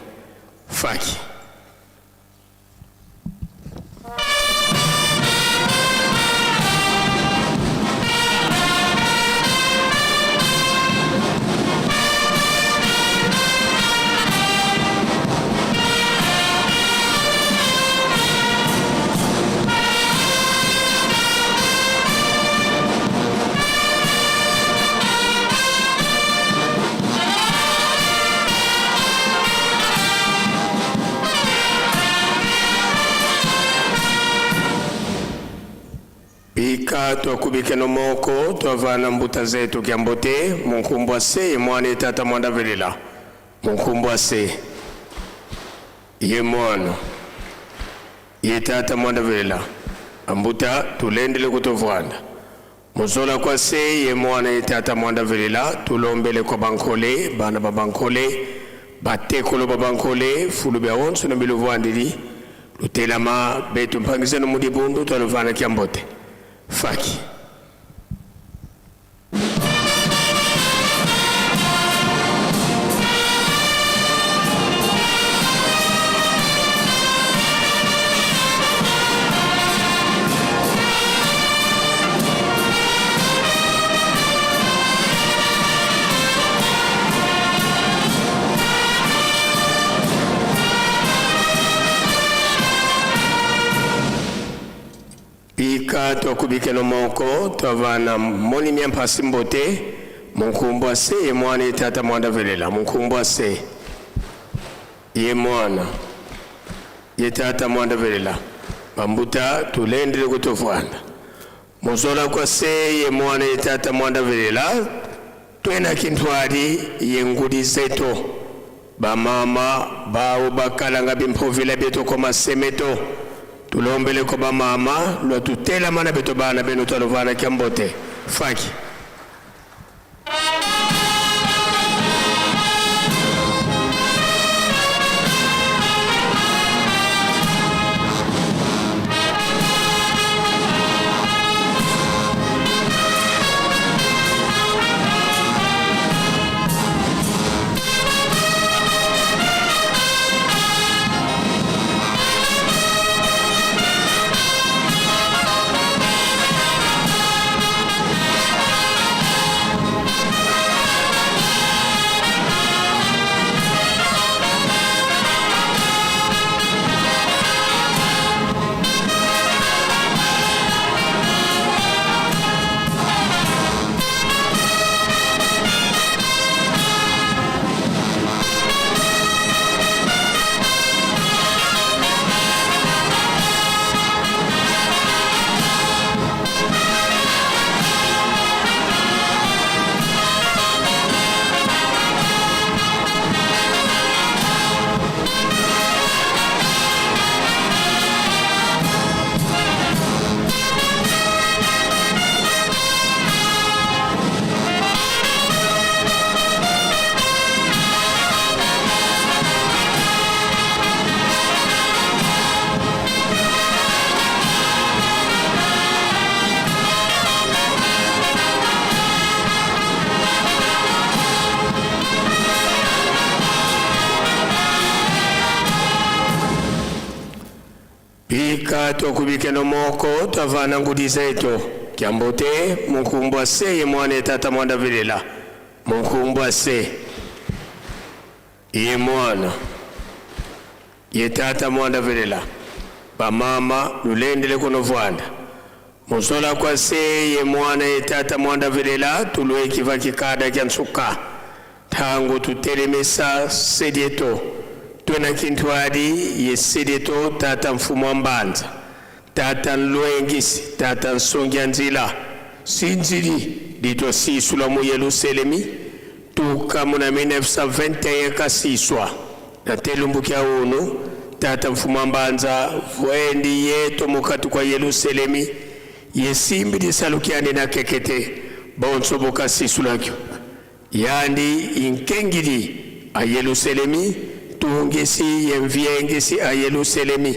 faki Tukubike no moko tuavana mbuta zetu kiambote munkumbwa se mwana Tata Mwanda Velela munkumbwa se ye mwana ye Tata Mwanda Velela ambuta tulendele kutovwanda muzola kwa se ye mwana Tata Mwanda Velela tulombele kwa bankole bana babankole batekolo babankole fulube onso no bilovwandiri lutelama betu mpangize no mudibundu talovana kiambote faki tukubike no moko tuavana moni miampa simbote munkumbwa se ye mwana Tata Mwanda Velela munkumbwa se ye mwana ye Tata Mwanda Velela bambuta tulendele kutovwanda muzola kwa se ye mwana Tata Mwanda Velela twena kintwari ye ngudi zeto bamama bawo bakalanga bimpovila beto koma semeto tulombele ko ba mama lo tutela mana beto bana beno talovana kiambote faki Ika tukubike no moko tavana ngudi zetu kiambote munkumbwa se ye mwana tata mwanda vilela munkumbwa se ye mwana ye tata mwanda vilela bamama lulendele kuno vwanda musola kwa se ye mwana ye tata mwanda vilela tulwe kiva kikada kya nsuka tangu tutelemesa sedieto twena kintu adi ye sedieto tata mfumo mbanza tata nluengisi tata nsongya nzila sinzili dito sisula mu Yerusalemi tuka muna 1921 kasiswa na telumbukia unu tata mfumo mbanza vwendi yeto mukatu kwa Yerusalemi yesimbi disalukiani na kekete bonso boka sisulakyo yandi inkengili a Yerusalemi tungisi yemviengisi a Yerusalemi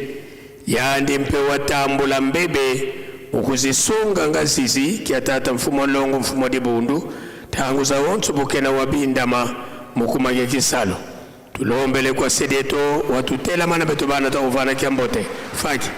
yandi mpewa tambula mbebe ukuzisunga ngazizi kia tata mfumo longo mfumo dibundu tangu za wonsu bukena wabindama mukumage kisalo tulombele kwa sedeto watutela mana betubana ta uvana kiambote faki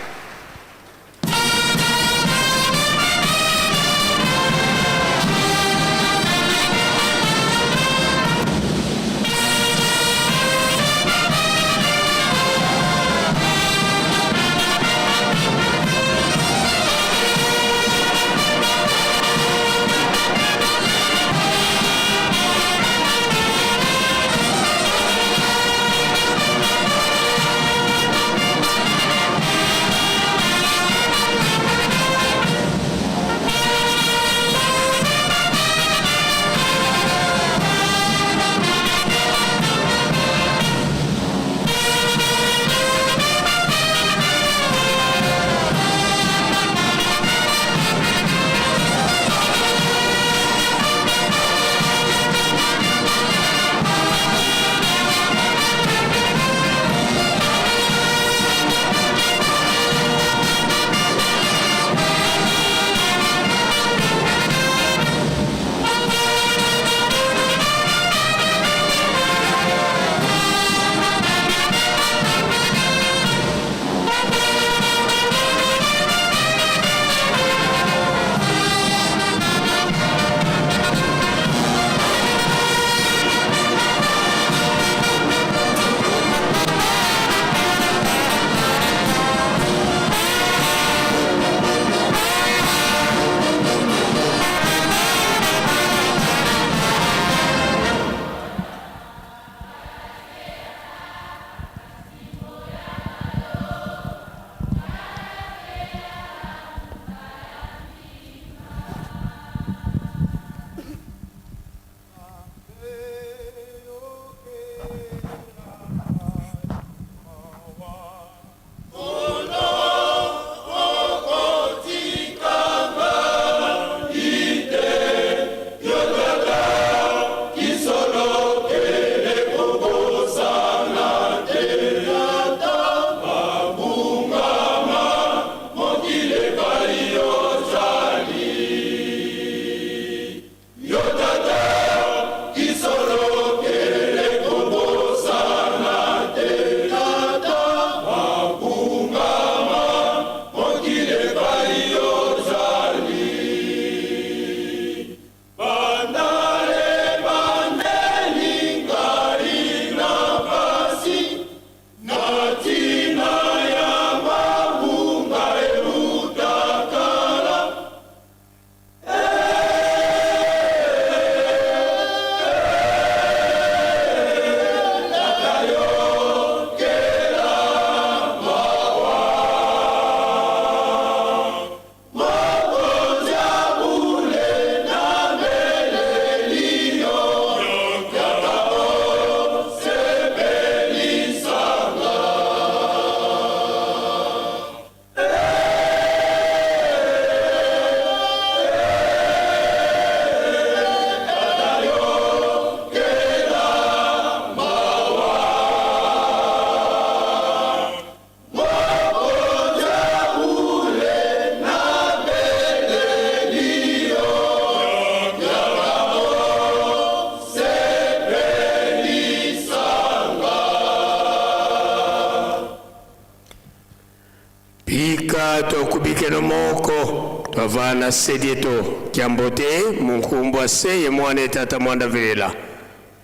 Bika tokubike no moko twavana sedieto kiambote munkumbwa se ye mwana tata mwanda velela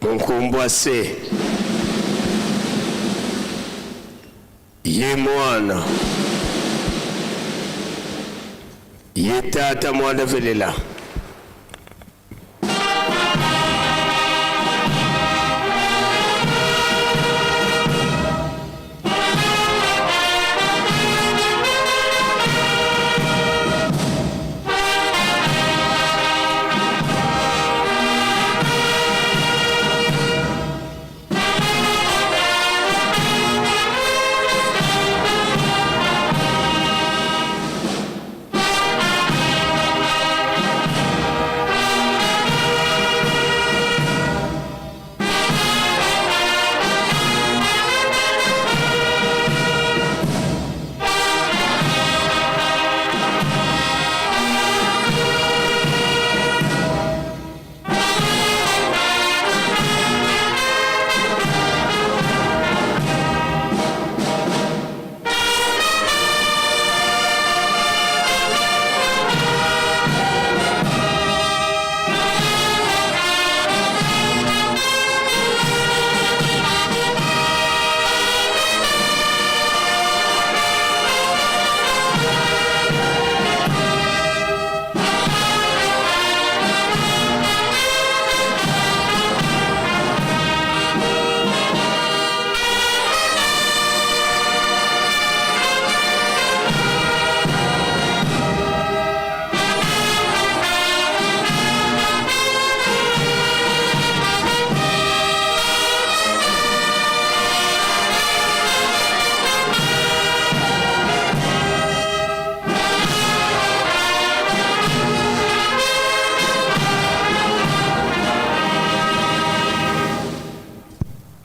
munkumbwa se ye mwana ye tata mwanda velela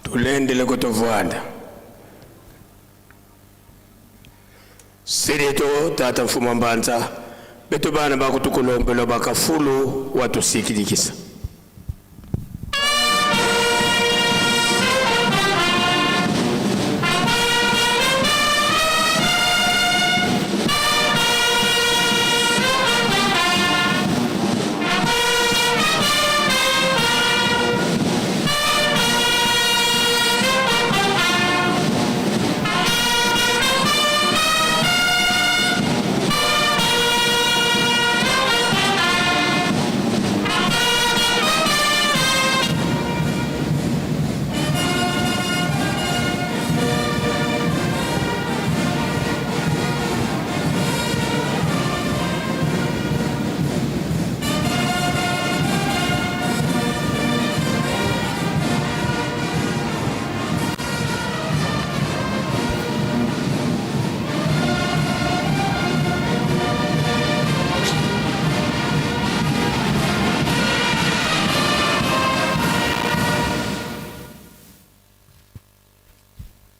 tulendele kutovwanda Sireto tata mfuma mbanza beto bana bakutukulombelo bakafulu watusikidikisa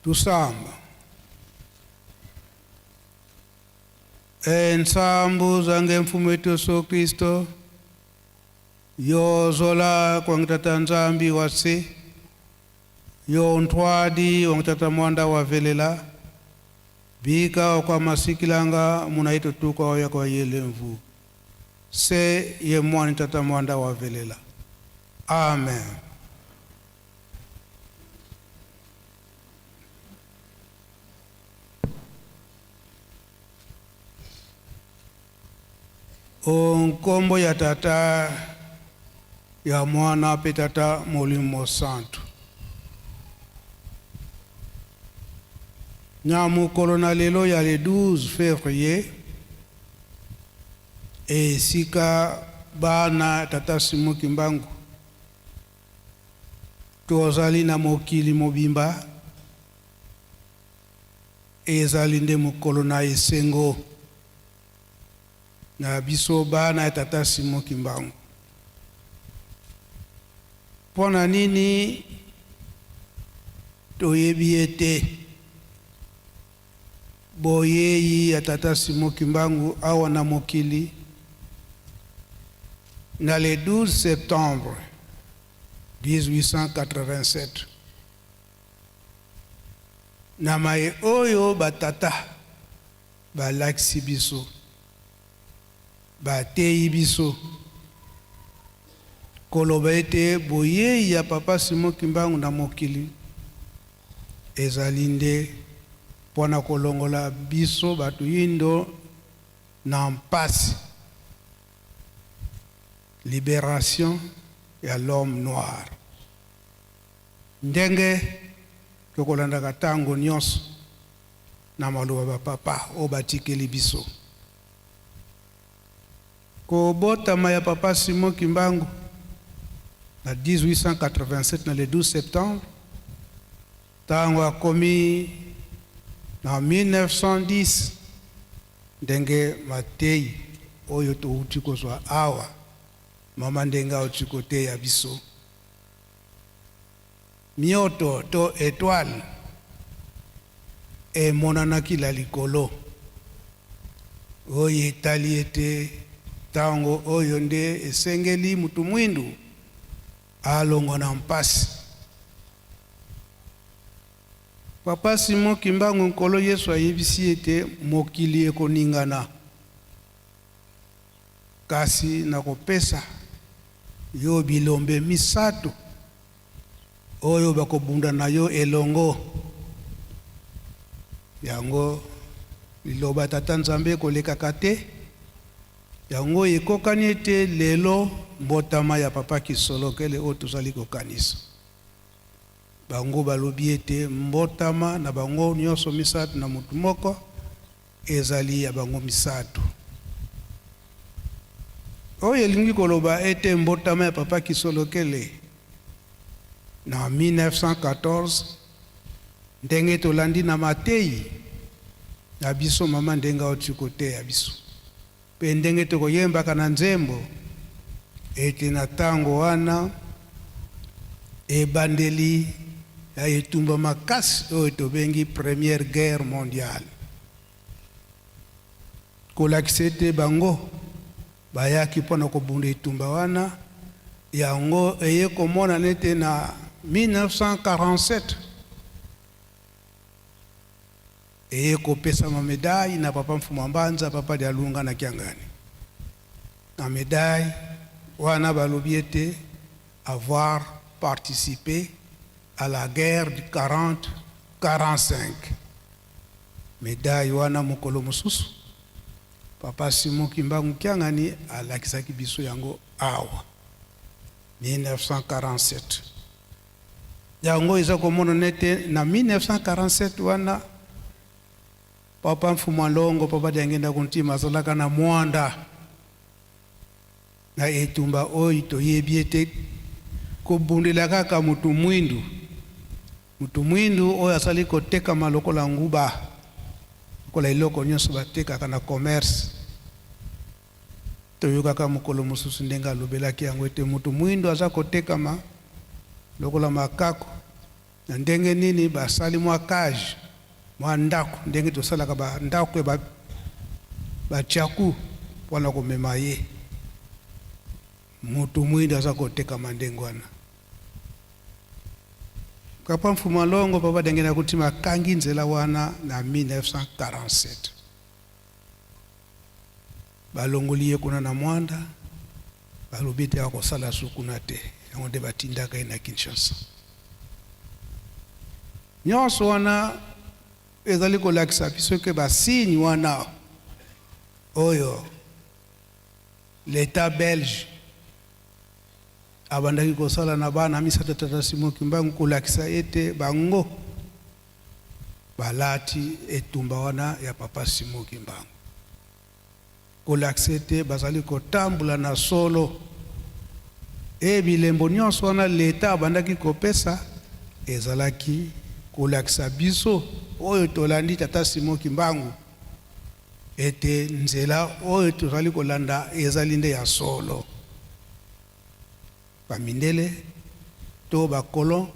Tusamba ensambu zange mfumu wetu Yesu Kristo yozola kwa ngitata nzambi wase yo ntwadi wa ngitata mwanda wa velela bika kwa masikilanga munaito tuka wa kwa yele mvu se ye mwani tata mwanda wa velela. Amen. Onkombo ya tata ya mwana pe tata Molimo Santo. Nyamu kolona lelo ya le 12 février et sika bana tata Simon Kimbangu tozali na mokili mobimba ezali nde mokolona esengo na biso bana tata Simon Kimbangu. Pona nini toyebi ete boyeyi ya tata Simon Kimbangu awa na mokili na le 12 septembre 1887 na mae oyo batata balakisi biso bateyi biso koloba ete boyei ya papa Simon Kimbangu na mokili ezali nde mpona kolongola biso bato yindo na mpasi. Libération ya l'homme noir. Ndenge tokolandaka tango nyonso na maloba bapapa o batikeli biso. Kobotama ya papa Simon Kimbangu na 1887 na le 12 septembre, tango akomi na 1910 ndenge matei oyo touti kozwa awa mama ndenga oti koteya biso. Mioto to étoile emonanaki la likolo oyo etali ete tango oyo nde esengeli mutu mwindu alongo na mpasi. Papa Simon Kimbangu nkolo Yesu ayebisi ete mokili ekoningana, kasi nakopesa yo bilombe misato oyo bakobunda na yo elongo. Yango liloba tata Nzambe kolekaka te, yango ekokani ete lelo mbotama ya papa Kisolokele oyo tozali kokanisa. Bango balobi ete mbotama na bango nyonso misato na mutu moko ezali ya bango misato. Oyo elingi koloba ete mbotama ya papa Kisolokele na 1914 ndenge tolandi na matei na biso mama ndenga oti koteya biso. Pe ndenge tokoyembaka na nzembo ete na tango wana ebandeli ya etumba makasi oyo tobengi Première Guerre mondiale. Kolakisa ete bango bayaki mpona kobunda etumba wana, yango eye komona nete na 1947 eye kopesa ma médaille na papa Mfuma Mbanza, papa Dialunga na Kiangani. Na médaille wana balobi ete avoir participé à la guerre du 40-45. Médaille wana mokolo mosusu papa Simon Kimbangu Kiangani alakisaki biso yango awa 1947. Yango eza komona nete na 1947 wana papa Mfuma Longo, papa Diangenda Kuntima azalaka na mwanda na etumba oyo toyebi ete kobundela kaka mutu mwindu. Mutu mwindu oyo asali koteka malokola nguba kola iloko nyonso batekaka na commerce. Toyokaka mokolo mosusu ndenge alobelaki yango ete mutu mwindu aza koteka lokola makako na ndenge nini basali mwa cage mwa ndako ndenge tosalaka bandako bachaku mpona komema ye. Mutu mwindu aza koteka mandenge wana. Papa Mfuma Longo, papa Diangenda Kuntima kangi nzela wana na 1947. Balongoli ye kuna na mwanda balobi ete akosala sukuna te, yango nde batindaka ye na Kinshasa. Nyonso wana ezali kolakisa biso ke basini wana oyo l'État belge abandaki kosala na bana misato tata Simon Kimbangu kolakisa ete bango balati etumba wana ya papa Simon Kimbangu. Kolakisa ete bazali kotambula na solo bilembo nyonso wana l'État abandaki kopesa ezalaki kolakisa biso oyo tolandi tata Simon Kimbangu ete nzela oyo tozali kolanda ezali nde ya solo. Bamindele to bakolo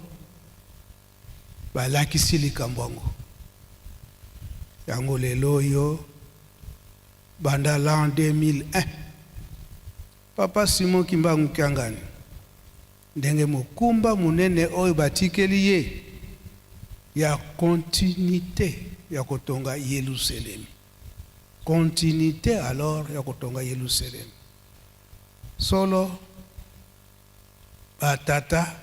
balakisi likambo yango. Yango lelo yo banda l'an 2001 papa Simon Kimbangu Kiangani ndenge mokumba munene oyo batikeli ye ya continuité ya kotonga Yerusalemi. continuité alors ya kotonga Yerusalem. Solo batata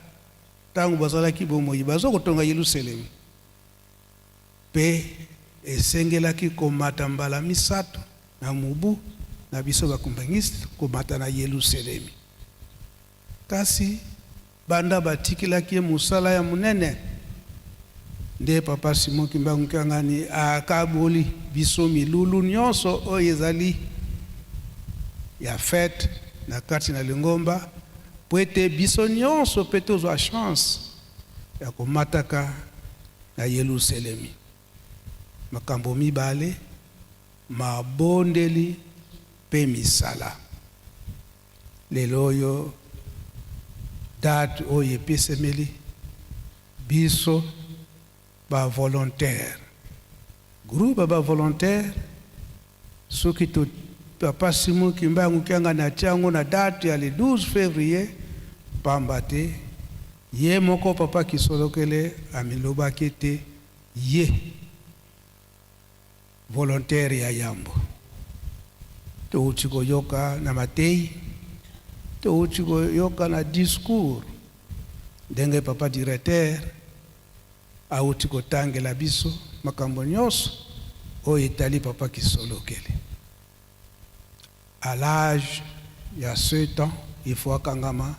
tangu bazalaki bomoi bazo kotonga Yerusalem. Pe esengelaki komata mbala misato na mubu na biso bakumbangisi komata na Yerusalem. Kasi banda batikilaki musala ya munene nde papa Simon Kimbangu Kyangani akaboli biso milulu nyonso oyo ezali ya fête na kati na Lingomba po ete biso nyonso pe tozwa chance ya komataka na Yerusalemi. Makambo mibale mabondeli pe misala. Lelo oyo date oyo epesemeli biso ba volontaire. Groupe ba volontaire soki to papa Simon Kimbangu Kyangani atiango na date ya le 12 février pambate ye moko papa kisolokele amilobaki ete ye volontaire ya Yambo. To uchiko yoka na Matei, to uchiko yoka na discours ndenge papa directeur auti kotangela biso makambo nyonso oyo etali papa kisolokele. À l'âge ya 7 ans il faut akangama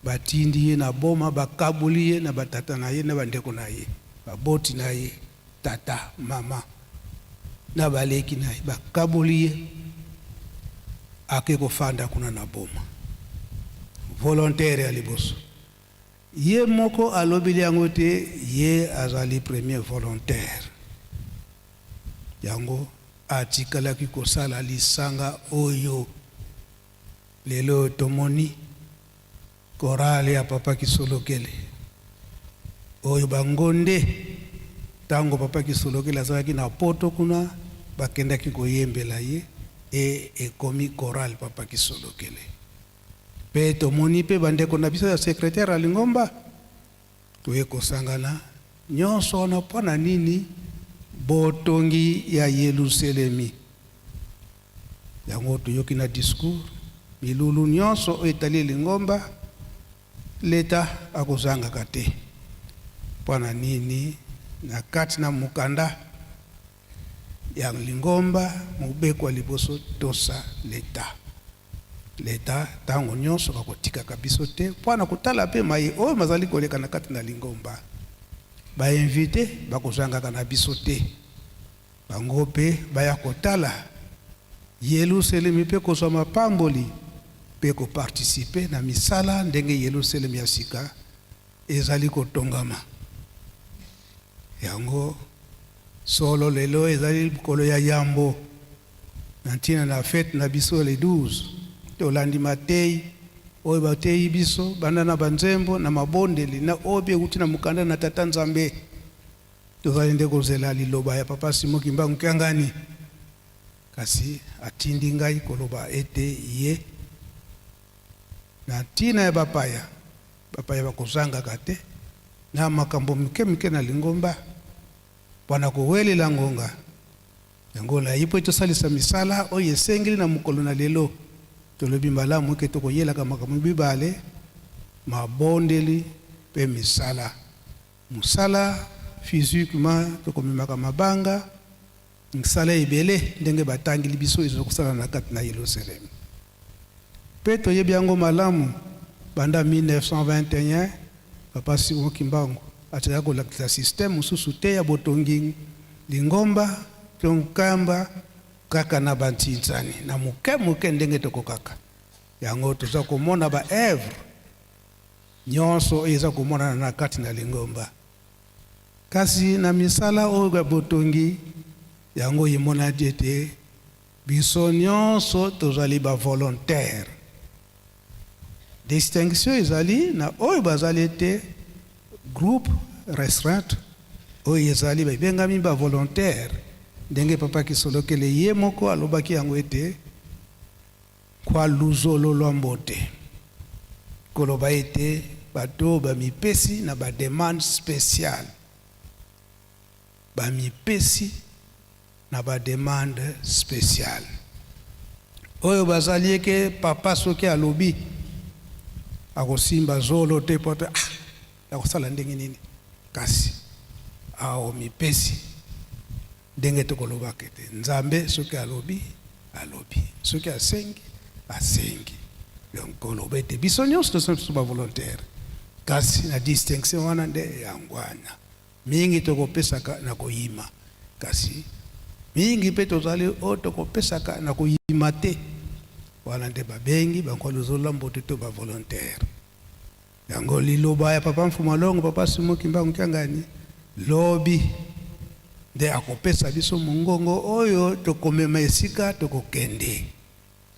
batindi ye na boma bakabuli ye na batata na ye na bandeko na ye baboti na ye tata mama na baleki na ye bakabuli ye ake kofanda kuna na boma volontaire ya liboso. Ye moko alobili yango te ye azali premier volontaire. Yango atikalaki kosala lisanga oyo lelo tomoni korale ya papa kisolokele oyo bangonde tango papa kisolokele azalaki na poto kuna bakendaki koyembela ye ekomi korale papa kisolokele. Pe tomoni pe bandeko na biso ya secrétaire ya Lingomba toye kosangana nyonso na pona nini botongi ya Yerusalemi. Yango toyoki na discours milulu nyonso etali Lingomba leta akozanga kate pona nini na kati na mukanda ya Lingomba mubekwa liboso tosa leta tango nyonso bakotika kabiso te pona kotala pe mai oyo mazali koleka na kati na Lingomba ba invité bakozanga kana biso te bango pe baya kotala Yerusalemi pe kozwa mapamboli pe ko participer na misala ndenge Yerusalemi ya sika ezali kotongama. Yango solo lelo ezali kolo ya Yambo nantina na fête na biso le 12 tolandi Matei oyo batei biso banda na banzembo na mabondeli na obe kuti na mukanda na tata Nzambe tozali nde kozela liloba ya papa Simon Kimbangu Kyangani kasi atindi ngai koloba ete ye na tina ya bapaya bakozanga kate na makambo mike na Lingomba wana kowelela ngonga yango la ipo tosalisa misala oyo esengeli na mukolo na lelo tolobi malamu ke tokoyelaka makambo bibale mabondeli pe misala musala physiquement tokomimaka mabanga misala ebele ndenge batangili biso ezokosala na kati na Yerusalem. Pe toyebi yango malamu banda 1921 papa Simon Kimbangu ataya kolakisa système mususu te ya botongi Lingomba tonkamba kaka na bantinzani na muke ndenge tokokaka yango toza komona ba œuvre nyonso eza komona na kati na Lingomba kasi na misala oyo botongi yango yimona diete biso nyonso tozali ba volontaire. Distinction ezali na oyo bazali te groupe restreint oyo ezali bengami ba volontaire ndenge papa kisolokele ye moko alobaki yango ete kwa luzolo lwa mbote koloba ete bato bamipesi na ba demande spéciale bamipesi na ba demande spéciale oyo bazali eke papa soki alobi akosimba zolo te poto yakosala ndenge nini kasi ao mipesi ndenge tokolobaka ete nzambe soki alobi soki asengi donc koloba ete biso nyonso toso bavolontaire kasi na distinction wana nde yangwana mingi tokopesaka na koyima kasi mingi mpe tozali oyo tokopesaka na koyima te wana nde babengi bankolozola mbote to bavolontaire yango liloba ya papa Mfuma Longo papa Simon Kimbangu Kyangani lobi nde akopesa biso mongongo oyo tokomema esika tokokende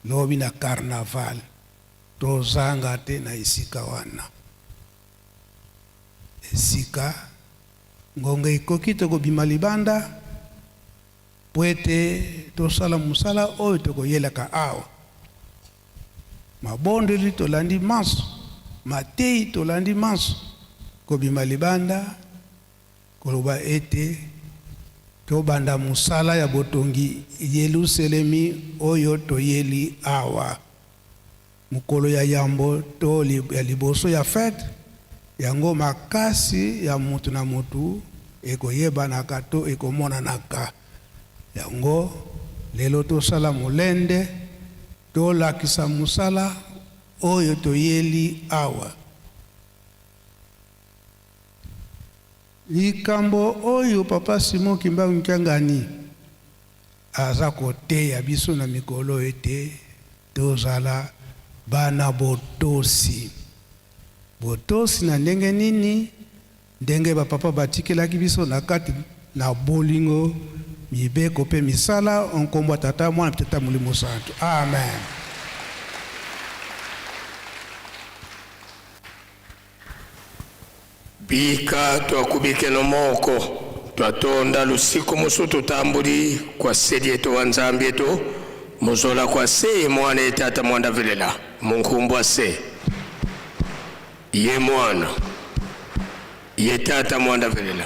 lobi na carnaval tozanga te na esika wana esika ngonga ikoki tokobima libanda po ete tosala mosala oyo tokoyelaka awa mabondeli tolandi maso matei tolandi maso kobima libanda koloba ete tobanda mosala ya botongi Yerusalemi oyo toyeli awa mukolo ya yambo to ya liboso ya fete yango makasi ya mutu na mutu ekoyebanaka to ekomonanaka yango lelo tosala molende tolakisa mosala oyo toyeli awa likambo oyo papa Simon Kimbangu Kyangani aza koteya biso na mikolo ete tozala bana botosi na ndenge nini ndenge bapapa batikelaki biso na kati na bolingo mibeko pe misala onkombo tata mwana tata Molimo Santo amen. bika twakubike no moko twatonda lusiku musu tutambuli kwa sedi yetu wa nzambi yetu muzola kwa se mwana etata mwanda velela munkumbwa se ye mwana ye tata mwanda velela